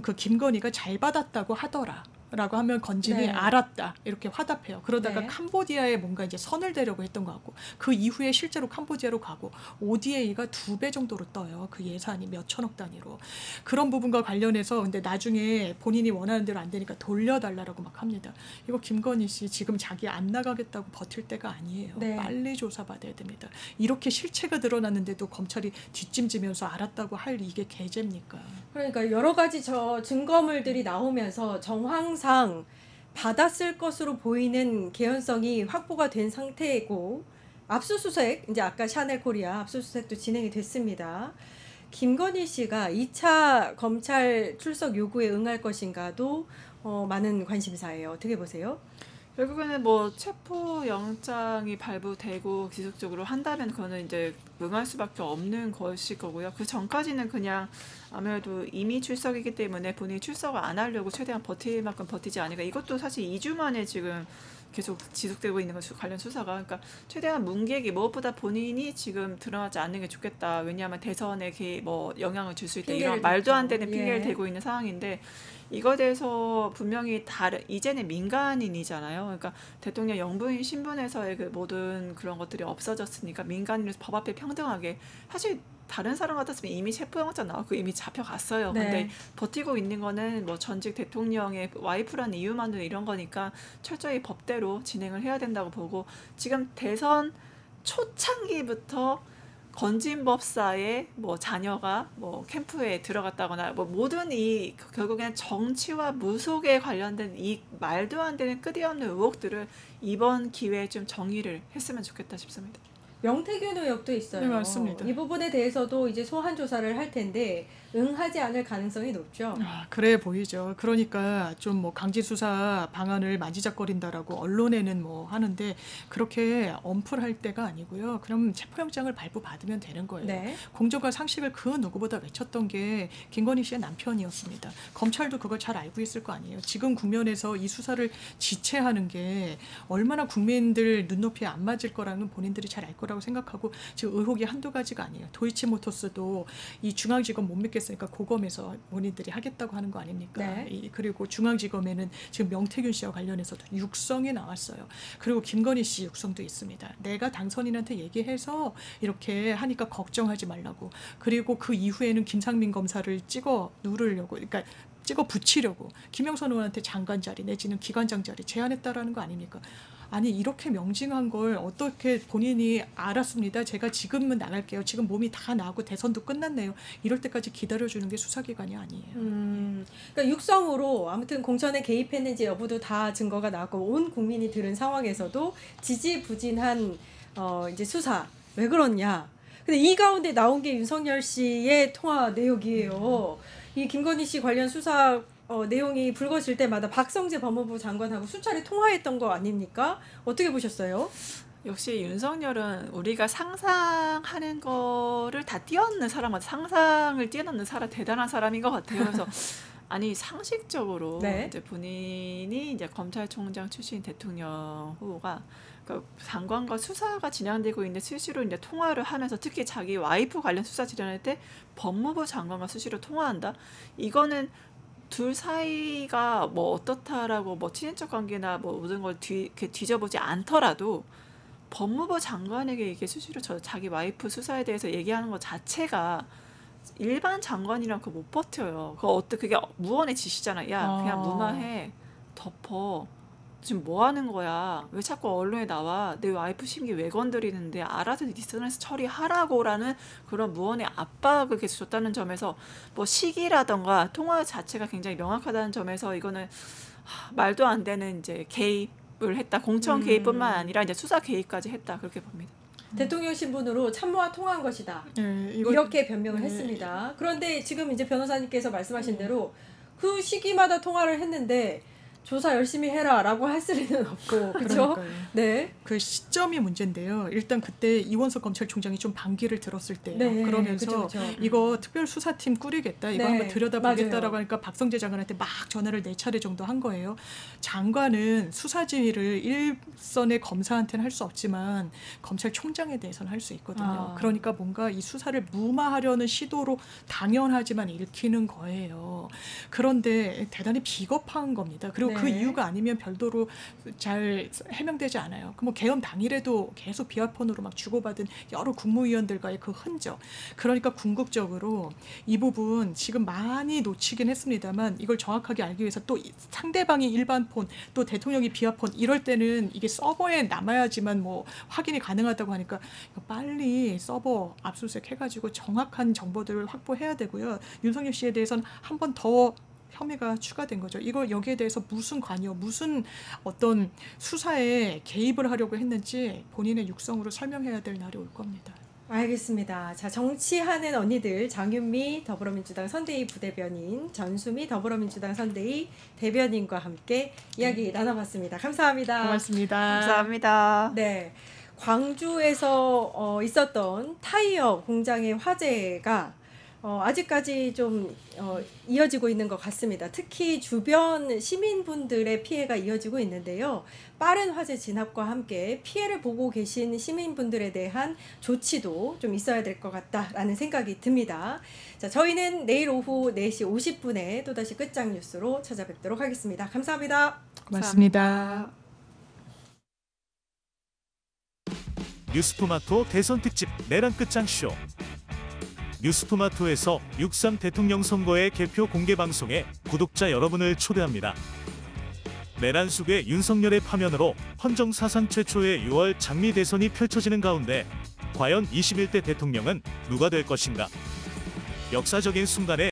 그 김건희가 잘 받았다고 하더라. 라고 하면 건진이 네. 알았다 이렇게 화답해요. 그러다가 네. 캄보디아에 뭔가 이제 선을 대려고 했던 것 같고 그 이후에 실제로 캄보디아로 가고 ODA가 2배 정도로 떠요. 그 예산이 몇 천억 단위로. 그런 부분과 관련해서 근데 나중에 본인이 원하는 대로 안 되니까 돌려달라고 막 합니다. 이거 김건희 씨 지금 자기 안 나가겠다고 버틸 때가 아니에요. 네. 빨리 조사받아야 됩니다. 이렇게 실체가 드러났는데도 검찰이 뒷짐지면서 알았다고 할 이게 개재입니까? 그러니까 여러 가지 증거물들이 나오면서 정황상 받았을 것으로 보이는 개연성이 확보가 된 상태이고 압수수색 이제 아까 샤넬 코리아 압수수색도 진행이 됐습니다. 김건희 씨가 2차 검찰 출석 요구에 응할 것인가도 많은 관심사예요. 어떻게 보세요? 결국에는 뭐 체포 영장이 발부되고 지속적으로 한다면 그거는 이제 응할 수밖에 없는 것일 거고요. 그 전까지는 그냥 아무래도 이미 출석이기 때문에 본인이 출석을 안 하려고 최대한 버틸 만큼 버티지 않으니까 이것도 사실 2주 만에 지금 계속 지속되고 있는 거 관련 수사가 그러니까 최대한 문객이 무엇보다 본인이 지금 드러나지 않는 게 좋겠다. 왜냐하면 대선에 뭐 영향을 줄 수 있다. 이런 말도 안 되는 핑계를 대고 있는 상황인데 이거에 대해서 분명히 이제는 민간인이잖아요. 그러니까 대통령 영부인 신분에서의 그 모든 그런 것들이 없어졌으니까 민간인으로서 법 앞에 평등하게 사실 다른 사람 같았으면 이미 체포영장 나왔고 이미 잡혀갔어요. 네. 근데 버티고 있는 거는 뭐 전직 대통령의 와이프라는 이유만으로 이런 거니까 철저히 법대로 진행을 해야 된다고 보고 지금 대선 초창기부터 건진법사의 뭐 자녀가 뭐 캠프에 들어갔다거나 뭐 모든 이 결국에는 정치와 무속에 관련된 이 말도 안 되는 끄이없는 의혹들을 이번 기회에 좀 정리를 했으면 좋겠다 싶습니다. 명태균 의혹도 있어요. 네, 맞습니다. 이 부분에 대해서도 이제 소환 조사를 할 텐데 응하지 않을 가능성이 높죠. 그래 보이죠. 그러니까 좀 뭐 강제 수사 방안을 만지작거린다라고 언론에는 뭐 하는데 그렇게 엄풀할 때가 아니고요. 그럼 체포영장을 발부받으면 되는 거예요. 네. 공정과 상식을 그 누구보다 외쳤던 게 김건희 씨의 남편이었습니다. 검찰도 그걸 잘 알고 있을 거 아니에요. 지금 국면에서 이 수사를 지체하는 게 얼마나 국민들 눈높이에 안 맞을 거라는 본인들이 잘 알 거라고 생각하고 지금 의혹이 한두 가지가 아니에요. 도이치모터스도 이 중앙지검 못 믿겠으니까 고검에서 본인들이 하겠다고 하는 거 아닙니까? 네. 그리고 중앙지검에는 지금 명태균 씨와 관련해서도 육성이 나왔어요. 그리고 김건희 씨 육성도 있습니다. 내가 당선인한테 얘기해서 이렇게 하니까 걱정하지 말라고. 그리고 그 이후에는 김상민 검사를 찍어 누르려고. 그러니까 찍어 붙이려고 김영선 의원한테 장관 자리 내지는 기관장 자리 제안했다라는 거 아닙니까? 아니 이렇게 명징한 걸 어떻게 본인이 알았습니다. 제가 지금은 나갈게요. 지금 몸이 다 나고 대선도 끝났네요. 이럴 때까지 기다려주는 게 수사기관이 아니에요. 그러니까 육성으로 아무튼 공천에 개입했는지 여부도 다 증거가 나왔고 온 국민이 들은 상황에서도 지지부진한 이제 수사 왜 그렇냐. 근데 이 가운데 나온 게 윤석열 씨의 통화 내역이에요. 이 김건희 씨 관련 수사 내용이 불거질 때마다 박성재 법무부 장관하고 수차례 통화했던 거 아닙니까? 어떻게 보셨어요? 역시 윤석열은 우리가 상상하는 거를 다 뛰어넘는 사람 같아. 상상을 뛰어넘는 사람 대단한 사람인 것 같아요. 그래서 아니 상식적으로 네. 이제 본인이 이제 검찰총장 출신 대통령 후보가 그러니까 장관과 수사가 진행되고 있는데 수시로 이제 통화를 하면서 특히 자기 와이프 관련 수사 진행할 때 법무부 장관과 수시로 통화한다. 이거는 둘 사이가 뭐 어떻다라고 뭐 친인척 관계나 뭐 모든 걸 뒤져보지 않더라도 법무부 장관에게 이게 수시로 자기 와이프 수사에 대해서 얘기하는 것 자체가 일반 장관이랑 그거 못 버텨요. 그게 무언의 짓이잖아. 야 그냥 무마해. 덮어. 지금 뭐 하는 거야? 왜 자꾸 언론에 나와? 내 와이프 심기 왜 건드리는데 알아서 네 선에서 처리하라고라는 그런 무언의 압박을 계속 줬다는 점에서 뭐 시기라던가 통화 자체가 굉장히 명확하다는 점에서 이거는 말도 안 되는 이제 개입을 했다. 공천 개입뿐만 아니라 이제 수사 개입까지 했다. 그렇게 봅니다. 대통령 신분으로 참모와 통화한 것이다. 이렇게 변명을 했습니다. 그런데 지금 이제 변호사님께서 말씀하신 대로 그 시기마다 통화를 했는데 조사 열심히 해라라고 할 수는 없고 그렇죠? 네. 그 시점이 문제인데요. 일단 그때 이원석 검찰총장이 좀 반기를 들었을 때요. 네, 그러면서 그쵸. 이거 특별수사팀 꾸리겠다. 이거 네, 한번 들여다보겠다라고 맞아요. 하니까 박성재 장관한테 막 전화를 4차례 정도 한 거예요. 장관은 수사 지휘를 일선의 검사한테는 할 수 없지만 검찰총장에 대해서는 할 수 있거든요. 그러니까 뭔가 이 수사를 무마하려는 시도로 당연하지만 읽히는 거예요. 그런데 대단히 비겁한 겁니다. 그리고 그 이유가 아니면 별도로 잘 해명되지 않아요. 뭐 개헌 당일에도 계속 비화폰으로 막 주고받은 여러 국무위원들과의 그 흔적. 그러니까 궁극적으로 이 부분 지금 많이 놓치긴 했습니다만 이걸 정확하게 알기 위해서 또 상대방이 일반 폰, 또 대통령이 비화폰 이럴 때는 이게 서버에 남아야지만 뭐 확인이 가능하다고 하니까 빨리 서버 압수수색 해가지고 정확한 정보들을 확보해야 되고요. 윤석열 씨에 대해서는 한 번 더 혐의가 추가된 거죠. 이거 여기에 대해서 무슨 관여, 무슨 어떤 수사에 개입을 하려고 했는지 본인의 육성으로 설명해야 될 날이 올 겁니다. 알겠습니다. 자, 정치하는 언니들 장윤미 더불어민주당 선대위 부대변인, 전수미 더불어민주당 선대위 대변인과 함께 이야기 나눠봤습니다. 감사합니다. 고맙습니다. 감사합니다. 네, 광주에서 있었던 타이어 공장의 화재가 아직까지 좀 이어지고 있는 것 같습니다. 특히 주변 시민분들의 피해가 이어지고 있는데요. 빠른 화재 진압과 함께 피해를 보고 계신 시민분들에 대한 조치도 좀 있어야 될 것 같다라는 생각이 듭니다. 자, 저희는 내일 오후 4시 50분에 또다시 끝장 뉴스로 찾아뵙도록 하겠습니다. 감사합니다. 고맙습니다. 뉴스토마토 대선 특집 내란 끝장쇼. 뉴스토마토에서 6.3 대통령 선거의 개표 공개 방송에 구독자 여러분을 초대합니다. 내란 속의 윤석열의 파면으로 헌정 사상 최초의 6월 장미 대선이 펼쳐지는 가운데 과연 21대 대통령은 누가 될 것인가? 역사적인 순간에